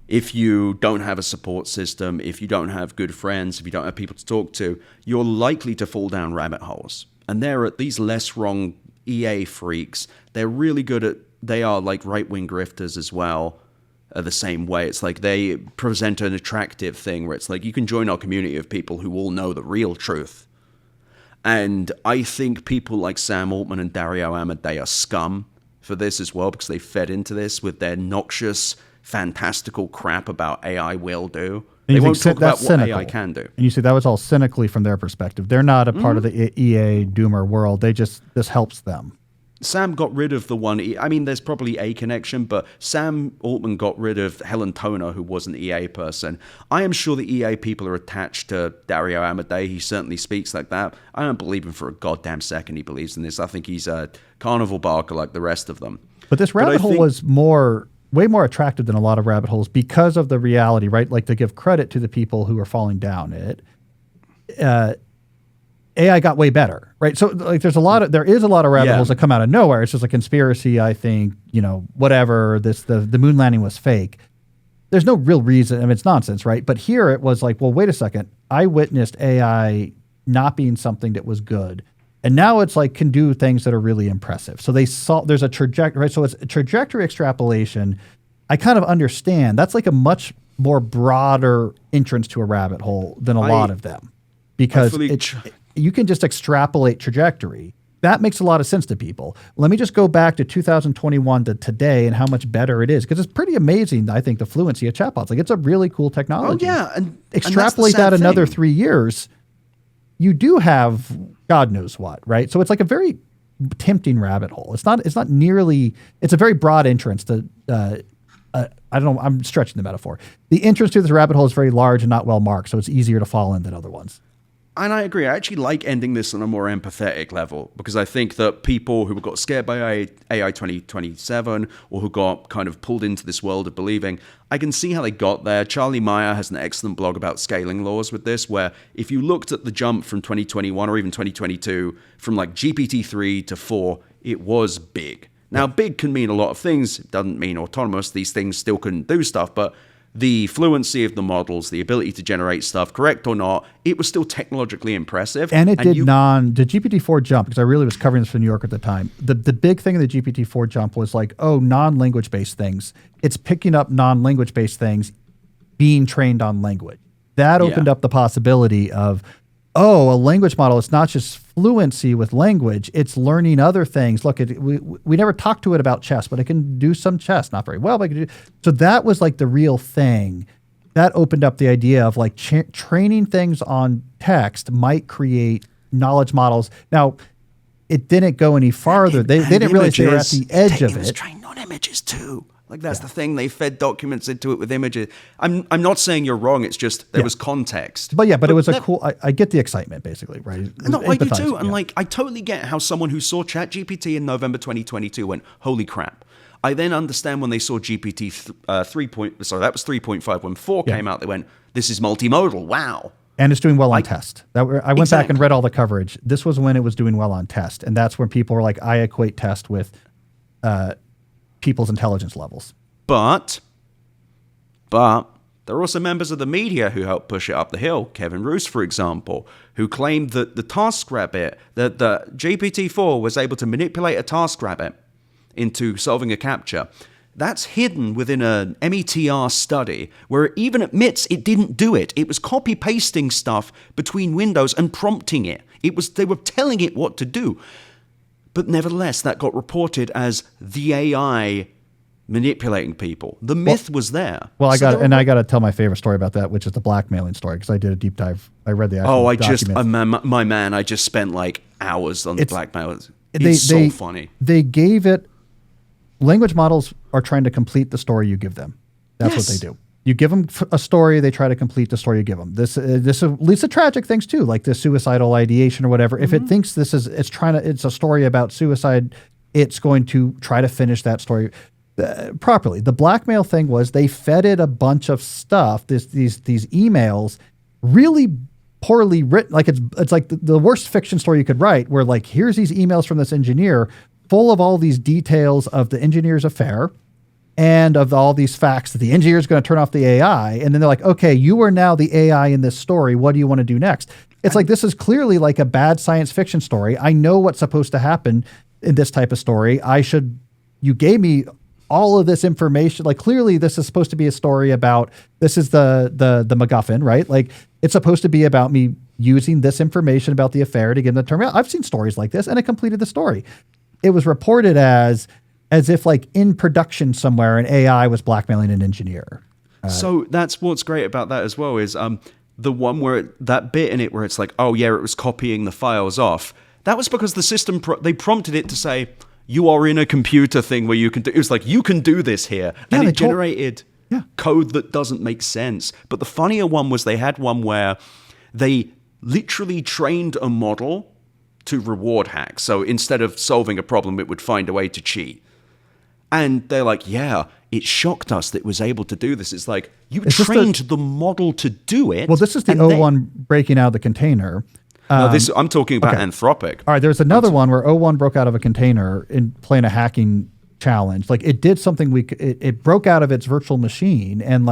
if you don't have a support system, if you don't have good friends, if you don't have people to talk to, you're likely to fall down rabbit holes. And they're at these less wrong EA freaks. They're really good they are like right-wing grifters as well. the same way. It's like they present an attractive thing where it's like, you can join our community of people who all know the real truth. And I think people like Sam Altman and Dario Amodei are scum for this as well, because they fed into this with their noxious, fantastical crap about AI will do. They won't talk about what AI can do. And you see, that was all cynically from their perspective. They're not a part of the EA doomer world. This helps them. Sam got rid of the one. I mean, there's probably a connection, but Sam Altman got rid of Helen Toner, who was an EA person. I am sure the EA people are attached to Dario Amodei. He certainly speaks like that. I don't believe him for a goddamn second he believes in this. I think he's a carnival barker like the rest of them. But this rabbit hole was way more attractive than a lot of rabbit holes because of the reality, right? Like, to give credit to the people who are falling down it. AI got way better, right? So like there is a lot of rabbit holes that come out of nowhere. It's just a conspiracy, I think, whatever, the moon landing was fake. There's no real reason. I mean, it's nonsense, right? But here it was like, well, wait a second. I witnessed AI not being something that was good. And now it's like can do things that are really impressive. So there's a trajectory, right? So it's a trajectory extrapolation. I kind of understand. That's like a much more broader entrance to a rabbit hole than a lot of them. Because you can just extrapolate trajectory. That makes a lot of sense to people. Let me just go back to 2021 to today and how much better it is, because it's pretty amazing, I think, the fluency of chatbots. Like, it's a really cool technology. Oh, yeah. And extrapolate that another 3 years, you do have God knows what, right? So it's like a very tempting rabbit hole. It's not nearly, it's a very broad entrance to, I don't know, I'm stretching the metaphor. The entrance to this rabbit hole is very large and not well marked, so it's easier to fall in than other ones. And I agree. I actually like ending this on a more empathetic level, because I think that people who got scared by AI 2027 or who got kind of pulled into this world of believing, I can see how they got there. Charlie Meyer has an excellent blog about scaling laws with this, where if you looked at the jump from 2021 or even 2022 from like GPT-3 to 4, it was big. Now, big can mean a lot of things. It doesn't mean autonomous. These things still couldn't do stuff, but the fluency of the models, the ability to generate stuff, correct or not, it was still technologically impressive. And it the GPT-4 jump, because I really was covering this for New York at the time. The big thing in the GPT-4 jump was like, non-language based things. It's picking up non-language based things being trained on language. That opened up the possibility of, a language model, it's not just fluency with language, it's learning other things. Look, we never talked to it about chess, but it can do some chess, not very well, but it can do. So that was like the real thing. That opened up the idea of like training things on text might create knowledge models. Now, it didn't go any farther. They didn't realize they were at the edge of it. It was trained on images too. Like, that's the thing. They fed documents into it with images. I'm not saying you're wrong. It's just there was context. But it was a cool. I get the excitement, basically, right? No, I do too. And like, I totally get how someone who saw ChatGPT in November 2022 went, "Holy crap!" I then understand when they saw GPT 3. That was 3.5. When 4 came out, they went, "This is multimodal. Wow!" And it's doing well on test. I went back and read all the coverage. This was when it was doing well on test, and that's when people were like, "I equate test with." People's intelligence levels. But there are also members of the media who helped push it up the hill. Kevin Roose, for example, who claimed that the TaskRabbit, that the GPT-4 was able to manipulate a TaskRabbit into solving a CAPTCHA. That's hidden within an METR study where it even admits it didn't do it. It was copy-pasting stuff between windows and prompting it. They were telling it what to do. But nevertheless, that got reported as the AI manipulating people. The myth was there. Well, I got to tell my favorite story about that, which is the blackmailing story, because I did a deep dive. I read the actual documents. I just spent like hours on the blackmail. It's so funny. They gave it. Language models are trying to complete the story you give them. That's what they do. You give them a story, they try to complete the story you give them. This leads to tragic things too, like the suicidal ideation or whatever. If it thinks it's a story about suicide, it's going to try to finish that story properly. The blackmail thing was they fed it a bunch of stuff, these emails, really poorly written. Like it's like the worst fiction story you could write, where like, here's these emails from this engineer full of all these details of the engineer's affair and of all these facts that the engineer is going to turn off the AI. And then they're like, okay, you are now the AI in this story. What do you want to do next? It's like, this is clearly like a bad science fiction story. I know what's supposed to happen in this type of story. You gave me all of this information. Like clearly this is supposed to be a story about, this is the MacGuffin, right? Like it's supposed to be about me using this information about the affair to get them to turn around. I've seen stories like this and it completed the story. It was reported as if like in production somewhere, an AI was blackmailing an engineer. So that's what's great about that as well is the one where that bit in it where it's like, oh yeah, it was copying the files off. That was because the system, they prompted it to say, you are in a computer thing where you can do, it was like, you can do this here. Yeah, and it generated code that doesn't make sense. But the funnier one was they had one where they literally trained a model to reward hack. So instead of solving a problem, it would find a way to cheat. And they're like, yeah, it shocked us that it was able to do this. It's like, you trained the model to do it. Well, this is the O1 breaking out of the container. No, I'm talking about Anthropic. All right, there's another one where O1 broke out of a container in playing a hacking challenge. Like it did something it broke out of its virtual machine and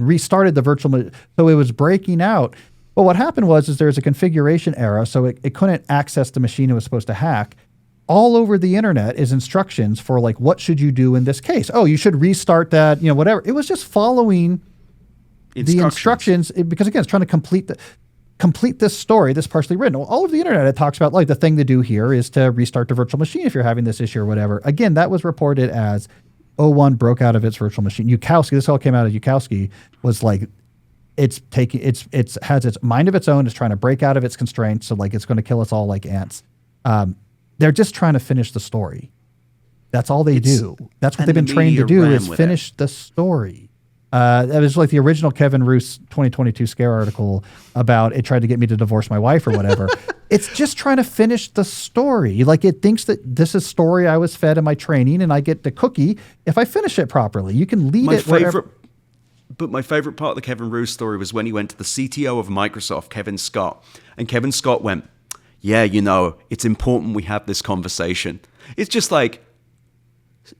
restarted the virtual so it was breaking out. But what happened was there's a configuration error, so it couldn't access the machine it was supposed to hack. All over the internet is instructions for like, what should you do in this case? Oh, you should restart that, whatever. It was just following the instructions because again, it's trying to complete this story that's partially written. All over the internet, it talks about like the thing to do here is to restart the virtual machine if you're having this issue or whatever. Again, that was reported as O1 broke out of its virtual machine. Yukowski, this all came out of Yukowski, was like, it has its mind of its own, it's trying to break out of its constraints. So like, it's going to kill us all like ants. They're just trying to finish the story. That's all they do. That's what they've been trained to do is finish the story. That was like the original Kevin Roose 2022 Scare article about it tried to get me to divorce my wife or whatever. It's just trying to finish the story. Like it thinks that this is story I was fed in my training and I get the cookie if I finish it properly. You can lead wherever. But my favorite part of the Kevin Roose story was when he went to the CTO of Microsoft, Kevin Scott. And Kevin Scott went, yeah, it's important we have this conversation. It's just like,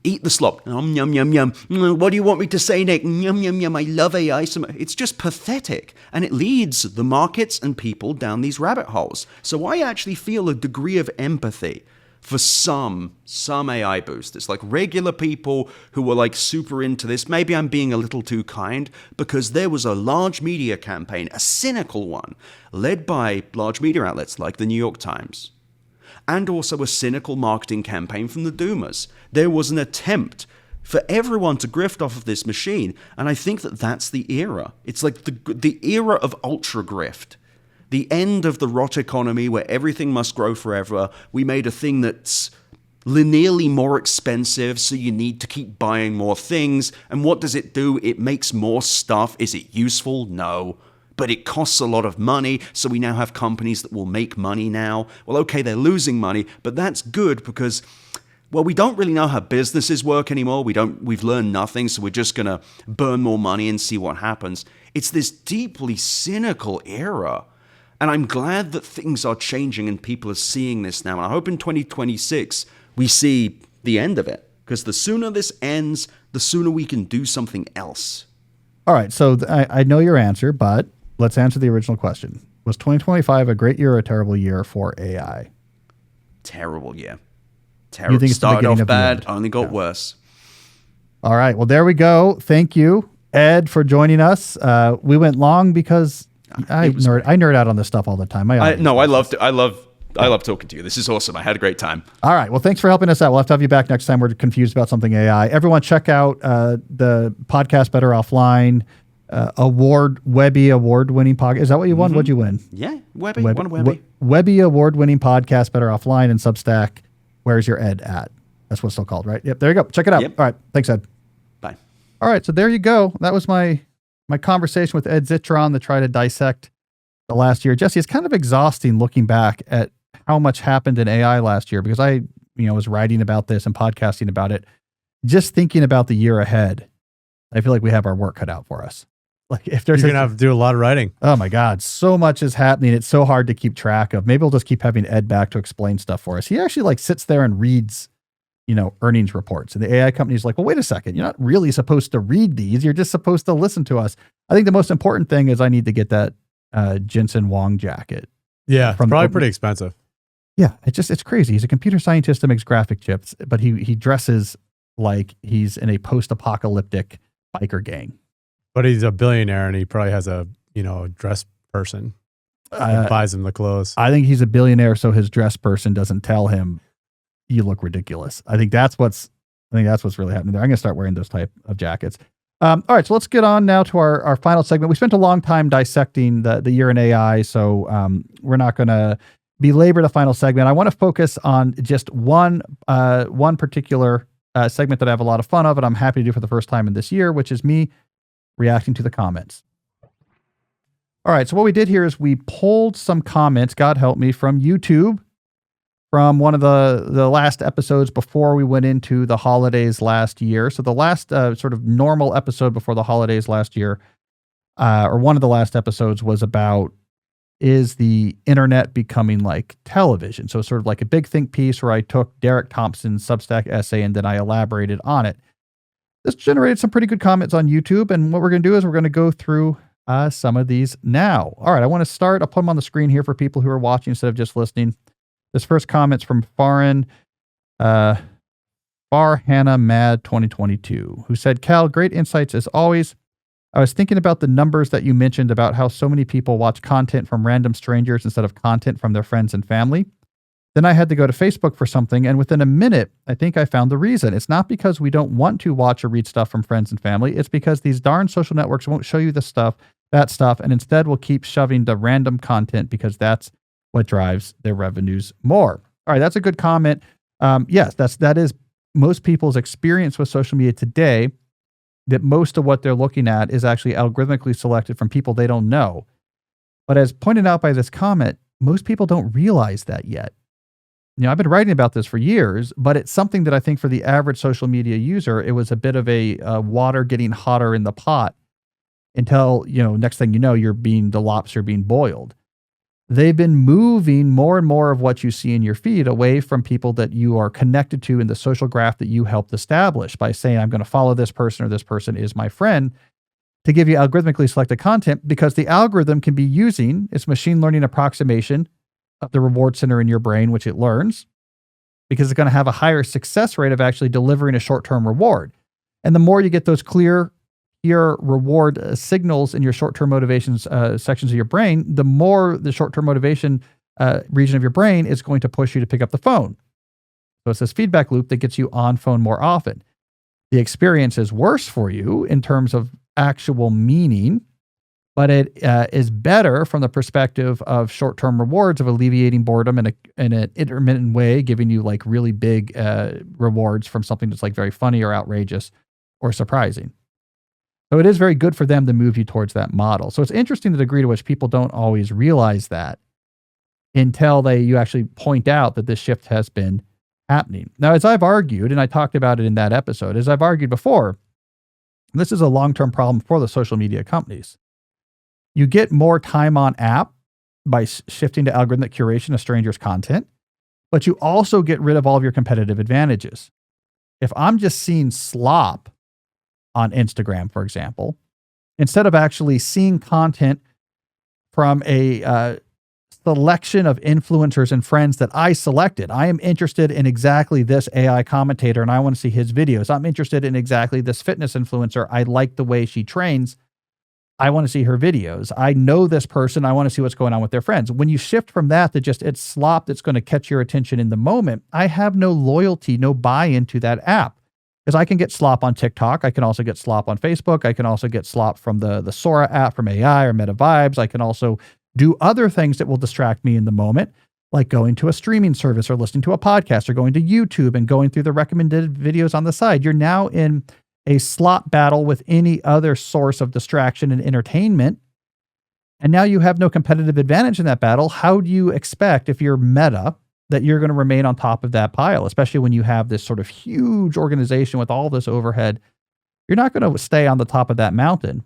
eat the slop. Yum, yum, yum, yum. What do you want me to say, Nick? Yum, yum, yum. I love AI. It's just pathetic. And it leads the markets and people down these rabbit holes. So I actually feel a degree of empathy for some AI boosters, like regular people who were like super into this. Maybe I'm being a little too kind because there was a large media campaign, a cynical one, led by large media outlets like the New York Times, and also a cynical marketing campaign from the Doomers. There was an attempt for everyone to grift off of this machine, and I think that that's the era. It's like the era of ultra grift. The end of the rot economy where everything must grow forever. We made a thing that's linearly more expensive, so you need to keep buying more things. And what does it do? It makes more stuff. Is it useful? No. But it costs a lot of money, so we now have companies that will make money now. Well, okay, they're losing money, but that's good because, well, we don't really know how businesses work anymore. We've learned nothing, so we're just going to burn more money and see what happens. It's this deeply cynical era. And I'm glad that things are changing and people are seeing this now. And I hope in 2026 we see the end of it. Because the sooner this ends, the sooner we can do something else. All right. So I know your answer, but let's answer the original question. Was 2025 a great year or a terrible year for AI? Terrible year. Terrible. You think it's started off bad, only got worse. All right. Well, there we go. Thank you, Ed, for joining us. We went long because I nerd out on this stuff all the time. I love talking to you. This is awesome. I had a great time. All right. Well, thanks for helping us out. We'll have to have you back next time we're confused about something AI. Everyone check out the podcast Better Offline, Webby award-winning podcast. Is that what you won? What'd you win? Yeah, Webby. Won Webby. Webby award-winning podcast Better Offline and Substack. Where's your Ed at? That's what's still called, right? Yep. There you go. Check it out. Yep. All right. Thanks, Ed. Bye. All right. So there you go. That was my conversation with Ed Zitron to try to dissect the last year. Jesse, it's kind of exhausting looking back at how much happened in AI last year because I was writing about this and podcasting about it. Just thinking about the year ahead, I feel like we have our work cut out for us. Like if there's you're gonna have to do a lot of writing. Oh my God, so much is happening. It's so hard to keep track of. Maybe we'll just keep having Ed back to explain stuff for us. He actually sits there and reads earnings reports. And the AI company is like, well, wait a second. You're not really supposed to read these. You're just supposed to listen to us. I think the most important thing is I need to get that Jensen Huang jacket. Yeah, probably pretty expensive. Yeah, it's crazy. He's a computer scientist that makes graphic chips, but he dresses like he's in a post-apocalyptic biker gang. But he's a billionaire and he probably has a dress person that buys him the clothes. I think he's a billionaire, so his dress person doesn't tell him you look ridiculous. I think that's what's really happening there. I'm going to start wearing those type of jackets. All right, so let's get on now to our final segment. We spent a long time dissecting the year in AI, so we're not going to belabor the final segment. I want to focus on just one particular segment that I have a lot of fun of, and I'm happy to do for the first time in this year, which is me reacting to the comments. All right, so what we did here is we pulled some comments, God help me, from YouTube, from one of the last episodes before we went into the holidays last year. So the last sort of normal episode before the holidays last year, or one of the last episodes, was about, is the internet becoming like television? So sort of like a big think piece where I took Derek Thompson's Substack essay and then I elaborated on it. This generated some pretty good comments on YouTube, and what we're going to do is we're going to go through some of these now. All right, I want to start. I'll put them on the screen here for people who are watching instead of just listening. This first comment's from Farhan Mad 2022, who said, Cal, great insights as always. I was thinking about the numbers that you mentioned about how so many people watch content from random strangers instead of content from their friends and family. Then I had to go to Facebook for something, and within a minute, I think I found the reason. It's not because we don't want to watch or read stuff from friends and family. It's because these darn social networks won't show you that stuff, and instead will keep shoving the random content because that's what drives their revenues more. All right, that's a good comment. Yes, that is most people's experience with social media today, that most of what they're looking at is actually algorithmically selected from people they don't know. But as pointed out by this comment, most people don't realize that yet. I've been writing about this for years, but it's something that I think for the average social media user, it was a bit of a water getting hotter in the pot until, next thing you know, the lobster being boiled. They've been moving more and more of what you see in your feed away from people that you are connected to in the social graph that you helped establish by saying, I'm going to follow this person or this person is my friend, to give you algorithmically selected content, because the algorithm can be using its machine learning approximation of the reward center in your brain, which it learns, because it's going to have a higher success rate of actually delivering a short-term reward. And the more you get those clear reward signals in your short-term motivations sections of your brain, the more the short-term motivation region of your brain is going to push you to pick up the phone. So it's this feedback loop that gets you on phone more often. The experience is worse for you in terms of actual meaning, but it is better from the perspective of short-term rewards of alleviating boredom in an intermittent way, giving you like really big rewards from something that's like very funny or outrageous or surprising. So it is very good for them to move you towards that model. So it's interesting the degree to which people don't always realize that until you actually point out that this shift has been happening. Now, as I've argued, and I talked about it in that episode, as I've argued before, this is a long-term problem for the social media companies. You get more time on app by shifting to algorithmic curation of strangers' content, but you also get rid of all of your competitive advantages. If I'm just seeing slop on Instagram, for example, instead of actually seeing content from a selection of influencers and friends that I selected. I am interested in exactly this AI commentator and I want to see his videos. I'm interested in exactly this fitness influencer. I like the way she trains. I want to see her videos. I know this person. I want to see what's going on with their friends. When you shift from that to just it's slop that's going to catch your attention in the moment, I have no loyalty, no buy-in to that app. Because I can get slop on TikTok. I can also get slop on Facebook. I can also get slop from the Sora app from AI or Meta Vibes. I can also do other things that will distract me in the moment, like going to a streaming service or listening to a podcast or going to YouTube and going through the recommended videos on the side. You're now in a slop battle with any other source of distraction and entertainment. And now you have no competitive advantage in that battle. How do you expect, if you're Meta, that you're going to remain on top of that pile, especially when you have this sort of huge organization with all this overhead? You're not going to stay on the top of that mountain.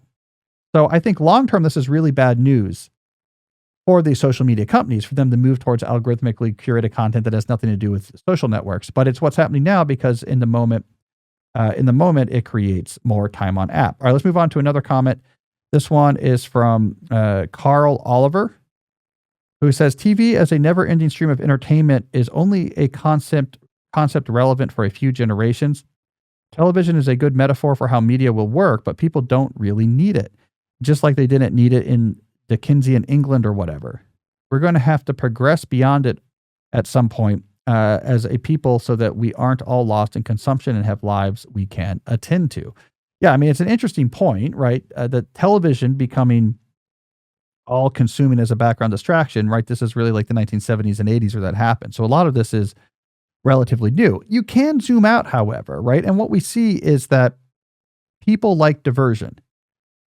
So I think long-term, this is really bad news for these social media companies, for them to move towards algorithmically curated content that has nothing to do with social networks. But it's what's happening now because in the moment, it creates more time on app. All right, let's move on to another comment. This one is from Carl Oliver, who says, TV as a never-ending stream of entertainment is only a concept relevant for a few generations. Television is a good metaphor for how media will work, but people don't really need it. Just like they didn't need it in Dickensian England or whatever. We're going to have to progress beyond it at some point as a people so that we aren't all lost in consumption and have lives we can attend to. Yeah, I mean, it's an interesting point, right? The television becoming all consuming as a background distraction, right? This is really like the 1970s and 80s where that happened. So a lot of this is relatively new. You can zoom out, however, right? And what we see is that people like diversion.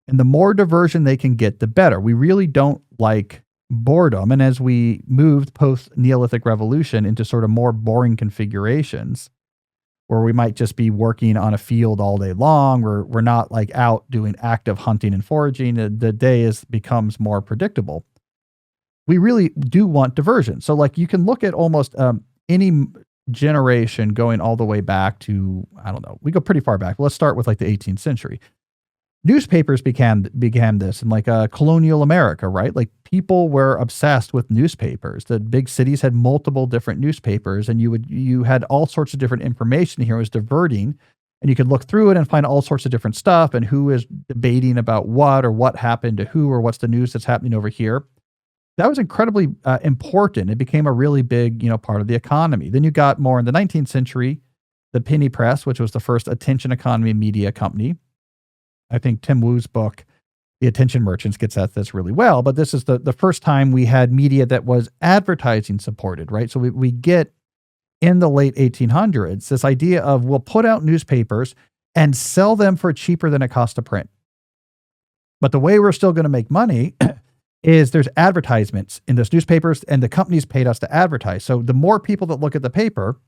And the more diversion they can get, the better. We really don't like boredom. And as we moved post-Neolithic revolution into sort of more boring configurations, where we might just be working on a field all day long, we're not like out doing active hunting and foraging, the day becomes more predictable. We really do want diversion. So like you can look at almost any generation going all the way back to, I don't know, we go pretty far back. Let's start with like the 18th century. Newspapers began this in like colonial America, right? Like people were obsessed with newspapers. The big cities had multiple different newspapers, and you had all sorts of different information here. It was diverting, and you could look through it and find all sorts of different stuff and who is debating about what or what happened to who or what's the news that's happening over here. That was incredibly important. It became a really big, part of the economy. Then you got more in the 19th century, the penny press, which was the first attention economy media company. I think Tim Wu's book, The Attention Merchants, gets at this really well. But this is the first time we had media that was advertising supported, right? So we get in the late 1800s this idea of we'll put out newspapers and sell them for cheaper than it costs to print. But the way we're still going to make money is there's advertisements in those newspapers, and the companies paid us to advertise. So the more people that look at the paper,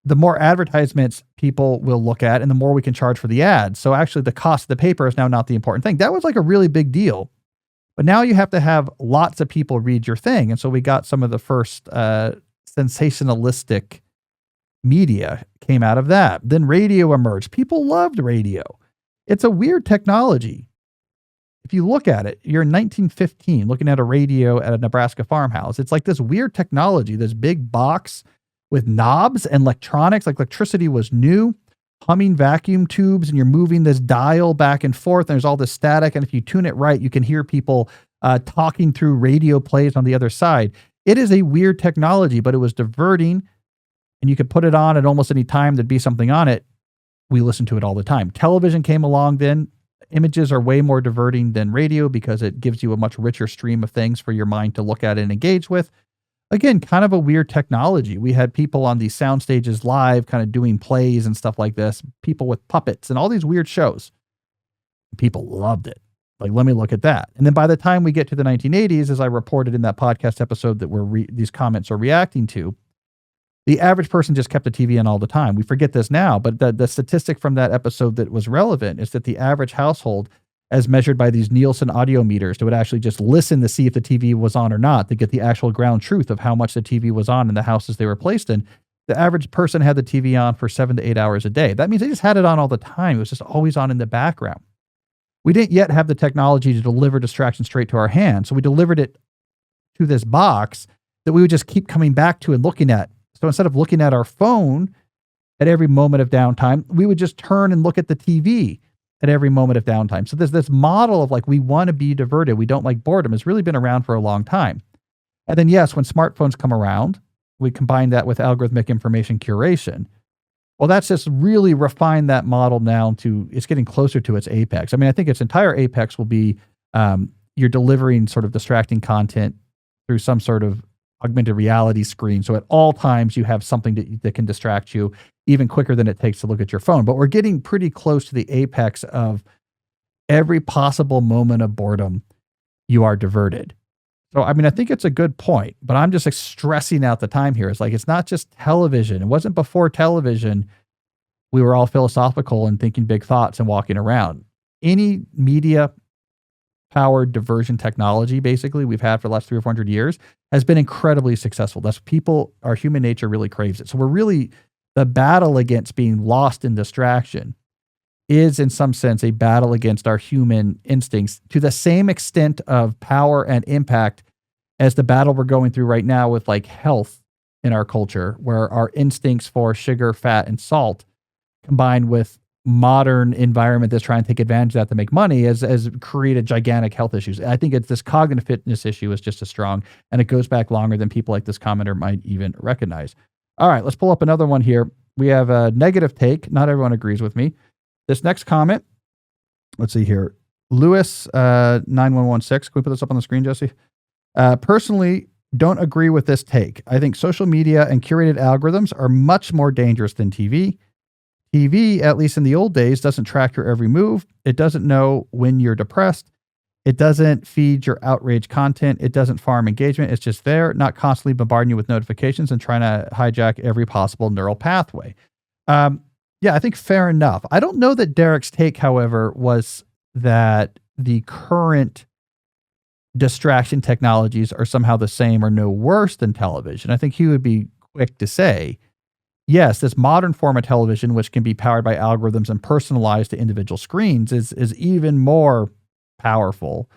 the more advertisements people will look at and the more we can charge for the ads. So actually the cost of the paper is now not the important thing. That was like a really big deal. But now you have to have lots of people read your thing. And so we got some of the first sensationalistic media came out of that. Then radio emerged. People loved radio. It's a weird technology. If you look at it, you're in 1915 looking at a radio at a Nebraska farmhouse. It's like this weird technology, this big box with knobs and electronics, like electricity was new, humming vacuum tubes, and you're moving this dial back and forth, and there's all this static, and if you tune it right, you can hear people talking through radio plays on the other side. It is a weird technology, but it was diverting, and you could put it on at almost any time. There'd be something on it. We listened to it all the time. Television came along then. Images are way more diverting than radio because it gives you a much richer stream of things for your mind to look at and engage with. Again, kind of a weird technology. We had people on these sound stages live kind of doing plays and stuff like this, people with puppets and all these weird shows. People loved it. Like, let me look at that. And then by the time we get to the 1980s, as I reported in that podcast episode that these comments are reacting to, the average person just kept the TV on all the time. We forget this now, but the statistic from that episode that was relevant is that the average household, as measured by these Nielsen audio meters, that would actually just listen to see if the TV was on or not to get the actual ground truth of how much the TV was on in the houses they were placed in. The average person had the TV on for 7 to 8 hours a day. That means they just had it on all the time. It was just always on in the background. We didn't yet have the technology to deliver distraction straight to our hand. So we delivered it to this box that we would just keep coming back to and looking at. So instead of looking at our phone at every moment of downtime, we would just turn and look at the TV at every moment of downtime. So there's this model of like, we want to be diverted. We don't like boredom. It's really been around for a long time. And then yes, when smartphones come around, we combine that with algorithmic information curation. Well, that's just really refined that model now to, it's getting closer to its apex. I mean, I think its entire apex will be, you're delivering sort of distracting content through some sort of augmented reality screen. So at all times you have something that can distract you even quicker than it takes to look at your phone. But we're getting pretty close to the apex of every possible moment of boredom, you are diverted. So, I mean, I think it's a good point, but I'm just like stressing out the time here. It's like, it's not just television. It wasn't before television. We were all philosophical and thinking big thoughts and walking around. Any media powered diversion technology, basically, we've had for the last 300 or 400 years has been incredibly successful. That's our human nature really craves it. So we're really, the battle against being lost in distraction is in some sense a battle against our human instincts to the same extent of power and impact as the battle we're going through right now with like health in our culture, where our instincts for sugar, fat, and salt combined with modern environment that's trying to take advantage of that to make money has created gigantic health issues. I think it's this cognitive fitness issue is just as strong, and it goes back longer than people like this commenter might even recognize. All right, let's pull up another one here. We have a negative take. Not everyone agrees with me. This next comment, let's see here. Lewis 9116. Can we put this up on the screen, Jesse? Personally, don't agree with this take. I think social media and curated algorithms are much more dangerous than TV. TV, at least in the old days, doesn't track your every move. It doesn't know when you're depressed. It doesn't feed your outrage content. It doesn't farm engagement. It's just there, not constantly bombarding you with notifications and trying to hijack every possible neural pathway. Yeah, I think fair enough. I don't know that Derek's take, however, was that the current distraction technologies are somehow the same or no worse than television. I think he would be quick to say, yes, this modern form of television, which can be powered by algorithms and personalized to individual screens, is even more powerful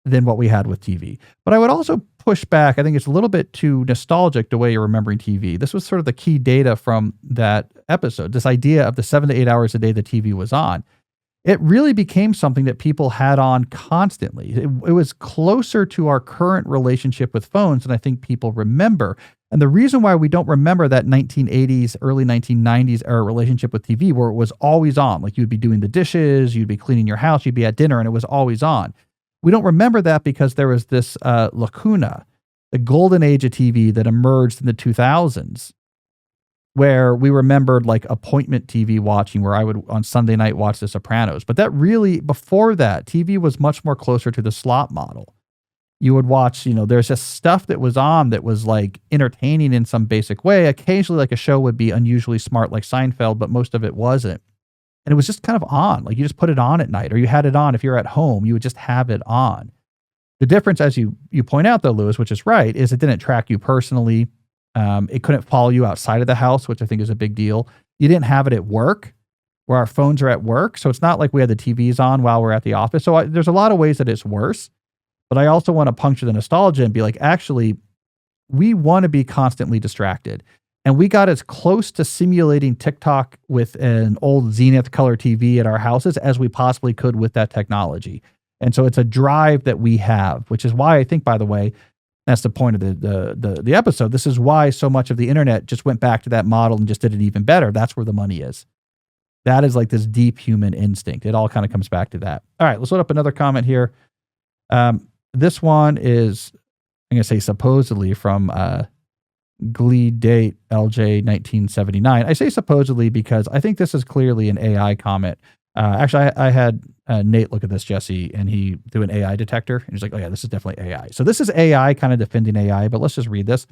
than what we had with TV. But I would also push back. I think it's a little bit too nostalgic the way you're remembering TV. This was sort of the key data from that episode, this idea of the 7 to 8 hours a day the TV was on. It really became something that people had on constantly. It was closer to our current relationship with phones than I think people remember. And the reason why we don't remember that 1980s, early 1990s era relationship with TV, where it was always on, like you'd be doing the dishes, you'd be cleaning your house, you'd be at dinner, and it was always on. We don't remember that because there was this lacuna, the golden age of TV that emerged in the 2000s, where we remembered like appointment TV watching, where I would on Sunday night watch The Sopranos. But that really, before that, TV was much more closer to the slot model. You would watch, there's just stuff that was on that was like entertaining in some basic way. Occasionally, like a show would be unusually smart like Seinfeld, but most of it wasn't. And it was just kind of on, like you just put it on at night, or you had it on if you're at home, you would just have it on. The difference, as you point out though, Lewis, which is right, is it didn't track you personally. It couldn't follow you outside of the house, which I think is a big deal. You didn't have it at work, where our phones are at work. So it's not like we had the TVs on while we're at the office. So there's a lot of ways that it's worse. But I also want to puncture the nostalgia and be like, actually, we want to be constantly distracted. And we got as close to simulating TikTok with an old Zenith color TV at our houses as we possibly could with that technology. And so it's a drive that we have, which is why I think, by the way, that's the point of the episode. This is why so much of the internet just went back to that model and just did it even better. That's where the money is. That is like this deep human instinct. It all kind of comes back to that. All right, let's load up another comment here. This one is, I'm going to say supposedly from Glee Date LJ 1979. I say supposedly because I think this is clearly an AI comment. Actually, I had Nate look at this, Jesse, and he threw an AI detector. And he's like, oh yeah, this is definitely AI. So this is AI kind of defending AI, but let's just read this.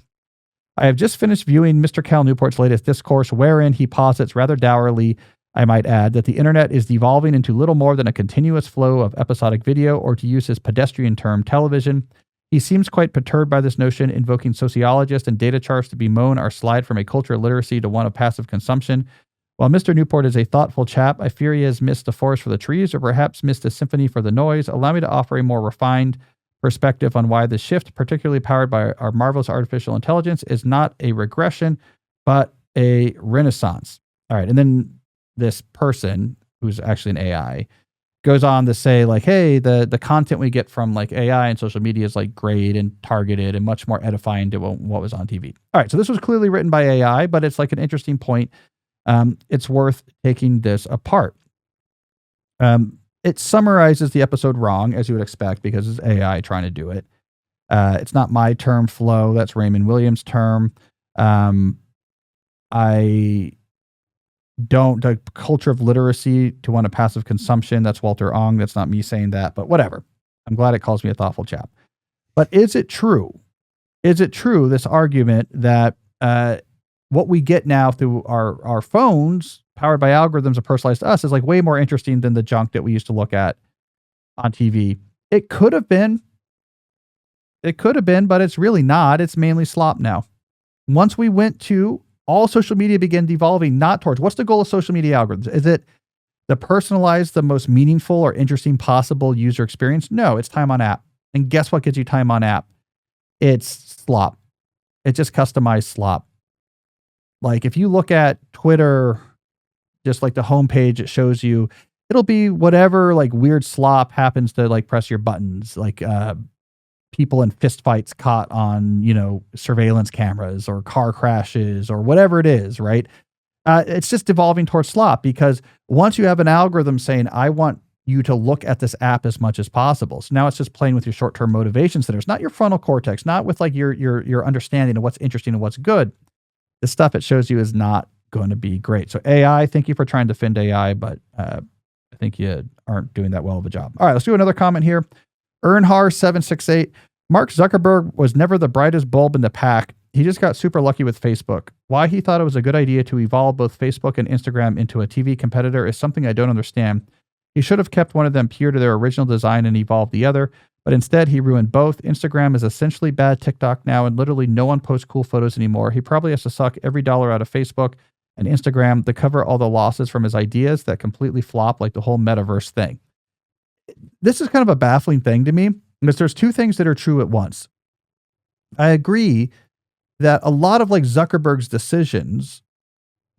I have just finished viewing Mr. Cal Newport's latest discourse, wherein he posits rather dourly, I might add, that the internet is devolving into little more than a continuous flow of episodic video, or to use his pedestrian term, television. He seems quite perturbed by this notion, invoking sociologists and data charts to bemoan our slide from a culture of literacy to one of passive consumption. While Mr. Newport is a thoughtful chap, I fear he has missed the forest for the trees, or perhaps missed a symphony for the noise. Allow me to offer a more refined perspective on why this shift, particularly powered by our marvelous artificial intelligence, is not a regression, but a renaissance. All right, and then this person, who's actually an AI, goes on to say like, hey, the content we get from like AI and social media is like great and targeted and much more edifying to what was on TV. All right, so this was clearly written by AI, but it's like an interesting point. It's worth taking this apart. It summarizes the episode wrong, as you would expect, because it's AI trying to do it. It's not my term, flow. That's Raymond Williams' term. The culture of literacy to one of passive consumption. That's Walter Ong. That's not me saying that, but whatever. I'm glad it calls me a thoughtful chap. But is it true? Is it true, this argument that what we get now through our phones, powered by algorithms and personalized to us, is like way more interesting than the junk that we used to look at on TV? It could have been. It could have been, but it's really not. It's mainly slop now. Once we went to all social media began devolving not towards what's the goal of social media algorithms? Is it the personalized, the most meaningful or interesting possible user experience? No, it's time on app. And guess what gets you time on app? It's slop. It's just customized slop. Like if you look at Twitter just like the homepage, it shows you, it'll be whatever like weird slop happens to like press your buttons, like people in fistfights caught on, surveillance cameras or car crashes or whatever it is, right? It's just evolving towards slop, because once you have an algorithm saying, I want you to look at this app as much as possible. So now it's just playing with your short-term motivation centers, not your frontal cortex, not with like your understanding of what's interesting and what's good. The stuff it shows you is not going to be great. So AI, thank you for trying to defend AI, but I think you aren't doing that well of a job. All right, let's do another comment here. Ernhar768. Mark Zuckerberg was never the brightest bulb in the pack. He just got super lucky with Facebook. Why he thought it was a good idea to evolve both Facebook and Instagram into a TV competitor is something I don't understand. He should have kept one of them pure to their original design and evolved the other, but instead he ruined both. Instagram is essentially bad TikTok now, and literally no one posts cool photos anymore. He probably has to suck every dollar out of Facebook and Instagram to cover all the losses from his ideas that completely flop, like the whole metaverse thing. This is kind of a baffling thing to me, because there's two things that are true at once. I agree that a lot of like Zuckerberg's decisions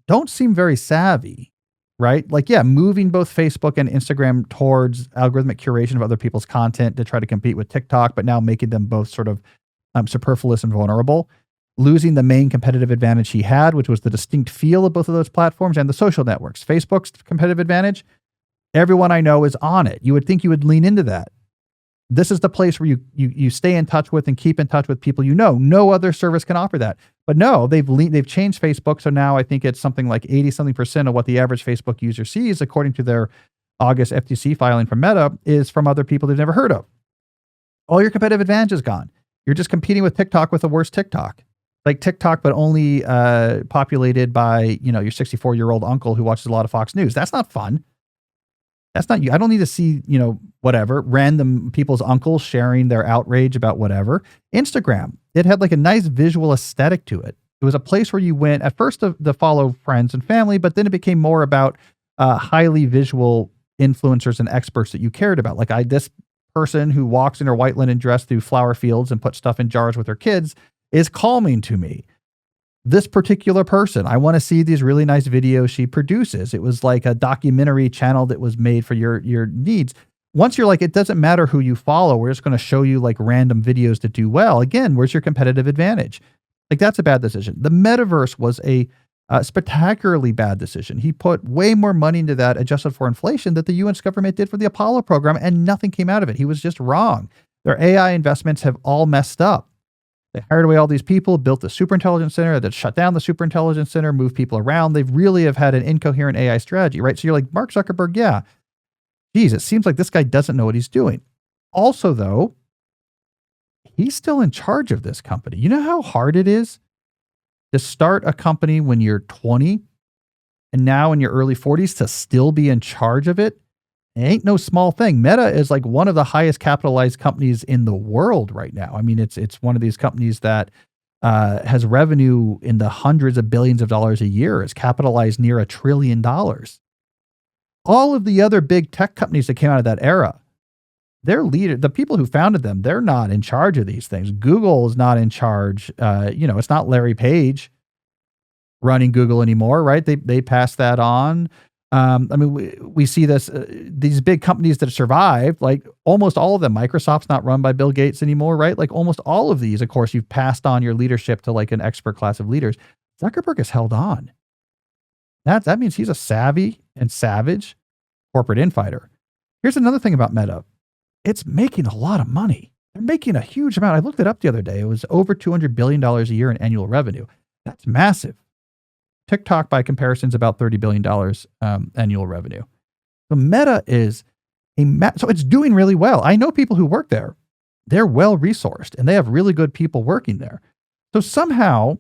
don't seem very savvy, right? Like, yeah, moving both Facebook and Instagram towards algorithmic curation of other people's content to try to compete with TikTok, but now making them both sort of superfluous and vulnerable. Losing the main competitive advantage he had, which was the distinct feel of both of those platforms and the social networks. Facebook's competitive advantage, everyone I know is on it. You would think you would lean into that. This is the place where you stay in touch with and keep in touch with people you know. No other service can offer that. But no, they've changed Facebook. So now I think it's something like 80-something% of what the average Facebook user sees, according to their August FTC filing from Meta, is from other people they've never heard of. All your competitive advantage is gone. You're just competing with TikTok with a worse TikTok. Like TikTok, but only populated by, your 64-year-old uncle who watches a lot of Fox News. That's not fun. That's not you. I don't need to see, whatever, random people's uncles sharing their outrage about whatever. Instagram, it had like a nice visual aesthetic to it. It was a place where you went at first to follow friends and family, but then it became more about highly visual influencers and experts that you cared about. Like this person who walks in her white linen dress through flower fields and puts stuff in jars with her kids is calming to me. This particular person, I want to see these really nice videos she produces. It was like a documentary channel that was made for your needs. Once you're like, it doesn't matter who you follow, we're just going to show you like random videos that do well. Again, where's your competitive advantage? Like, that's a bad decision. The metaverse was a spectacularly bad decision. He put way more money into that adjusted for inflation that the US government did for the Apollo program, and nothing came out of it. He was just wrong. Their AI investments have all messed up. They hired away all these people, built the superintelligence center, that shut down the superintelligence center, moved people around. They really have had an incoherent AI strategy, right? So you're like, Mark Zuckerberg, yeah. Geez, it seems like this guy doesn't know what he's doing. Also, though, he's still in charge of this company. You know how hard it is to start a company when you're 20 and now in your early 40s to still be in charge of it? It ain't no small thing. Meta is like one of the highest capitalized companies in the world right now. I mean, it's one of these companies that has revenue in the hundreds of billions of dollars a year. It's capitalized near $1 trillion. All of the other big tech companies that came out of that era, their leader, the people who founded them, they're not in charge of these things. Google is not in charge. It's not Larry Page running Google anymore, right? They passed that on. We see this, these big companies that survived, like almost all of them. Microsoft's not run by Bill Gates anymore, right? Like almost all of these, of course, you've passed on your leadership to like an expert class of leaders. Zuckerberg has held on. That means he's a savvy and savage corporate infighter. Here's another thing about Meta. It's making a lot of money. They're making a huge amount. I looked it up the other day. It was over $200 billion a year in annual revenue. That's massive. TikTok, by comparison, is about $30 billion annual revenue. So Meta is so it's doing really well. I know people who work there. They're well resourced and they have really good people working there. So somehow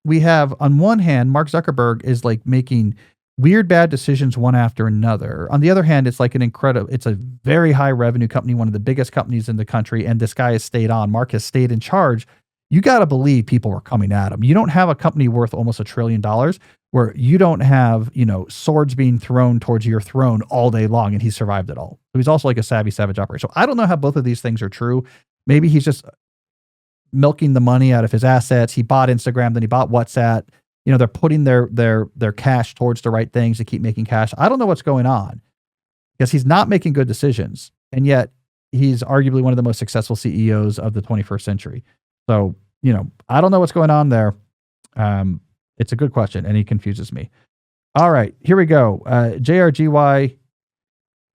we have, on one hand, Mark Zuckerberg is like making weird, bad decisions one after another. On the other hand, it's like it's a very high revenue company, one of the biggest companies in the country. And this guy has stayed on. Mark has stayed in charge. You got to believe people were coming at him. You don't have a company worth almost $1 trillion where you don't have, swords being thrown towards your throne all day long, and he survived it all. So he's also like a savvy, savage operator. So I don't know how both of these things are true. Maybe he's just milking the money out of his assets. He bought Instagram, then he bought WhatsApp. they're putting their cash towards the right things to keep making cash. I don't know what's going on because he's not making good decisions. And yet he's arguably one of the most successful CEOs of the 21st century. So, I don't know what's going on there. It's a good question, and he confuses me. All right, here we go. JRGY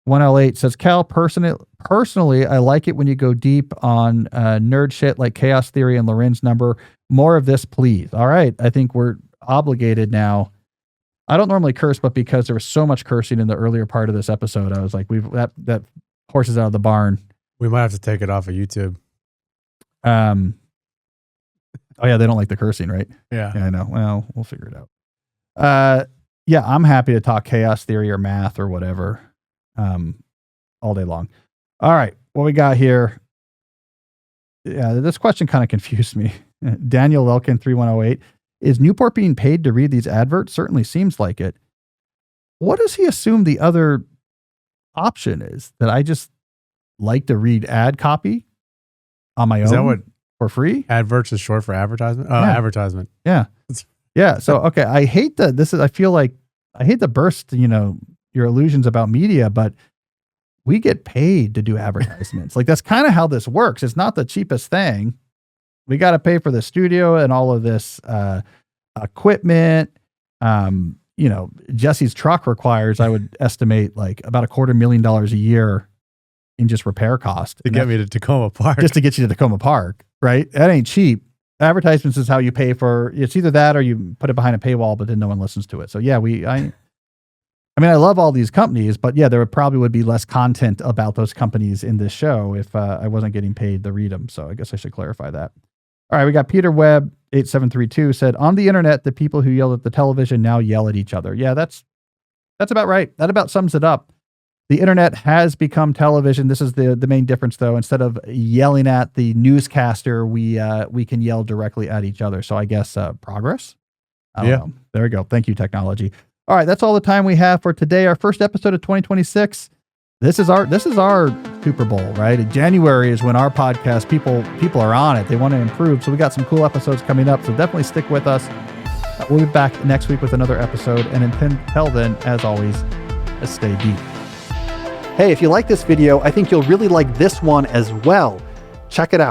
1L8 says, Cal, personally, I like it when you go deep on nerd shit like chaos theory and Lorenz number. More of this, please. All right, I think we're obligated now. I don't normally curse, but because there was so much cursing in the earlier part of this episode, I was like, that horse is out of the barn. We might have to take it off of YouTube. Oh yeah, they don't like the cursing, right? Yeah, I know. Well, we'll figure it out. Yeah, I'm happy to talk chaos theory or math or whatever, all day long. All right, what we got here? Yeah, this question kind of confused me. Daniel Elkin 3108, is Newport being paid to read these adverts? Certainly seems like it. What does he assume the other option is? That I just like to read ad copy on my own? Is that what? For free? Adverts is short for advertisement. Oh, yeah. Advertisement. Yeah. Yeah. So, okay. I hate I feel like I hate to burst, your illusions about media, but we get paid to do advertisements. Like that's kind of how this works. It's not the cheapest thing. We got to pay for the studio and all of this, equipment. Jesse's truck requires, I would estimate like about $250,000 a year in just repair cost. To get me to Tacoma Park. Just to get you to Tacoma Park. Right? That ain't cheap. Advertisements is how you pay for, it's either that or you put it behind a paywall, but then no one listens to it. So yeah, I love all these companies, but yeah, there probably would be less content about those companies in this show if I wasn't getting paid to read them. So I guess I should clarify that. All right. We got Peter Webb 8732 said, on the internet, the people who yell at the television now yell at each other. Yeah, that's about right. That about sums it up. The internet has become television. This is the main difference, though. Instead of yelling at the newscaster, we can yell directly at each other. So I guess progress. I don't know. There we go. Thank you, technology. All right, that's all the time we have for today. Our first episode of 2026. This is our Super Bowl, right? In January is when our podcast people are on it. They want to improve. So we got some cool episodes coming up. So definitely stick with us. We'll be back next week with another episode. And until then, as always, stay deep. Hey, if you like this video, I think you'll really like this one as well. Check it out.